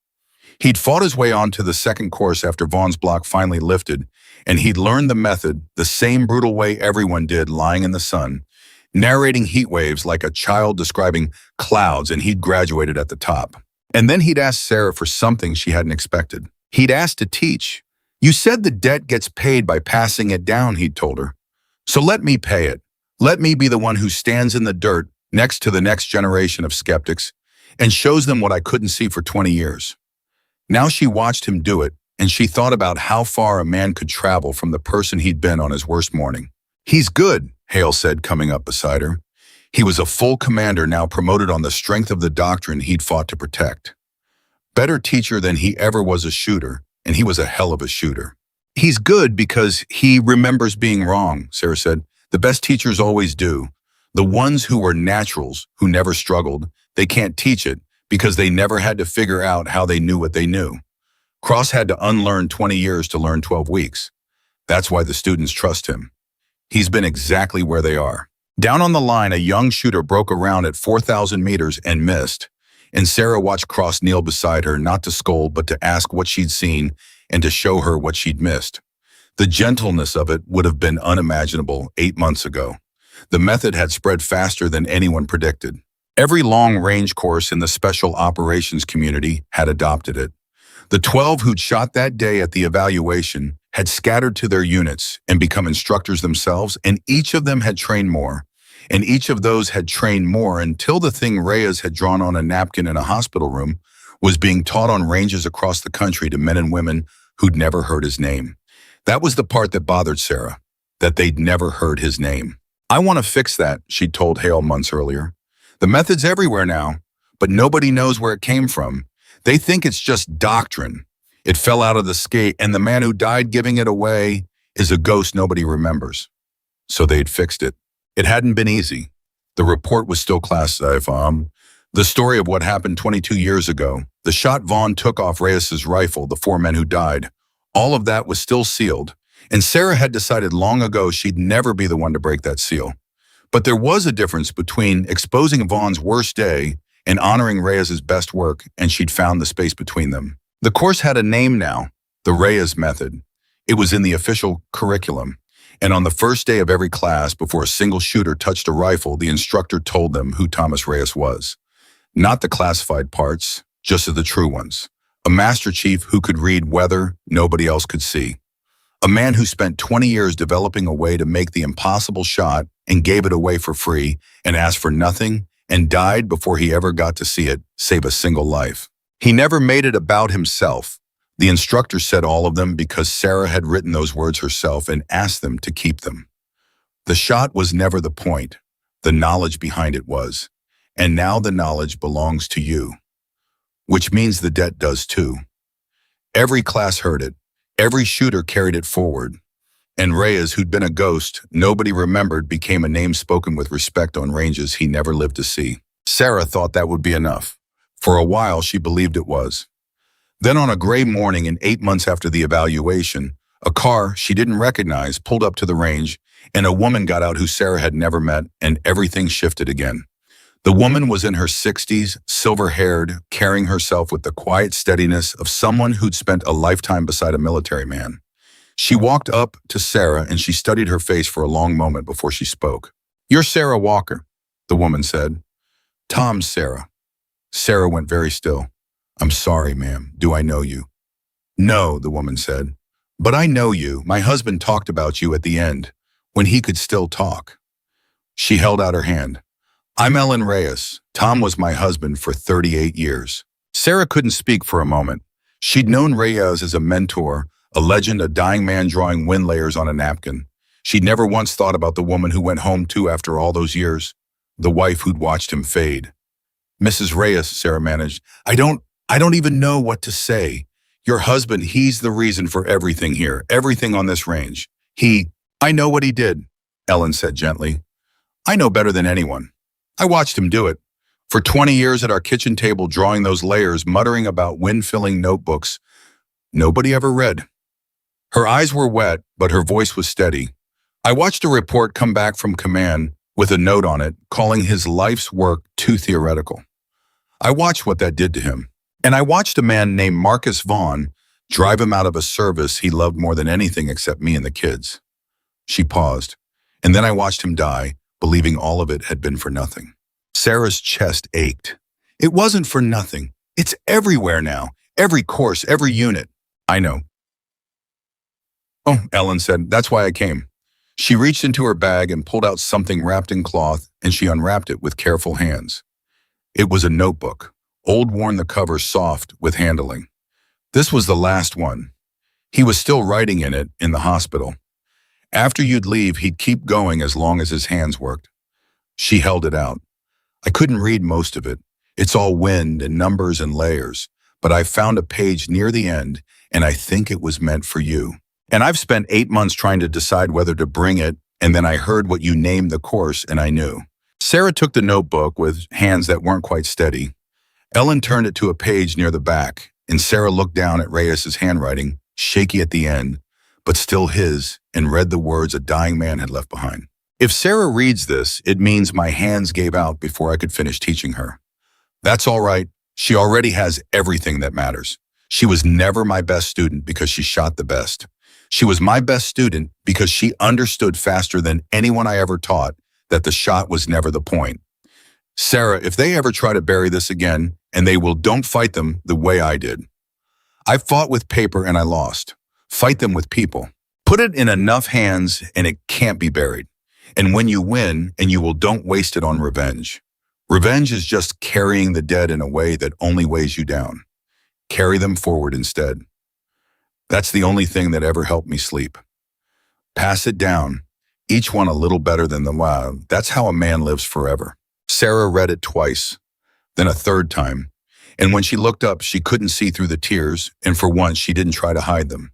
He'd fought his way on to the second course after Vaughn's block finally lifted, and he'd learned the method the same brutal way everyone did lying in the sun, narrating heat waves like a child describing clouds, and he'd graduated at the top. And then he'd asked Sarah for something she hadn't expected. He'd asked to teach. You said the debt gets paid by passing it down, he'd told her. So let me pay it. Let me be the one who stands in the dirt next to the next generation of skeptics and shows them what I couldn't see for 20 years. Now she watched him do it, and she thought about how far a man could travel from the person he'd been on his worst morning. He's good, Hale said, coming up beside her. He was a full commander now promoted on the strength of the doctrine he'd fought to protect. Better teacher than he ever was a shooter, and he was a hell of a shooter. He's good because he remembers being wrong, Sarah said. The best teachers always do. The ones who were naturals, who never struggled, they can't teach it because they never had to figure out how they knew what they knew. Cross had to unlearn 20 years to learn 12 weeks. That's why the students trust him. He's been exactly where they are. Down on the line, a young shooter broke around at 4,000 meters and missed, and Sarah watched Cross kneel beside her, not to scold, but to ask what she'd seen and to show her what she'd missed. The gentleness of it would have been unimaginable 8 months ago. The method had spread faster than anyone predicted. Every long-range course in the special operations community had adopted it. The 12 who'd shot that day at the evaluation had scattered to their units and become instructors themselves, and each of them had trained more. And each of those had trained more until the thing Reyes had drawn on a napkin in a hospital room was being taught on ranges across the country to men and women who'd never heard his name. That was the part that bothered Sarah, that they'd never heard his name. I want to fix that, she'd told Hale months earlier. The method's everywhere now, but nobody knows where it came from. They think it's just doctrine. It fell out of the sky, and the man who died giving it away is a ghost nobody remembers. So they'd fixed it. It hadn't been easy. The report was still classified. The story of what happened 22 years ago. The shot Vaughn took off Reyes's rifle, the four men who died. All of that was still sealed, and Sarah had decided long ago she'd never be the one to break that seal. But there was a difference between exposing Vaughn's worst day and honoring Reyes's best work, and she'd found the space between them. The course had a name now, the Reyes Method. It was in the official curriculum, and on the first day of every class, before a single shooter touched a rifle, the instructor told them who Thomas Reyes was. Not the classified parts, just the true ones. A master chief who could read weather nobody else could see. A man who spent 20 years developing a way to make the impossible shot and gave it away for free and asked for nothing and died before he ever got to see it, save a single life. He never made it about himself. The instructor said all of them because Sarah had written those words herself and asked them to keep them. The shot was never the point. The knowledge behind it was. And now the knowledge belongs to you. Which means the debt does too. Every class heard it. Every shooter carried it forward. And Reyes, who'd been a ghost, nobody remembered, became a name spoken with respect on ranges he never lived to see. Sarah thought that would be enough. For a while, she believed it was. Then on a gray morning and 8 months after the evaluation, a car she didn't recognize pulled up to the range, and a woman got out who Sarah had never met, and everything shifted again. The woman was in her 60s, silver-haired, carrying herself with the quiet steadiness of someone who'd spent a lifetime beside a military man. She walked up to Sarah and she studied her face for a long moment before she spoke. "You're Sarah Walker," the woman said. "Tom's Sarah." Sarah went very still. "I'm sorry, ma'am. Do I know you?" "No," the woman said. "But I know you. My husband talked about you at the end, when he could still talk." She held out her hand. "I'm Ellen Reyes. Tom was my husband for 38 years. Sarah couldn't speak for a moment. She'd known Reyes as a mentor, a legend, a dying man drawing wind layers on a napkin. She'd never once thought about the woman who went home too after all those years, the wife who'd watched him fade. "Mrs. Reyes," Sarah managed, I don't even know what to say. Your husband, he's the reason for everything here, everything on this range. I know what he did," Ellen said gently. "I know better than anyone. I watched him do it. For 20 years at our kitchen table drawing those layers, muttering about wind-filling notebooks nobody ever read." Her eyes were wet, but her voice was steady. "I watched a report come back from command with a note on it calling his life's work too theoretical. I watched what that did to him. And I watched a man named Marcus Vaughn drive him out of a service he loved more than anything except me and the kids." She paused, and then I watched him die, believing all of it had been for nothing. Sarah's chest ached. "It wasn't for nothing. It's everywhere now. Every course, every unit." "I know." "Oh," Ellen said, "that's why I came." She reached into her bag and pulled out something wrapped in cloth, and she unwrapped it with careful hands. It was a notebook, old, worn, the cover soft with handling. This was the last one. He was still writing in it in the hospital. After you'd leave, he'd keep going as long as his hands worked. She held it out. I couldn't read most of it. It's all wind and numbers and layers, but I found a page near the end, and I think it was meant for you. And I've spent 8 months trying to decide whether to bring it, and then I heard what you named the course, and I knew. Sarah took the notebook with hands that weren't quite steady. Ellen turned it to a page near the back, and Sarah looked down at Reyes's handwriting, shaky at the end, but still his, and read the words a dying man had left behind. If Sarah reads this, it means my hands gave out before I could finish teaching her. That's all right. She already has everything that matters. She was never my best student because she shot the best. She was my best student because she understood faster than anyone I ever taught that the shot was never the point. Sarah, if they ever try to bury this again, and they will, don't fight them the way I did. I fought with paper and I lost. Fight them with people. Put it in enough hands and it can't be buried. And when you win, and you will, don't waste it on revenge. Revenge is just carrying the dead in a way that only weighs you down. Carry them forward instead. That's the only thing that ever helped me sleep. Pass it down, each one a little better than the last. That's how a man lives forever. Sarah read it twice, then a third time, and when she looked up, she couldn't see through the tears, and for once she didn't try to hide them.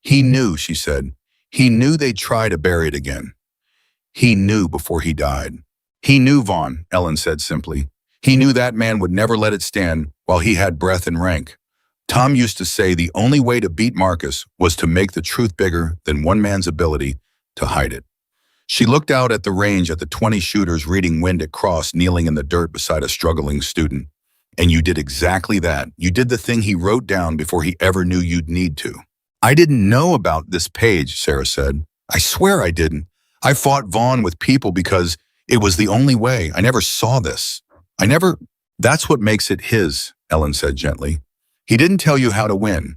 He knew, she said. He knew they'd try to bury it again. He knew before he died. He knew Vaughn, Ellen said simply. He knew that man would never let it stand while he had breath and rank. Tom used to say the only way to beat Marcus was to make the truth bigger than one man's ability to hide it. She looked out at the range at the 20 shooters reading wind at cross kneeling in the dirt beside a struggling student. And you did exactly that. You did the thing he wrote down before he ever knew you'd need to. I didn't know about this page, Sarah said. I swear I didn't. I fought Vaughn with people because it was the only way. I never saw this. That's what makes it his, Ellen said gently. He didn't tell you how to win.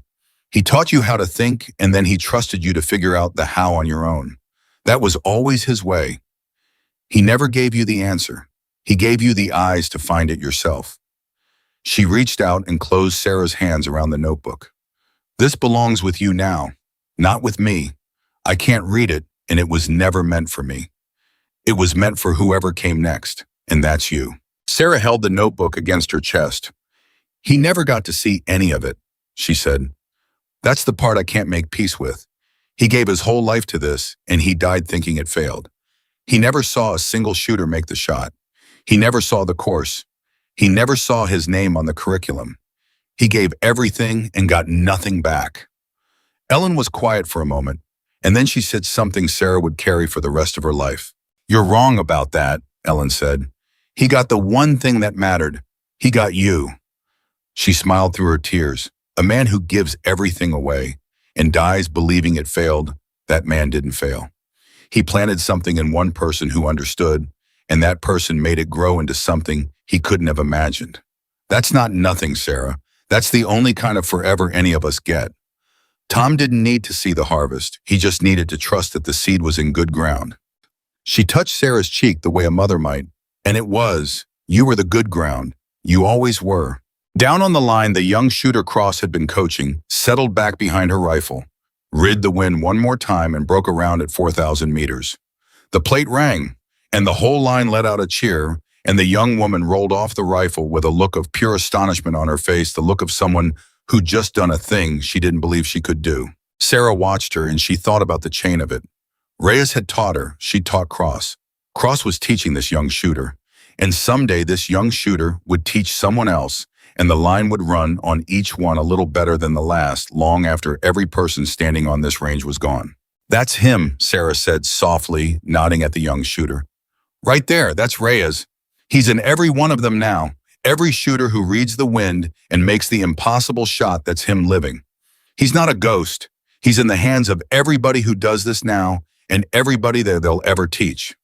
He taught you how to think, and then he trusted you to figure out the how on your own. That was always his way. He never gave you the answer. He gave you the eyes to find it yourself. She reached out and closed Sarah's hands around the notebook. This belongs with you now, not with me. I can't read it, and it was never meant for me. It was meant for whoever came next, and that's you. Sarah held the notebook against her chest. He never got to see any of it, she said. That's the part I can't make peace with. He gave his whole life to this, and he died thinking it failed. He never saw a single shooter make the shot. He never saw the course. He never saw his name on the curriculum. He gave everything and got nothing back. Ellen was quiet for a moment, and then she said something Sarah would carry for the rest of her life. You're wrong about that, Ellen said. He got the one thing that mattered. He got you. She smiled through her tears. A man who gives everything away and dies believing it failed, that man didn't fail. He planted something in one person who understood, and that person made it grow into something he couldn't have imagined. That's not nothing, Sarah. That's the only kind of forever any of us get. Tom didn't need to see the harvest. He just needed to trust that the seed was in good ground. She touched Sarah's cheek the way a mother might, and it was. You were the good ground. You always were. Down on the line, the young shooter Cross had been coaching, settled back behind her rifle, rid the wind one more time and broke around at 4,000 meters. The plate rang, and the whole line let out a cheer, and the young woman rolled off the rifle with a look of pure astonishment on her face, the look of someone who'd just done a thing she didn't believe she could do. Sarah watched her, and she thought about the chain of it. Reyes had taught her, she'd taught Cross. Cross was teaching this young shooter, and someday this young shooter would teach someone else, and the line would run on each one a little better than the last long after every person standing on this range was gone. That's him, Sarah said softly, nodding at the young shooter. Right there, that's Reyes. He's in every one of them now. Every shooter who reads the wind and makes the impossible shot, that's him living. He's not a ghost. He's in the hands of everybody who does this now and everybody that they'll ever teach.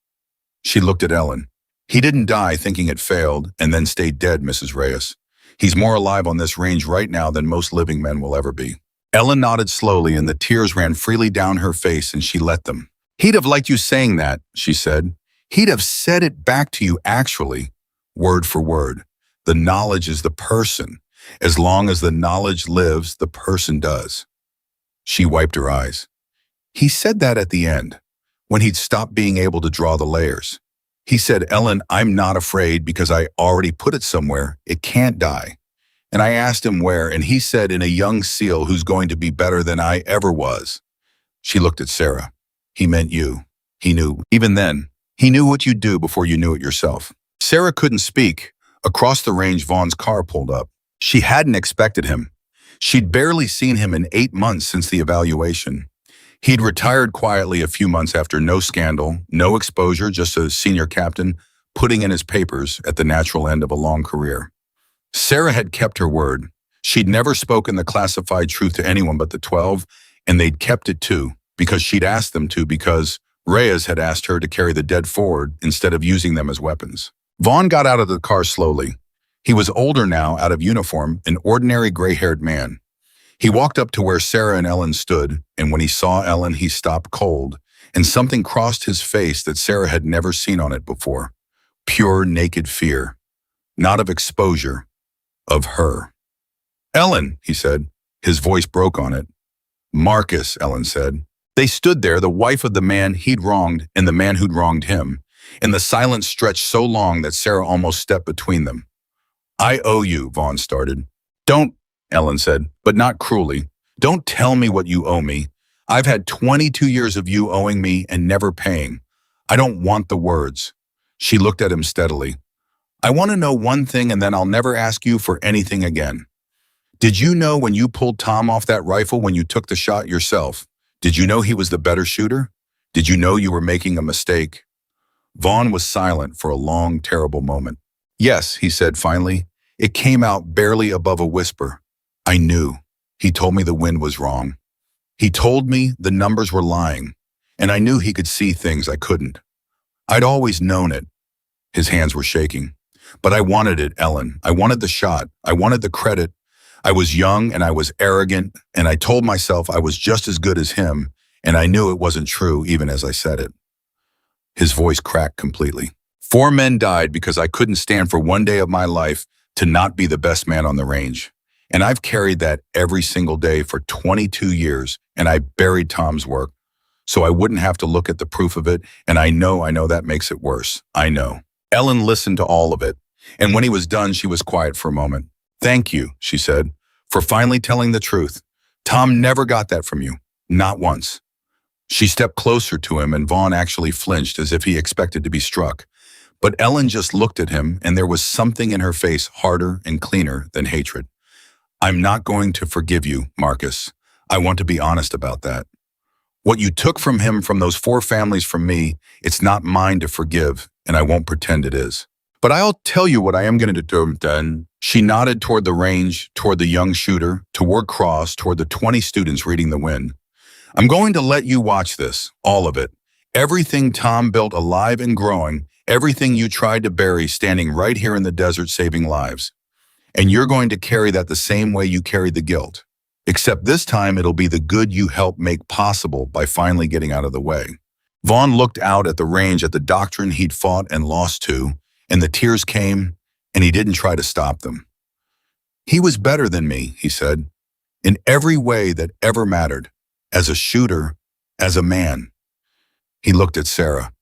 She looked at Ellen. He didn't die thinking it failed and then stayed dead, Mrs. Reyes. He's more alive on this range right now than most living men will ever be. Ellen nodded slowly, and the tears ran freely down her face, and she let them. He'd have liked you saying that, she said. He'd have said it back to you actually, word for word. The knowledge is the person. As long as the knowledge lives, the person does. She wiped her eyes. He said that at the end, when he'd stopped being able to draw the layers. He said, Ellen, I'm not afraid because I already put it somewhere. It can't die. And I asked him where, and he said in a young SEAL who's going to be better than I ever was. She looked at Sarah. He meant you. He knew. Even then, he knew what you'd do before you knew it yourself. Sarah couldn't speak. Across the range, Vaughn's car pulled up. She hadn't expected him. She'd barely seen him in 8 months since the evaluation. He'd retired quietly a few months after, no scandal, no exposure, just a senior captain putting in his papers at the natural end of a long career. Sarah had kept her word. She'd never spoken the classified truth to anyone but the 12, and they'd kept it too, because she'd asked them to, because Reyes had asked her to carry the dead forward instead of using them as weapons. Vaughn got out of the car slowly. He was older now, out of uniform, an ordinary gray-haired man. He walked up to where Sarah and Ellen stood, and when he saw Ellen, he stopped cold, and something crossed his face that Sarah had never seen on it before. Pure, naked fear. Not of exposure, of her. Ellen, he said. His voice broke on it. Marcus, Ellen said. They stood there, the wife of the man he'd wronged and the man who'd wronged him, and the silence stretched so long that Sarah almost stepped between them. I owe you, Vaughn started. Don't, Ellen said, but not cruelly. Don't tell me what you owe me. I've had 22 years of you owing me and never paying. I don't want the words. She looked at him steadily. I want to know one thing and then I'll never ask you for anything again. Did you know when you pulled Tom off that rifle when you took the shot yourself? Did you know he was the better shooter? Did you know you were making a mistake? Vaughn was silent for a long, terrible moment. Yes, he said finally. It came out barely above a whisper. I knew. He told me the wind was wrong. He told me the numbers were lying, and I knew he could see things I couldn't. I'd always known it. His hands were shaking. But I wanted it, Ellen. I wanted the shot. I wanted the credit. I was young and I was arrogant, and I told myself I was just as good as him, and I knew it wasn't true even as I said it. His voice cracked completely. 4 men died because I couldn't stand for one day of my life to not be the best man on the range. And I've carried that every single day for 22 years, and I buried Tom's work so I wouldn't have to look at the proof of it, and I know that makes it worse. I know. Ellen listened to all of it, and when he was done, she was quiet for a moment. Thank you, she said, for finally telling the truth. Tom never got that from you. Not once. She stepped closer to him, and Vaughn actually flinched as if he expected to be struck. But Ellen just looked at him, and there was something in her face harder and cleaner than hatred. I'm not going to forgive you, Marcus. I want to be honest about that. What you took from him, from those 4 families, from me, it's not mine to forgive, and I won't pretend it is. But I'll tell you what I am going to do then. She nodded toward the range, toward the young shooter, toward Cross, toward the 20 students reading the wind. I'm going to let you watch this, all of it. Everything Tom built alive and growing, everything you tried to bury standing right here in the desert saving lives. And you're going to carry that the same way you carried the guilt. Except this time it'll be the good you helped make possible by finally getting out of the way. Vaughn looked out at the range at the doctrine he'd fought and lost to, and the tears came, and he didn't try to stop them. He was better than me, he said, in every way that ever mattered, as a shooter, as a man. He looked at Sarah,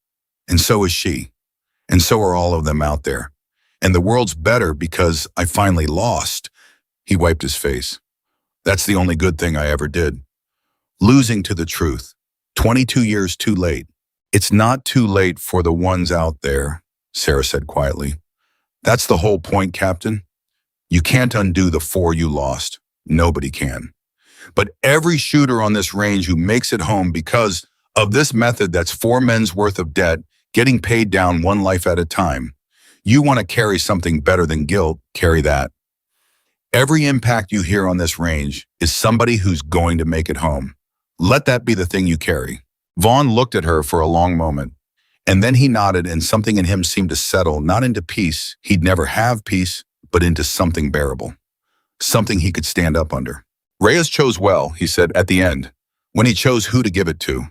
and so is she, and so are all of them out there. And the world's better because I finally lost. He wiped his face. That's the only good thing I ever did. Losing to the truth. 22 years too late. It's not too late for the ones out there, Sarah said quietly. That's the whole point, Captain. You can't undo the 4 you lost. Nobody can. But every shooter on this range who makes it home because of this method that's 4 men's worth of debt, getting paid down 1 life at a time. You want to carry something better than guilt, carry that. Every impact you hear on this range is somebody who's going to make it home. Let that be the thing you carry. Vaughn looked at her for a long moment, and then he nodded, and something in him seemed to settle, not into peace. He'd never have peace, but into something bearable. Something he could stand up under. Reyes chose well, he said at the end, when he chose who to give it to.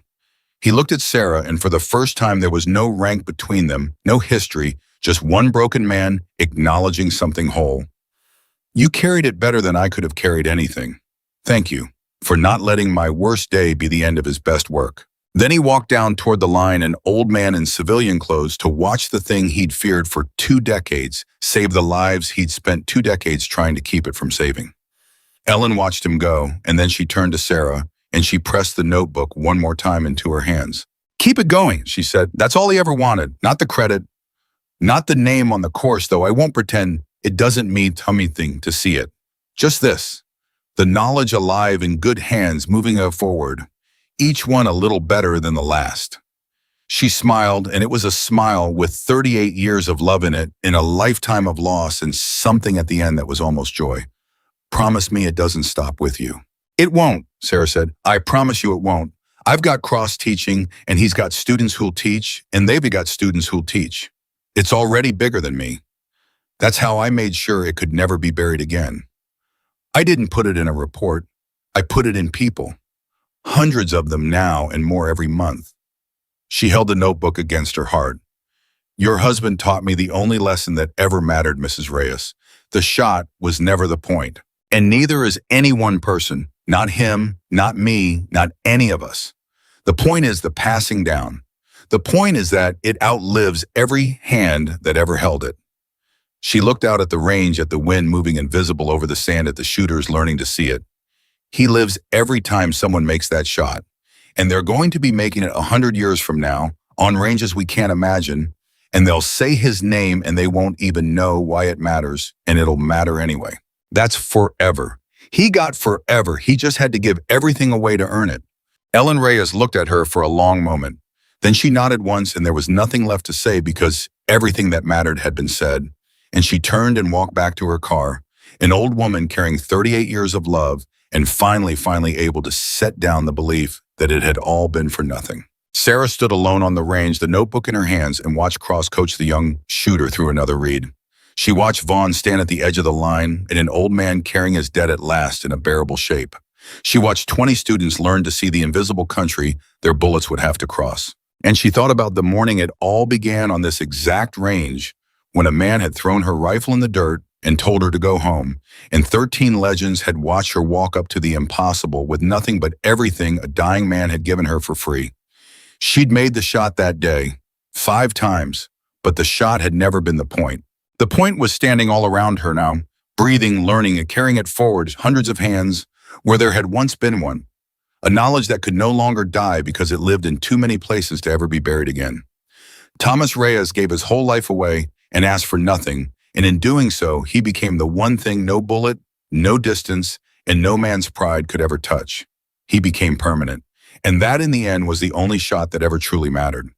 He looked at Sarah, and for the first time there was no rank between them, no history, just one broken man acknowledging something whole. You carried it better than I could have carried anything. Thank you for not letting my worst day be the end of his best work. Then he walked down toward the line, an old man in civilian clothes, to watch the thing he'd feared for 2 decades save the lives he'd spent 2 decades trying to keep it from saving. Ellen watched him go, and then she turned to Sarah, and she pressed the notebook one more time into her hands. Keep it going, she said. That's all he ever wanted, not the credit, not the name on the course, though I won't pretend it doesn't mean anything to see it. Just this, the knowledge alive in good hands moving her forward, each one a little better than the last. She smiled, and it was a smile with 38 years of love in it, in a lifetime of loss, and something at the end that was almost joy. Promise me it doesn't stop with you. It won't, Sarah said. I promise you it won't. I've got Cross teaching, and he's got students who'll teach, and they've got students who'll teach. It's already bigger than me. That's how I made sure it could never be buried again. I didn't put it in a report. I put it in people. Hundreds of them now and more every month. She held the notebook against her heart. Your husband taught me the only lesson that ever mattered, Mrs. Reyes. The shot was never the point. And neither is any one person. Not him, not me, not any of us. The point is the passing down. The point is that it outlives every hand that ever held it. She looked out at the range, at the wind moving invisible over the sand, at the shooters learning to see it. He lives every time someone makes that shot. And they're going to be making it 100 years from now, on ranges we can't imagine, and they'll say his name and they won't even know why it matters, and it'll matter anyway. That's forever. He got forever. He just had to give everything away to earn it. Ellen Reyes looked at her for a long moment. Then she nodded once and there was nothing left to say because everything that mattered had been said. And she turned and walked back to her car, an old woman carrying 38 years of love and finally able to set down the belief that it had all been for nothing. Sarah stood alone on the range, the notebook in her hands, and watched Cross coach the young shooter through another read. She watched Vaughn stand at the edge of the line and an old man carrying his debt at last in a bearable shape. She watched 20 students learn to see the invisible country their bullets would have to cross. And she thought about the morning it all began on this exact range when a man had thrown her rifle in the dirt and told her to go home, and 13 legends had watched her walk up to the impossible with nothing but everything a dying man had given her for free. She'd made the shot that day, 5 times, but the shot had never been the point. The point was standing all around her now, breathing, learning, and carrying it forward, hundreds of hands, where there had once been one. A knowledge that could no longer die because it lived in too many places to ever be buried again. Thomas Reyes gave his whole life away and asked for nothing, and in doing so, he became the one thing no bullet, no distance, and no man's pride could ever touch. He became permanent. And that, in the end, was the only shot that ever truly mattered.